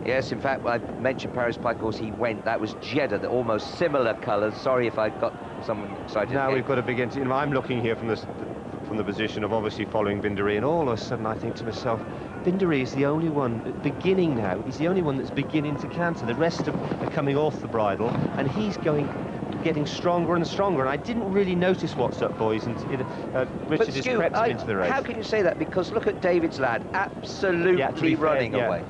Yes, in fact, I mentioned Paris Pike, of course, he went. That was Jeddah, the almost similar colours. Sorry if I got someone excited. Now we've got to begin to... I'm looking here from the position of obviously following Bindaree, and all of a sudden I think to myself, Bindaree is the only one beginning now. He's the only one that's beginning to canter. The rest are coming off the bridle, and he's getting stronger and stronger, and I didn't really notice What's Up Boys, and Richard just crept him into the race. How can you say that? Because look at David's Lad, absolutely running away.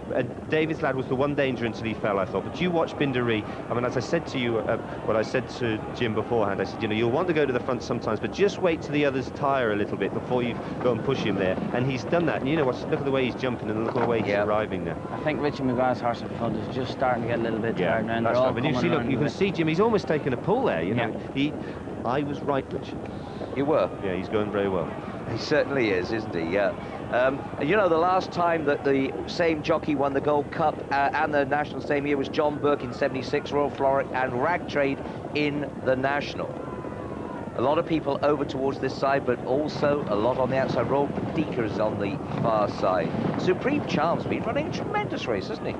David's Lad was the one danger until he fell, I thought. But you watch Bindaree. I mean, as I said to you, what I said to Jim beforehand, I said, you know, you'll want to go to the front sometimes, but just wait till the others tire a little bit before you go and push him there. And he's done that. And you know what? Look at the way he's jumping, and look at the way he's arriving now. I think Richie McGrath's horse in front is just starting to get a little bit tired now. That's right. But you see, look, you can see Jim. He's almost taken a pull there. You know, I was right, Richard. You were? Yeah, he's going very well. He certainly is, isn't he? Yeah. You know, the last time that the same jockey won the Gold Cup and the National same year was John Burke in '76, Royal Floric, and Ragtrade in the National. A lot of people over towards this side, but also a lot on the outside. Royal Pradika is on the far side. Supreme Charm's been running a tremendous race, hasn't he?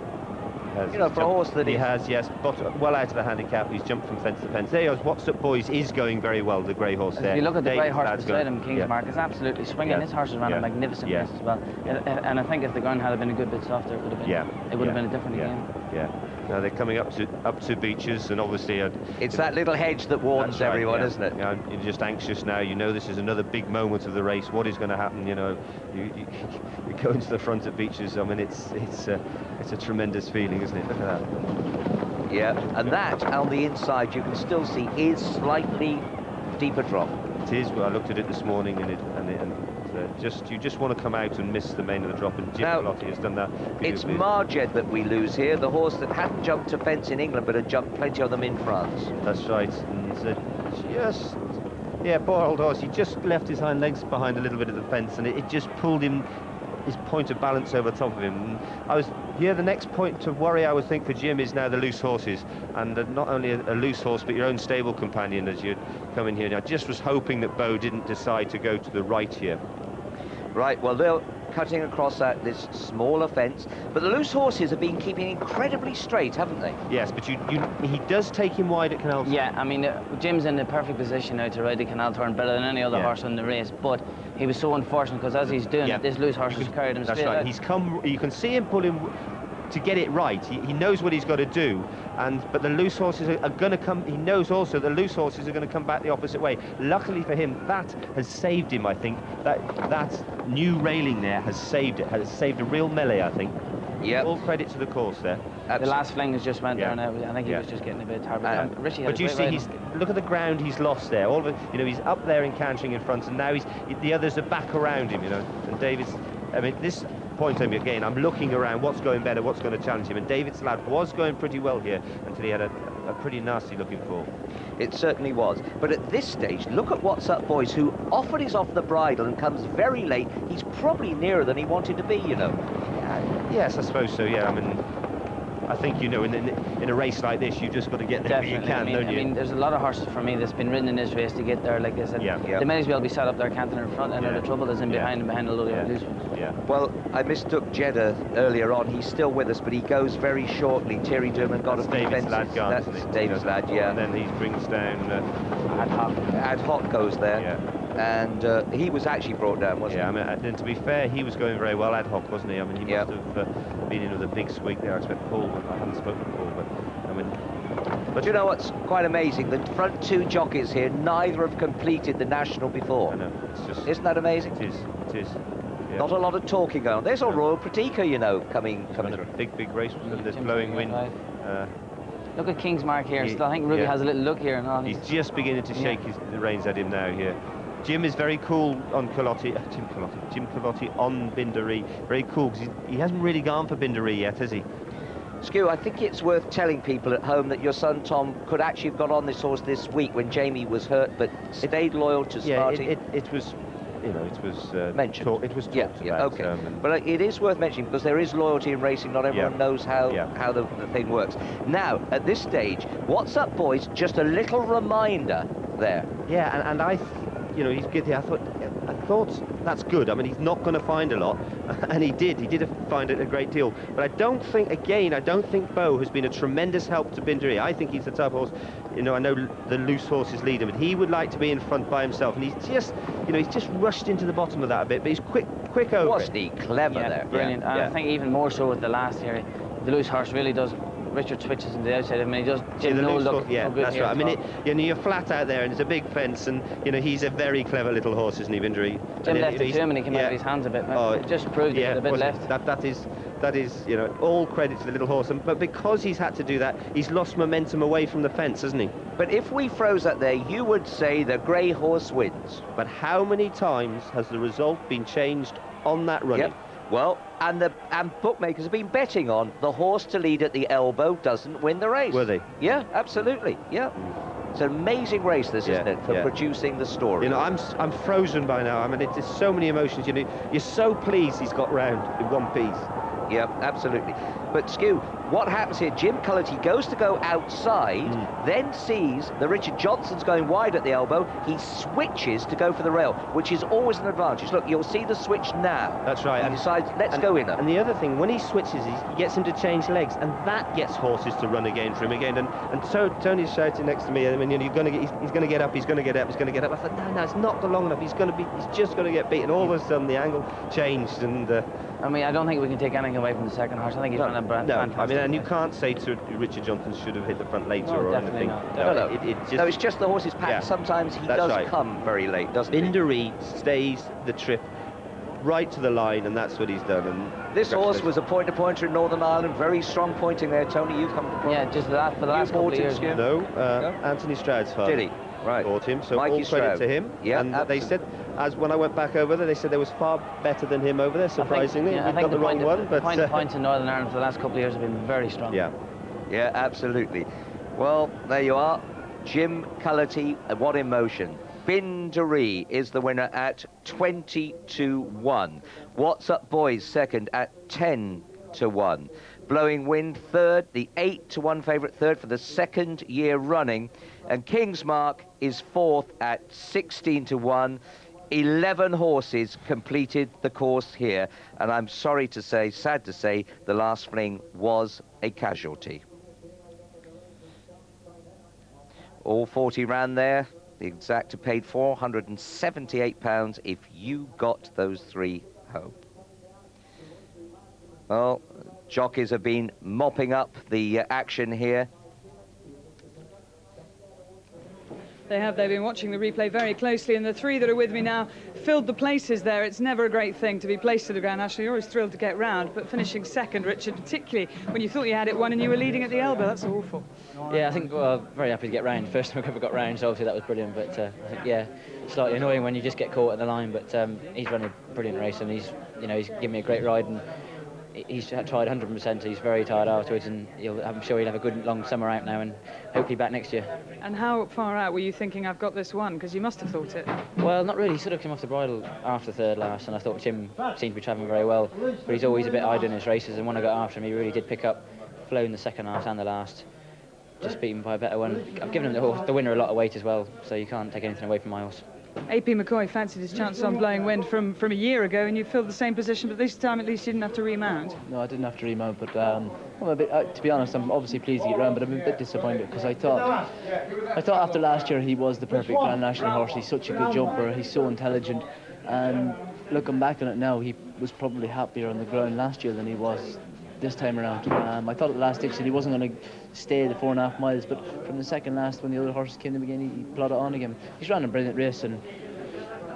You know, for a horse that he has, yes, but well out of the handicap. He's jumped from fence to fence. There he goes. What's Up Boys is going very well, the grey horse there. If you look at the grey horse David's beside him, King's Mark, is absolutely swinging. This horse has run a magnificent race as well. And I think if the ground had been a good bit softer, it would have been, it would have been a different game. Yeah. Now they're coming up to Beeches, and obviously it's that little hedge that warns everyone, isn't it? Yeah, you're just anxious now. You know this is another big moment of the race. What is going to happen? You know, you go into the front at Beeches. I mean, it's a tremendous feeling, isn't it? Look at that. Yeah, and that on the inside you can still see is slightly deeper drop. It is. Well, I looked at it this morning, and you just want to come out and miss the main of the drop, and Jim Culloty has done that. It's Marjed that we lose here, the horse that hadn't jumped a fence in England but had jumped plenty of them in France. That's right. And poor old horse. He just left his hind legs behind a little bit of the fence, and it just pulled him, his point of balance over top of him. And the next point to worry, I would think, for Jim is now the loose horses, and not only a loose horse but your own stable companion as you come in here. Now, I just was hoping that Beau didn't decide to go to the right here. Right, well, they're cutting across this smaller fence, but the loose horses have been keeping incredibly straight, haven't they? Yes, but he does take him wide at Canal Turn. Yeah, I mean, Jim's in the perfect position now to ride the Canal Turn better than any other horse in the race, but he was so unfortunate because as he's doing it, this loose horse has carried him straight out. He's come, you can see him pull him to get it right. He knows what he's got to do, but the loose horses are going to come. He knows also the loose horses are going to come back the opposite way. Luckily for him, that has saved him. I think that new railing there has saved it. Has saved a real melee, I think. Yeah. All credit to the course there. The last fling has just went down. I think he was just getting a bit tired. But you see, look at the ground he's lost there. All of it, he's up there encountering in front, and now the others are back around him. And David's. I mean, this point again, I'm looking around. What's going better? What's going to challenge him? And David's lad was going pretty well here until he had a pretty nasty looking fall. It certainly was. But at this stage, look at What's Up Boys, who often is off the bridle and comes very late. He's probably nearer than he wanted to be, Yes, I suppose so, yeah. I mean, I think, in a race like this, you've just got to get there where you can, don't you? I mean, there's a lot of horses for me that's been ridden in this race to get there, like I said. They may as well be sat up there canting in front, and the trouble is in behind and behind a load of loose ones. Well, I mistook Jeddah earlier on. He's still with us, but he goes very shortly. Thierry Durman got a David's lad, That's David's lad, yeah. And then he brings down Ad Hoc goes there. And he was actually brought down, wasn't he? I mean, and to be fair, he was going very well, Ad Hoc, wasn't he? I mean, he must have been in with a big squeak there. I expect Paul, but I haven't spoken to Paul, but I mean... But you know what's quite amazing? The front two jockeys here, neither have completed the National before. I know, it's just... Isn't that amazing? It is. Yeah. Not a lot of talking going on. There's a Royal Pradika, coming through. Big race with this blowing wind. Look at King's Mark here. Still, I think Ruby has a little look here. And he's just beginning to shake the reins at him now here. Jim is very cool on Jim Culloty on Bindaree. Very cool, because he hasn't really gone for Bindaree yet, has he? Skew, I think it's worth telling people at home that your son Tom could actually have got on this horse this week when Jamie was hurt, but stayed loyal to Sparty. It was... it was mentioned. It was talked about. Okay. But it is worth mentioning because there is loyalty in racing. Not everyone knows how the thing works. Now, at this stage, What's Up Boys? Just a little reminder there. Yeah, and he's good here. I thought that's good. I mean, he's not going to find a lot, and he did find it a great deal. But I don't think Beau has been a tremendous help to Bindaree. I think he's the type of horse, I know the loose horses lead him, but he would like to be in front by himself, and he's just rushed into the bottom of that a bit, but he's quick over Wasn't he clever there? Brilliant. And I think even more so with the last here, the loose horse really does. Richard switches on the outside. I mean, he does look yeah, good that's here. right. I mean, you're flat out there, and it's a big fence, and he's a very clever little horse, isn't he, Bindaree? Jim left it to him, and he came out of his hands a bit. It just proved it a bit left. That is all credit to the little horse, but because he's had to do that, he's lost momentum away from the fence, hasn't he? But if we froze that there, you would say the grey horse wins. But how many times has the result been changed on that running? Yep. Well, and bookmakers have been betting on the horse to lead at the elbow doesn't win the race. Were they? Yeah, absolutely. Yeah. It's an amazing race, this, isn't it, for producing the story. I'm frozen by now. I mean, it's so many emotions. You're so pleased he's got round in one piece. Yeah, absolutely. But Skew, what happens here? Jim Culloty goes to go outside, then sees that Richard Johnson's going wide at the elbow. He switches to go for the rail, which is always an advantage. Look, you'll see the switch now. That's right. He decides, let's go in. And the other thing, when he switches, he gets him to change legs, and that gets horses to run again for him again. And so Tony's shouting next to me, I mean, he's going to get up, he's going to get up, he's going to get up. I thought, no, it's not long enough. He's just going to get beaten. All of a sudden, the angle changed, and I mean, I don't think we can take anything away from the second horse. I think he's done a fantastic. I mean, and you can't say to Richard Johnson should have hit the front later or anything. No, it's just the horse's pack. Yeah. Sometimes he That's does right. come very late, doesn't he? Bindaree stays the trip right to the line, and that's what he's done. And this horse was a point-to-pointer in Northern Ireland. Very strong pointing there, Tony. You've come to Yeah, just for the last couple of years. No, Anthony Stroud's father. Did he? Right. Bought him, so Mikey all credit Stroud. to him. Yeah, and they said, as when I went back over there, they said there was far better than him over there, surprisingly. I We've think got the wrong one, but... points in Northern Ireland for the last couple of years have been very strong. Yeah. Yeah, absolutely. Well, there you are. Jim Culloty, what emotion. Bindaree is the winner at 20-1. What's Up Boys second at 10-1. Blowing Wind third, the 8-1 favourite third for the second year running. And Kingsmark is fourth at 16-1. 11 horses completed the course here. And I'm sorry to say, sad to say, the last fling was a casualty. All 40 ran there. The exacta paid £478 if you got those three home. Well, jockeys have been mopping up the action here. They have. They've been watching the replay very closely, and the three that are with me now filled the places there. It's never a great thing to be placed to the Grand National. You're always thrilled to get round, but finishing second, Richard, particularly when you thought you had it won and you were leading at the elbow, that's awful. Yeah, I think very happy to get round. First time I ever got round, so obviously that was brilliant. But I think, yeah, slightly annoying when you just get caught at the line. But he's running a brilliant race, and he's given me a great ride, and he's tried 100%. He's very tired afterwards, and I'm sure he'll have a good long summer out now, and hopefully back next year. And how far out were you thinking I've got this one? Because you must have thought it. Well, not really. He sort of came off the bridle after third last, and I thought Jim seemed to be travelling very well, but he's always a bit idle in his races, and when I got after him, he really did pick up flow in the second half and the last. Just beat him by a better one. I've given him the winner a lot of weight as well, so you can't take anything away from my horse. AP McCoy fancied his chances on Blowing Wind from a year ago, and you filled the same position, but this time at least you didn't have to remount. No, I didn't have to remount, but I'm a bit, to be honest, I'm obviously pleased to get round, but I'm a bit disappointed because I thought after last year he was the perfect Grand National horse. He's such a good jumper, he's so intelligent, and looking back on it now, he was probably happier on the ground last year than he was this time around. I thought at the last stage that he wasn't going to stay the 4.5 miles, but from the second last, when the other horses came in again, he plodded on again. He's ran a brilliant race, and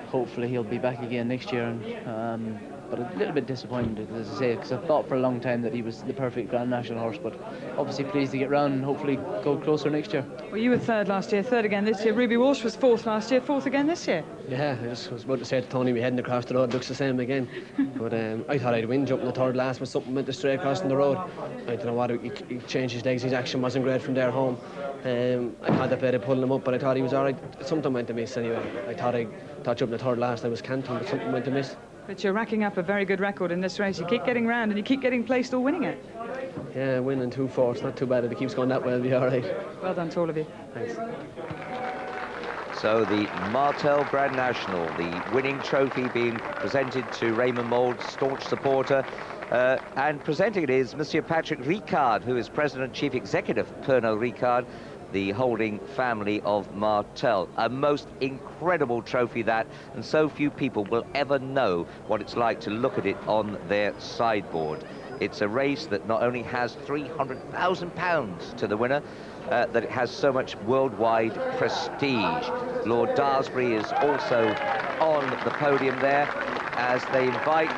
hopefully he'll be back again next year. And but a little bit disappointed, as I say, because I thought for a long time that he was the perfect Grand National horse, but obviously pleased to get round and hopefully go closer next year. Well, you were third last year, third again this year. Ruby Walsh was fourth last year, fourth again this year. Yeah, I was about to say to Tony, we're heading across the road, looks the same again. But I thought I'd win jumping the third last, but something went straight across the road. I don't know what, he changed his legs, his action wasn't great from there home. I contemplated pulling him up, but I thought he was all right. Something went amiss anyway. I thought jumping the third last I was canting, but something went amiss. But you're racking up a very good record in this race. You keep getting round and you keep getting placed or winning it. Yeah, winning 2-4, not too bad. If it keeps going that way, it'll be all right. Well done to all of you. Thanks. So the Martel Grand National, the winning trophy being presented to Raymond Mould's staunch supporter. And presenting it is Monsieur Patrick Ricard, who is President and Chief Executive of Pernod Ricard, the holding family of Martel. A most incredible trophy that, and so few people will ever know what it's like to look at it on their sideboard. It's a race that not only has £300,000 to the winner, that it has so much worldwide prestige. Lord Daresbury is also on the podium there as they invite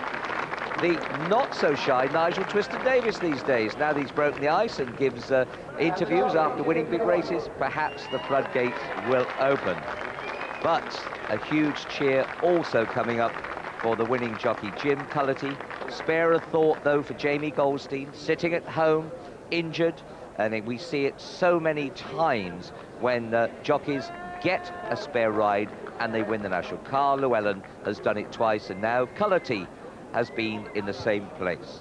the not-so-shy Nigel Twiston Davies these days. Now that he's broken the ice and gives interviews after winning big races, perhaps the floodgates will open. But a huge cheer also coming up for the winning jockey, Jim Culloty. Spare a thought, though, for Jamie Goldstein, sitting at home, injured. And we see it so many times when jockeys get a spare ride and they win the National. Carl Lllwelllyn has done it twice, and now Culloty has been in the same place.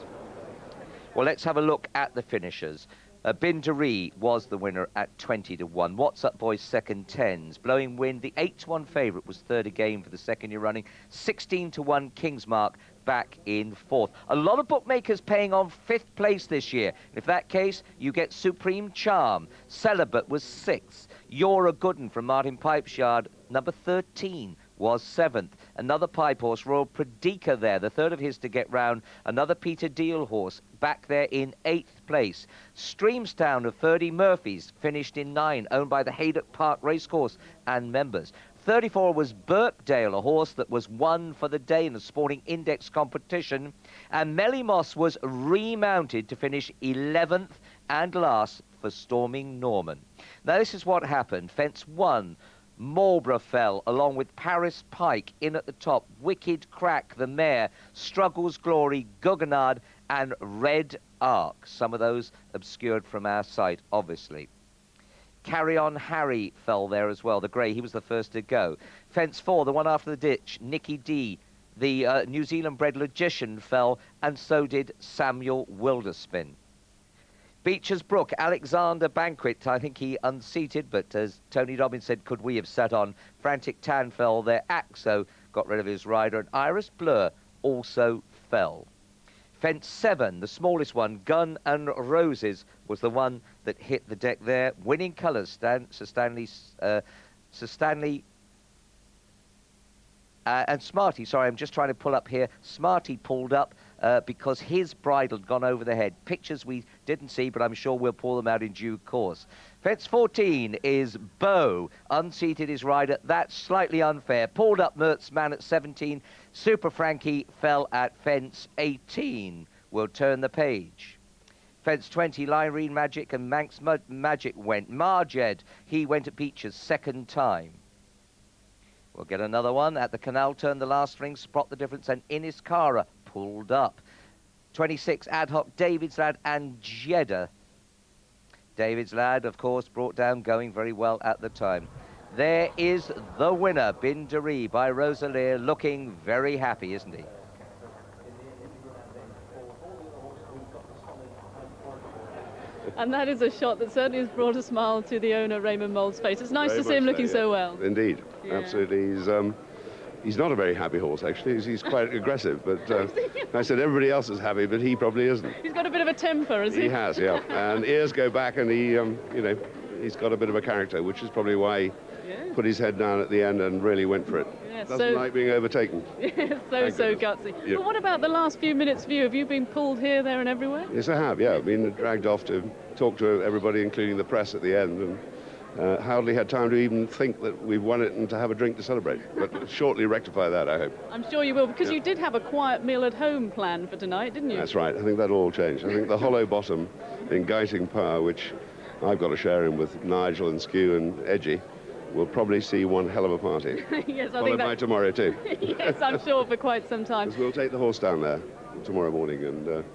Well, let's have a look at the finishers. Bindaree was the winner at 20-1. What's Up Boys second 10s. Blowing Wind, the 8-1 favourite, was third again for the second year running. 16-1 Kingsmark back in fourth. A lot of bookmakers paying on fifth place this year. If that case, you get Supreme Charm. Celibate was sixth. You're a Good 'Un from Martin Pipeshard, number 13. Was seventh. Another pipe horse, Royal Pradika there, the third of his to get round. Another Peter Deal horse back there in 8th place. Streamstown of Ferdy Murphy's finished in 9, owned by the Haydock Park Racecourse and members. 34 was Birkdale, a horse that was won for the day in the Sporting Index competition. And Melimoss was remounted to finish 11th and last for Storming Norman. Now this is what happened. Fence 1. Marlborough fell, along with Paris Pike in at the top. Wicked Crack, the mare, Struggles Glory, Guggenard, and Red Arc. Some of those obscured from our sight, obviously. Carry On Harry fell there as well, the grey. He was the first to go. Fence 4, the one after the ditch, Nicky D, the New Zealand-bred Logician, fell, and so did Samuel Wilderspin. Beecher's Brook, Alexander Banquet, I think he unseated, but as Tony Dobbins said, could we have sat on? Frantic Tan fell there. Axo got rid of his rider, and Iris Blur also fell. Fence 7, the smallest one, Gun and Roses, was the one that hit the deck there. Winning colours, Sir Stanley and Smarty, sorry, I'm just trying to pull up here. Smarty pulled up because his bridle had gone over the head. Pictures we didn't see, but I'm sure we'll pull them out in due course. Fence 14 is Beau, unseated his rider. That's slightly unfair. Pulled up Mertz Man at 17. Super Frankie fell at fence 18. We'll turn the page. Fence 20, Lyrene Magic and Manx Magic went. Marjed, he went at Beecher's second time. We'll get another one at the canal turn, the last ring, Spot the Difference, and Iniscara pulled up. 26, Ad Hoc, David's Lad, and Jeddah. David's Lad, of course, brought down, going very well at the time. There is the winner, Bindaree by Rosalie, looking very happy, isn't he? And that is a shot that certainly has brought a smile to the owner, Raymond Mould's face. It's nice to see him looking so well. Indeed, Yeah. absolutely. He's not a very happy horse, actually. He's quite aggressive, but I said everybody else is happy, but he probably isn't. He's got a bit of a temper, has he? He has, yeah. And ears go back, and he, you know, he's got a bit of a character, which is probably why he put his head down at the end and really went for it. Yeah, Doesn't like being overtaken. so gutsy. Yeah. But what about the last few minutes view? Have you been pulled here, there, and everywhere? Yes, I have, yeah. I've been dragged off to talk to everybody, including the press at the end, and hardly had time to even think that we've won it and to have a drink to celebrate. But shortly rectify that, I hope. I'm sure you will, because you did have a quiet meal at home planned for tonight, didn't you? That's right. I think that'll all change. I think the hollow bottom in Guiting Power, which I've got to share in with Nigel and Skew and Edgy, we'll probably see one hell of a party. Yes, I Followed think by tomorrow too. Yes, I'm sure for quite some time. Because we'll take the horse down there tomorrow morning and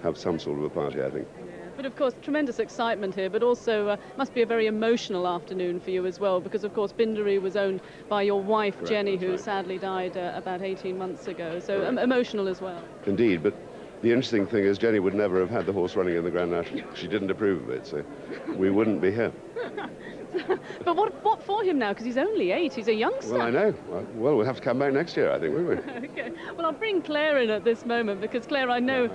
have some sort of a party, I think. But of course, tremendous excitement here, but also must be a very emotional afternoon for you as well, because of course Bindaree was owned by your wife, Correct, Jenny, who right. sadly died about 18 months ago. So emotional as well. Indeed, but the interesting thing is Jenny would never have had the horse running in the Grand National. She didn't approve of it, so we wouldn't be here. But what for him now? Because he's only 8. He's a youngster. Well, I know. Well, we'll have to come back next year, I think, won't we? Okay. Well, I'll bring Claire in at this moment, because Claire, I know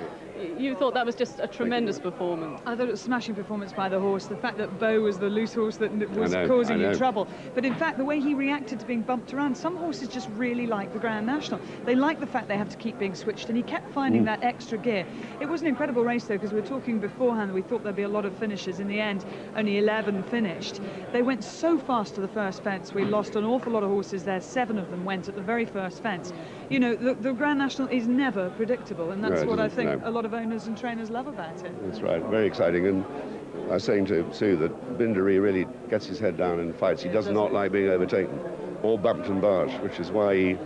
you thought that was just a tremendous performance. I thought it was a smashing performance by the horse. The fact that Beau was the loose horse that was I know. causing you trouble. But in fact, the way he reacted to being bumped around, some horses just really like the Grand National. They like the fact they have to keep being switched, and he kept finding that extra gear. It was an incredible race, though, because we were talking beforehand that we thought there'd be a lot of finishes. In the end, only 11 finished. They went so fast to the first fence. We lost an awful lot of horses there. 7 of them went at the very first fence. You know, the Grand National is never predictable, and that's what I think a lot of owners and trainers love about it. That's right, very exciting. And I was saying to Sue that Bindaree really gets his head down and fights. He does not like being overtaken or bumped and barged, which is why he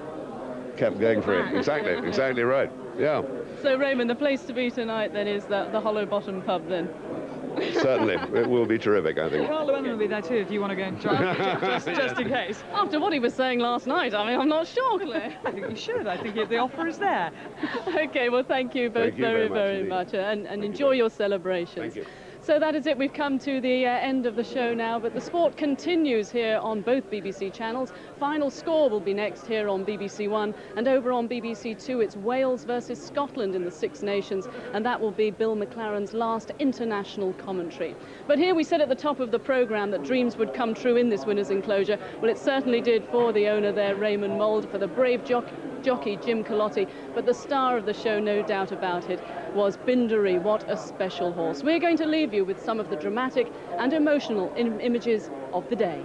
kept going for it. Exactly right. Yeah. So Raymond, the place to be tonight then is the Hollow Bottom pub then? Certainly, it will be terrific, I think. Carl Lllwelllyn will be there too if you want to go and try, just in case. After what he was saying last night, I mean, I'm not sure, Claire. I think you should. I think the offer is there. Okay, well, thank you both very much, and enjoy your celebrations. Thank you. So that is it. We've come to the end of the show now, but the sport continues here on both BBC channels. Final score will be next here on BBC One, and over on BBC Two, it's Wales versus Scotland in the Six Nations, and that will be Bill McLaren's last international commentary. But here we said at the top of the programme that dreams would come true in this winners' enclosure. Well, it certainly did for the owner there, Raymond Mould, for the brave jockey Jim Culloty, but the star of the show, no doubt about it, was Bindaree. What a special horse. We're going to leave you with some of the dramatic and emotional images of the day.